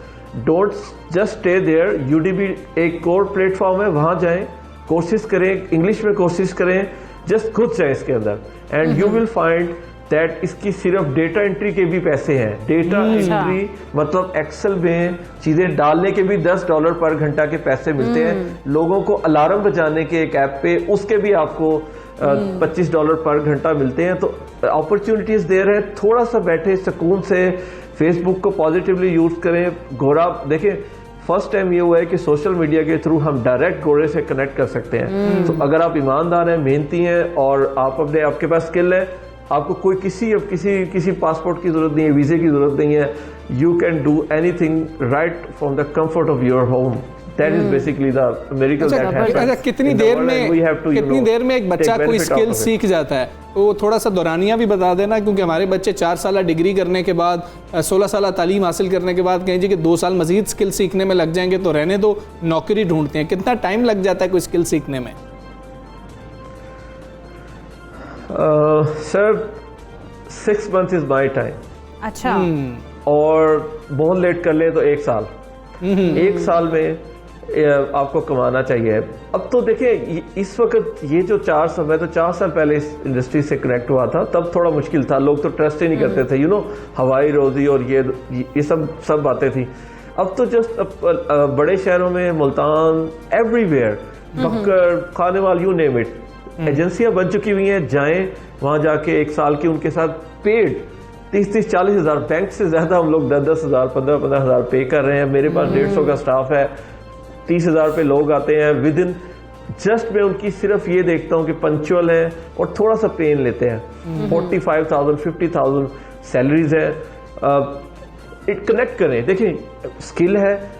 don't just stay there. UDB एक कोर प्लेटफॉर्म है, वहां जाएं, कोशिश करें, इंग्लिश में कोशिश करें, जस्ट खुद जाएं इसके अंदर, and you will find that इसकी सिर्फ डेटा एंट्री के भी पैसे हैं। डेटा एंट्री मतलब एक्सेल में चीजें डालने के भी $10 पर घंटा के पैसे मिलते हैं। लोगों को अलार्म बजाने के एक ऐप पे उसके भी आपको $25 पर घंटा मिलते हैं। तो अपॉर्चुनिटीज देर है, थोड़ा सा बैठे सुकून से फेसबुक को पॉजिटिवली यूज करें। गोरा देखें, फर्स्ट टाइम ये हुआ है कि सोशल मीडिया के थ्रू हम डायरेक्ट गोरे से कनेक्ट कर सकते हैं। तो अगर आप ईमानदार हैं, मेहनती हैं, और आपके पास स्किल है, आपको कोई किसी पासपोर्ट की जरूरत नहीं है, वीजे की जरूरत नहीं है। You can do anything right from the comfort of your home. That is basically the miracle that happens. अच्छा, कितनी देर में एक बच्चा कोई स्किल सीख जाता है? तो थोड़ा सा दौरानिया भी बता देना, क्योंकि हमारे बच्चे 4 साल डिग्री करने के बाद, 16 साल तालीम हासिल करने के बाद कहें जी कि 2 साल मजीद स्किल सीखने में लग जाएंगे, तो रहने दो, नौकरी ढूंढते हैं। कितना टाइम लग जाता है कोई स्किल सीखने में? Sir 6 months is my time. अच्छा। और बहुत लेट कर ले तो 1 साल। 1 साल में आपको कमाना चाहिए। अब तो देखिए, इस वक्त ये जो 4 साल पहले इस इंडस्ट्री से कनेक्ट हुआ था, तब थोड़ा मुश्किल था, लोग तो ट्रस्ट ही नहीं करते थे, हवाई रोजी और ये सब बातें थी। अब तो जस्ट बड़े शहरों में, Multan, everywhere, Bhakkar, Khanewal, you name it, एजेंसियां बन चुकी हुई हैं। जाएं वहां जाके 1 साल की उनके साथ पेड 30-40 हज़ार, बैंक से ज्यादा हम लोग 10-10 हज़ार, 15-15 हज़ार पे कर रहे हैं। मेरे पास 150 का स्टाफ है, 30 हज़ार पे लोग आते हैं विद इन। जस्ट मैं उनकी सिर्फ ये देखता हूँ कि पंक्चुअल है और थोड़ा सा पेन लेते हैं। 45,000, 50,000 सैलरीज है। इट कनेक्ट करें, देखिए स्किल है,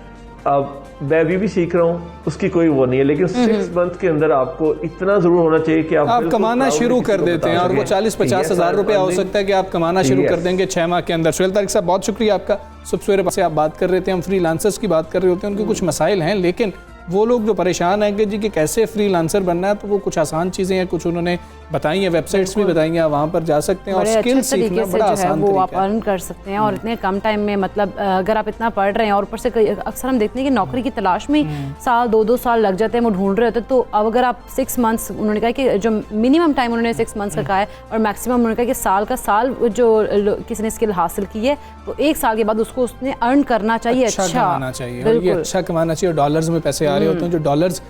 मैं भी सीख रहा हूँ, उसकी कोई वो नहीं है, लेकिन 6 मंथ के अंदर आपको इतना जरूर होना चाहिए कि आप कमाना शुरू कर देते हैं। और वो 40-50 हज़ार रुपये हो सकता है कि आप कमाना शुरू कर देंगे 6 माह के अंदर। सुहेल तारिक साहब, बहुत शुक्रिया आपका। सुबह सवेरे से आप बात कर रहे थे, हम फ्रीलांसर्स की बात कर रहे होते हैं, उनके कुछ मसाइल हैं, लेकिन वो लोग जो परेशान हैं कि जी कि कैसे फ्रीलांसर बनना है, तो वो कुछ आसान चीज़ें हैं, कुछ उन्होंने बताई हैं, वेबसाइट्स भी बताई हैं, वहाँ पर जा सकते हैं और स्किल सीखना बड़ा आसान वो आप तरीका है। अर्न कर सकते हैं और इतने कम टाइम में, मतलब अगर आप इतना पढ़ रहे हैं और ऊपर से अक्सर हम देखते हैं कि नौकरी की तलाश में साल 2-2 साल लग जाते हैं, वो ढूंढ रहे होते हैं। तो अब अगर आप 6 मंथ्स, उन्होंने कहा कि जो मिनिमम टाइम उन्होंने 6 मंथ्स का कहा है और मैक्सिमम उन्होंने कहा कि साल का साल जो किसी ने स्किल हासिल की है तो 1 साल के बाद उसको उसने अर्न करना चाहिए, अच्छा कमाना चाहिए, और ये अच्छा कमाना चाहिए। डॉलर्स में पैसे आ रहे होते हैं, जो डॉलर्स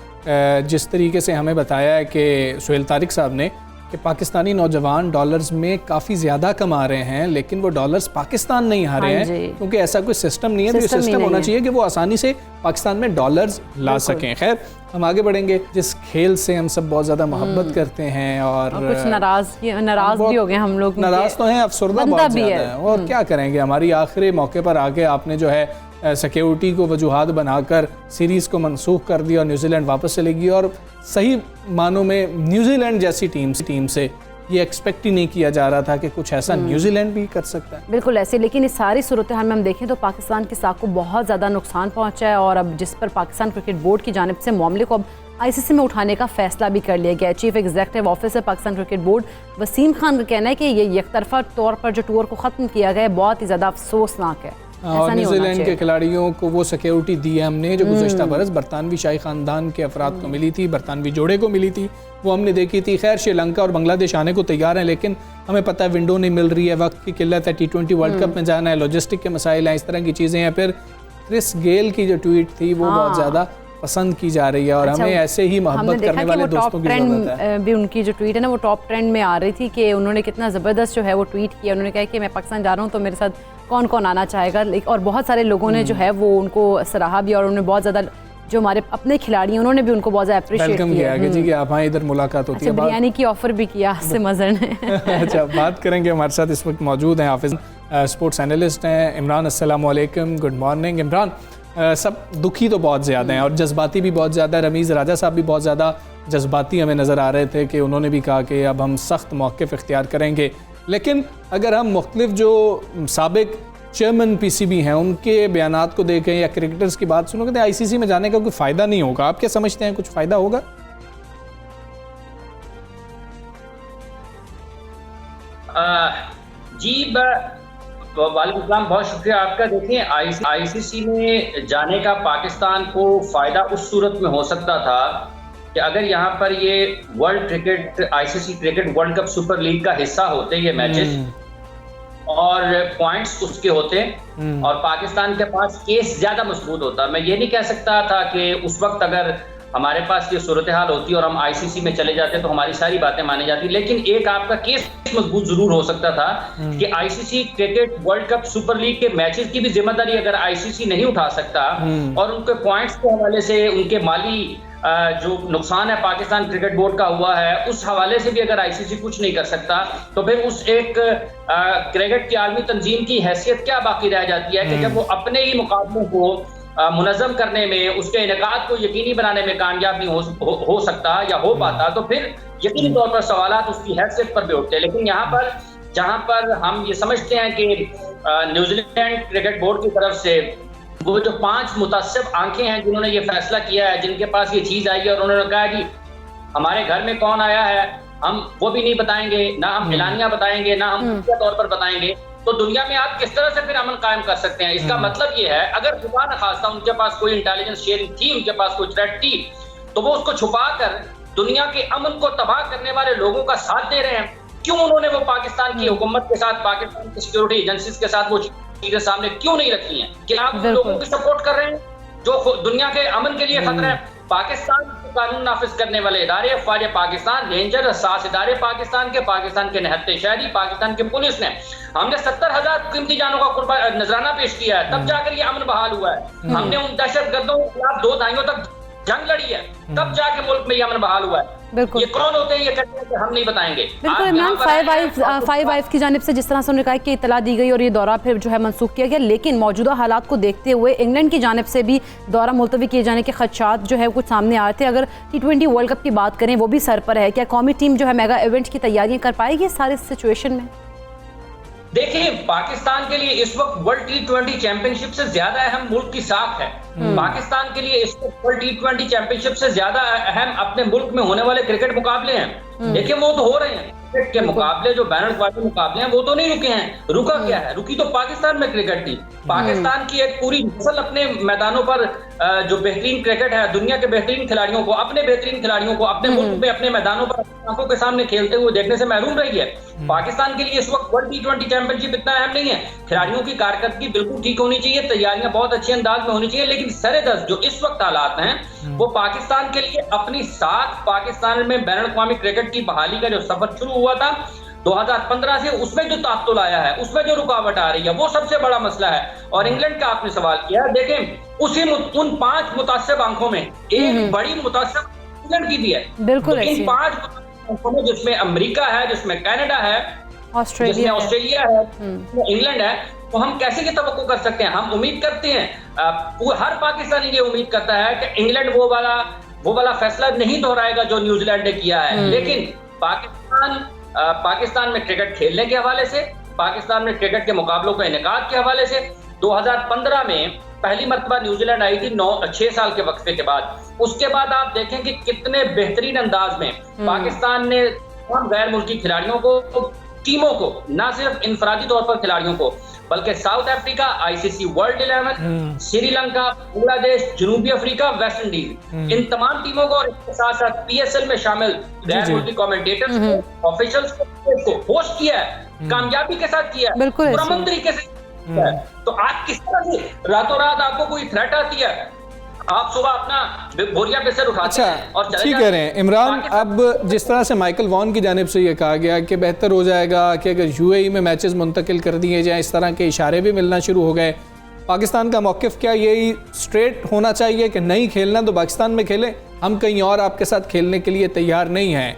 जिस तरीके से हमें बताया है कि सुहेल तारिक साहब ने कि पाकिस्तानी नौजवान डॉलर्स में काफ़ी ज़्यादा कमा रहे हैं, लेकिन वो डॉलर्स पाकिस्तान नहीं आ रहे हैं क्योंकि ऐसा कोई सिस्टम नहीं है। तो ये सिस्टम होना चाहिए कि वो आसानी से पाकिस्तान में डॉलर्स ला सकें। खैर, हम आगे बढ़ेंगे। जिस खेल से हम सब बहुत ज़्यादा मोहब्बत करते हैं और कुछ नाराज़ भी हो गए हम लोग, नाराज़ तो हैं, अफसरदा बहुत ज़्यादा है, और क्या करेंगे। हमारी आखिरी मौके पर आके आपने जो है सिक्योरिटी को वजूहात बनाकर सीरीज़ को मनसूख कर दिया और न्यूजीलैंड वापस चलेगी, और सही मानों में न्यूजीलैंड जैसी टीम से ये एक्सपेक्ट ही नहीं किया जा रहा था कि कुछ ऐसा न्यूजीलैंड भी कर सकता है। बिल्कुल ऐसे, लेकिन इस सारी सूरत हाल में हम देखें तो पाकिस्तान की साख को बहुत ज़्यादा नुकसान पहुंचा है और अब जिस पर पाकिस्तान क्रिकेट बोर्ड की जानिब से मामले को अब ICC में उठाने का फैसला भी कर लिया गया है। Chief executive officer Pakistan cricket board Wasim Khan का कहना है कि ये एकतरफा तौर पर जो टूर को ख़त्म किया गया है बहुत ही ज़्यादा अफसोसनाक है। और न्यूजीलैंड के खिलाड़ियों को वो सिक्योरिटी दी है हमने जो गुज़श्ता बरस बरतानवी शाही ख़ानदान के अफराद को मिली थी, बरतानवी जोड़े को मिली थी, वो हमने देखी थी। खैर, श्रीलंका और बांग्लादेश आने को तैयार हैं, लेकिन हमें पता है विंडो नहीं मिल रही है, वक्त की किल्लत है, T20 वर्ल्ड कप में जाना है, लॉजिस्टिक के मसाइल हैं, इस तरह की चीज़ें हैं। फिर क्रिस गेल की जो ट्वीट थी वो बहुत ज़्यादा पसंद की जा रही है और हमें ऐसे ही मोहब्बत करने वाले दोस्तों की ज़रूरत है। भी उनकी जो ट्वीट है ना वो टॉप ट्रेंड में आ रही थी कि उन्होंने कितना ज़बरदस्त जो है वो ट्वीट किया। उन्होंने कहा कि मैं पाकिस्तान जा रहा हूँ तो मेरे साथ कौन कौन आना चाहेगा, और बहुत सारे लोगों ने जो है वो उनको सराहा भी और उन्होंने बहुत ज़्यादा जो हमारे अपने खिलाड़ी हैं उन्होंने भी उनको बहुत ज़्यादा अप्रिशिएट किया कि जी कि आप हाँ इधर मुलाकात होती है। बिरयानी की ऑफर भी किया से मज़र ने। अच्छा, बात करेंगे। हमारे साथ इस वक्त मौजूद हैं हाफिज़ स्पोर्ट्स एनालिस्ट हैं इमरान। अस्सलाम वालेकुम, गुड मॉर्निंग इमरान। सब दुखी तो बहुत ज़्यादा हैं और जज्बाती भी बहुत ज़्यादा। रमीज़ राजा साहब भी बहुत ज़्यादा जज्बाती हमें नज़र आ रहे थे कि उन्होंने भी कहा कि अब हम सख्त मौक़िफ़ इख्तियार करेंगे। लेकिन अगर हम मुख्तलिफ जो साबिक चेयरमैन PCB हैं उनके बयानात को देखें या क्रिकेटर्स की बात सुनो तो ICC में जाने का कोई फ़ायदा नहीं होगा। आप क्या समझते हैं, कुछ फ़ायदा होगा? जी वालेकुम, बहुत शुक्रिया आपका। देखें, ICC में जाने का पाकिस्तान को फ़ायदा उस सूरत में हो सकता था कि अगर यहाँ पर ये ICC cricket world cup super league का हिस्सा होते ये मैचेस और पॉइंट्स उसके होते और पाकिस्तान के पास केस ज़्यादा मजबूत होता। मैं ये नहीं कह सकता था कि उस वक्त अगर हमारे पास ये सूरत हाल होती और हम ICC में चले जाते तो हमारी सारी बातें मानी जाती, लेकिन एक आपका केस मजबूत जरूर हो सकता था कि ICC cricket world cup super league के मैचेस की भी जिम्मेदारी अगर ICC नहीं उठा सकता और उनके पॉइंट्स के हवाले से उनके माली जो नुकसान है पाकिस्तान क्रिकेट बोर्ड का हुआ है उस हवाले से भी अगर ICC कुछ नहीं कर सकता तो फिर उस एक क्रिकेट की आलमी तंजीम की हैसियत क्या बाकी रह जाती है कि जब वो अपने ही मुकाबलों को मुनज़्ज़म करने में, उसके इनेकाद को यकीनी बनाने में कामयाब नहीं हो सकता या हो पाता तो फिर यकीनी तौर पर सवालात उसकी हैसियत पर भी उठते हैं। लेकिन यहाँ पर जहाँ पर हम ये समझते हैं कि न्यूजीलैंड क्रिकेट बोर्ड की तरफ से वो जो 5 मुतासिब आंखें हैं जिन्होंने ये फैसला किया है, जिनके पास ये चीज़ आई है और उन्होंने कहा कि हमारे घर में कौन आया है हम वो भी नहीं बताएंगे, ना हम एलानिया बताएंगे, ना हम तौर पर बताएंगे, तो दुनिया में आप किस तरह से फिर अमन कायम कर सकते हैं? इसका मतलब ये है अगर खुदा न खास्ता उनके पास कोई इंटेलिजेंस शेयरिंग थी, उनके पास कोई थ्रेट थी, तो वो उसको छुपा कर दुनिया के अमन को तबाह करने वाले लोगों का साथ दे रहे हैं। क्यों उन्होंने वो पाकिस्तान की हुकूमत के साथ, पाकिस्तान की सिक्योरिटी एजेंसीज के साथ वो चीजें सामने क्यों नहीं रखी हैं? क्या आप लोगों की सपोर्ट कर रहे हैं जो दुनिया के अमन के लिए खतरा है? पाकिस्तान के कानून नाफिज करने वाले इदारे, फौज पाकिस्तान, रेंजर, सास इदारे पाकिस्तान के निहत्ते शहरी, पाकिस्तान के पुलिस ने हमने 70,000 कीमती जानों का नजराना पेश किया है, तब जाकर ये अमन बहाल हुआ है। हमने उन दहशतगर्दों के खिलाफ 2 दहाइयों तक जंग लड़ी है, तब जाके मुल्क में ये अमन बहाल हुआ है। ये कौन होते हैं ये कहते हैं कि हम नहीं बताएंगे। बिल्कुल इमरान, फाइव वाइफ की जानिब से जिस तरह से उन्होंने कहा कि इतला दी गई और ये दौरा फिर जो है मनसूख किया गया, लेकिन मौजूदा हालात को देखते हुए इंग्लैंड की जानिब से भी दौरा मुलतवी किए जाने के खदशात जो है कुछ सामने आए थे। अगर T20 वर्ल्ड कप की बात करें वो भी सर पर है, क्या कौमी टीम जो है मेगा इवेंट की तैयारियां कर पाएगी इस सारे सिचुएशन में? देखिए, पाकिस्तान के लिए इस वक्त वर्ल्ड T20 चैंपियनशिप से ज्यादा अहम मुल्क की साख है पाकिस्तान के लिए इस वर्ल्ड T20 चैंपियनशिप से ज्यादा अहम अपने मुल्क में होने वाले क्रिकेट मुकाबले हैं। देखिए वो तो हो रहे हैं, क्रिकेट के मुकाबले जो बैन अवी मुकाबले हैं वो तो नहीं रुके हैं। रुका क्या है? रुकी तो पाकिस्तान में क्रिकेट थी। पाकिस्तान की एक पूरी नस्ल अपने मैदानों पर जो बेहतरीन क्रिकेट है, दुनिया के बेहतरीन खिलाड़ियों को, अपने बेहतरीन खिलाड़ियों को अपने मुल्क में अपने मैदानों पर आंखों के सामने खेलते हुए देखने से महरूम रही है। पाकिस्तान के लिए इस वक्त वर्ल्ड T20 चैंपियनशिप इतना अहम नहीं है। खिलाड़ियों की कारकर्दगी बिल्कुल ठीक होनी चाहिए, तैयारियां बहुत अच्छे अंदाज में होनी चाहिए, लेकिन सरेदस्त जो इस वक्त हालात हैं वो पाकिस्तान के लिए अपनी साथ पाकिस्तान में बैन अवी क्रिकेट की बहाली का जो सफर शुरू हुआ था 2015 से, उसमें जो तात्तुल आया है, उसमें जो रुकावट आ रही है, वो सबसे बड़ा मसला है। और इंग्लैंड का आपने सवाल किया, देखें उन 5 मुतासिब आंखों में एक बड़ी मुतासिब इंग्लैंड की भी है। बिल्कुल इन 5 आंखों में जिसमें अमेरिका है, जिसमें कनाडा है, जिसमें ऑस्ट्रेलिया है, इंग्लैंड है, तो हम कैसे ये तवक्को कर सकते हैं? हम उम्मीद करते हैं, हर पाकिस्तानी ये उम्मीद करता है कि इंग्लैंड वो वाला फैसला नहीं दोहराएगा जो न्यूजीलैंड ने किया है। लेकिन पाकिस्तान में क्रिकेट खेलने के हवाले से, पाकिस्तान में क्रिकेट के मुकाबलों के इनेकाद के हवाले से 2015 में पहली मर्तबा न्यूजीलैंड आई थी 6 साल के वक्फे के बाद। उसके बाद आप देखें कि कितने बेहतरीन अंदाज में पाकिस्तान ने गैर मुल्की खिलाड़ियों को, टीमों को, ना सिर्फ इंफरादी तौर पर खिलाड़ियों को, बल्कि South Africa, ICC world 11, Sri Lanka, Bangladesh, जनूबी अफ्रीका, वेस्ट इंडीज, इन तमाम टीमों को और इसके साथ साथ PSL में शामिल गैर मुल्की कमेंटेटर्स को, ऑफिशियल्स को होस्ट किया है, कामयाबी के साथ किया है, पुरअमन तरीके से किया है। तो आज किस तरह से रातों रात आपको कोई थ्रेट आती है, आप सुबह अपना बोरिया पे सर उठाते हैं और चले ठीक कह रहे हैं इमरान। अब जिस तरह से माइकल वॉन की जानिब से ये कहा गया कि बेहतर हो जाएगा कि अगर UAE में मैचेस मुंतकिल कर दिए जाएं, इस तरह के इशारे भी मिलना शुरू हो गए। पाकिस्तान का मौक़िफ़ क्या यही स्ट्रेट होना चाहिए कि नहीं खेलना तो पाकिस्तान में खेलें, हम कहीं और आपके साथ खेलने के लिए तैयार नहीं हैं?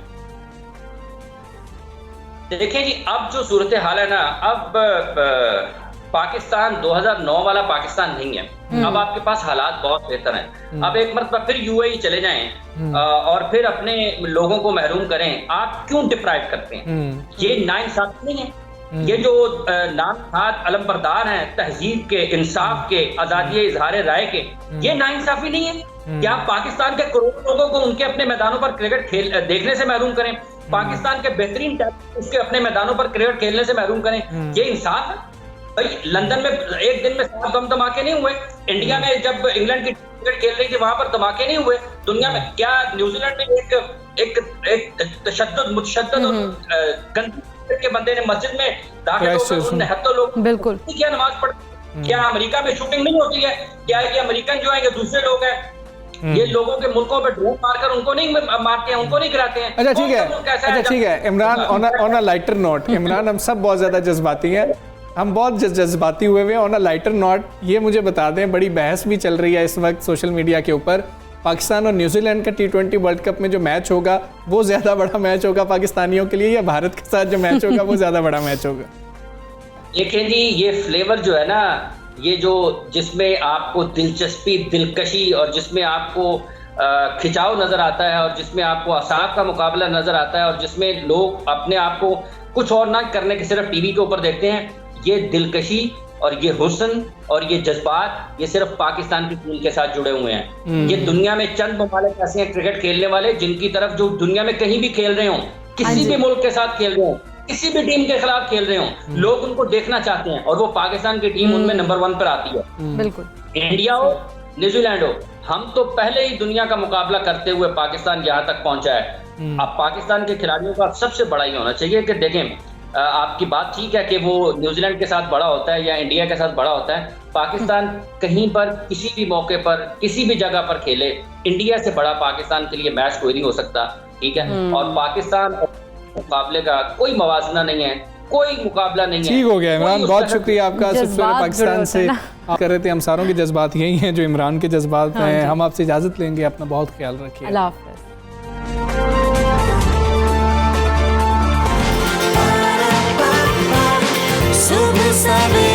देखिए जी, अब जो सूरत हाल है ना, अब पाकिस्तान 2009 वाला पाकिस्तान नहीं है। अब आपके पास हालात बहुत बेहतर हैं। अब एक मरतबा फिर UAE चले जाएं और फिर अपने लोगों को महरूम करें, आप क्यों डिप्राइव करते हैं? ये नाइंसाफी नहीं है। ये जो नामहाद अलमबरदार हैं तहजीब के, इंसाफ के, आज़ादी इजहार राय के, ये नाइंसाफी नहीं है। क्या पाकिस्तान के करोड़ों लोगों को उनके अपने मैदानों पर क्रिकेट देखने से महरूम करें? पाकिस्तान के बेहतरीन टैलेंट उसके अपने मैदानों पर क्रिकेट खेलने से महरूम करें? ये इंसाफ है? भाई लंदन में एक दिन में 7 बम धमाके नहीं हुए। इंडिया में जब इंग्लैंड की क्रिकेट खेल रही थी वहां पर धमाके नहीं हुए। दुनिया में क्या न्यूजीलैंड में एक तशद्दुद गंदी के बंदे ने मस्जिद में दाखिल होकर निहत्तर लोग बिल्कुल क्या नमाज पढ़? क्या अमेरिका में शूटिंग नहीं होती है? क्या ये अमेरिकन जो है ये दूसरे लोग हैं, ये लोगों के मुल्कों पर ड्रोन मारकर उनको नहीं मारते हैं, उनको नहीं गिराते हैं? अच्छा ठीक है Imran, on a lighter note, Imran हम सब बहुत ज्यादा जज्बाती हैं, हम बहुत जज्बाती हुए हैं। ऑन अ लाइटर नोट ये मुझे बता दें, बड़ी बहस भी चल रही है इस वक्त सोशल मीडिया के ऊपर, पाकिस्तान और न्यूजीलैंड का T20 वर्ल्ड कप में जो मैच होगा वो ज़्यादा बड़ा मैच होगा पाकिस्तानियों के लिए, या भारत के साथ जो मैच होगा वो ज़्यादा बड़ा मैच होगा? देखिए जी, ये फ्लेवर जो है ना, ये जो जिसमें आपको दिलचस्पी, दिलकशी और जिसमें आपको खिंचाव नज़र आता है और जिसमें आपको असाब का मुकाबला नज़र आता है और जिसमें लोग अपने आप को कुछ और ना करने के सिर्फ टीवी के ऊपर देखते हैं, ये दिलकशी और ये हुस्न और ये जज्बात ये सिर्फ पाकिस्तान की टीम के साथ जुड़े हुए हैं। ये दुनिया में चंद ममालिक ऐसे हैं क्रिकेट खेलने वाले जिनकी तरफ जो दुनिया में कहीं भी खेल रहे हों, किसी भी मुल्क के साथ खेल रहे हों, किसी भी टीम के खिलाफ खेल रहे हों, लोग उनको देखना चाहते हैं और वो पाकिस्तान की टीम उनमें नंबर 1 पर आती है। बिल्कुल, इंडिया हो, न्यूजीलैंड हो, हम तो पहले ही दुनिया का मुकाबला करते हुए पाकिस्तान यहाँ तक पहुंचा है। अब पाकिस्तान के खिलाड़ियों का सबसे बड़ा ही होना चाहिए कि देखें, आपकी बात ठीक है कि वो न्यूजीलैंड के साथ बड़ा होता है या इंडिया के साथ बड़ा होता है, पाकिस्तान कहीं पर किसी भी मौके पर किसी भी जगह पर खेले, इंडिया से बड़ा पाकिस्तान के लिए मैच कोई नहीं हो सकता, ठीक है? और पाकिस्तान मुकाबले का कोई मवाजना नहीं है, कोई मुकाबला नहीं है। ठीक हो गया इमरान, बहुत शुक्रिया आपका। पाकिस्तान से कर रहे थे, हम सारों के जज्बात यही हैं जो इमरान के जज्बात हैं। हम आपसे इजाजत लेंगे, अपना बहुत ख्याल रखिए। अल्लाह हाफ़िज़। सुबह सवेरे।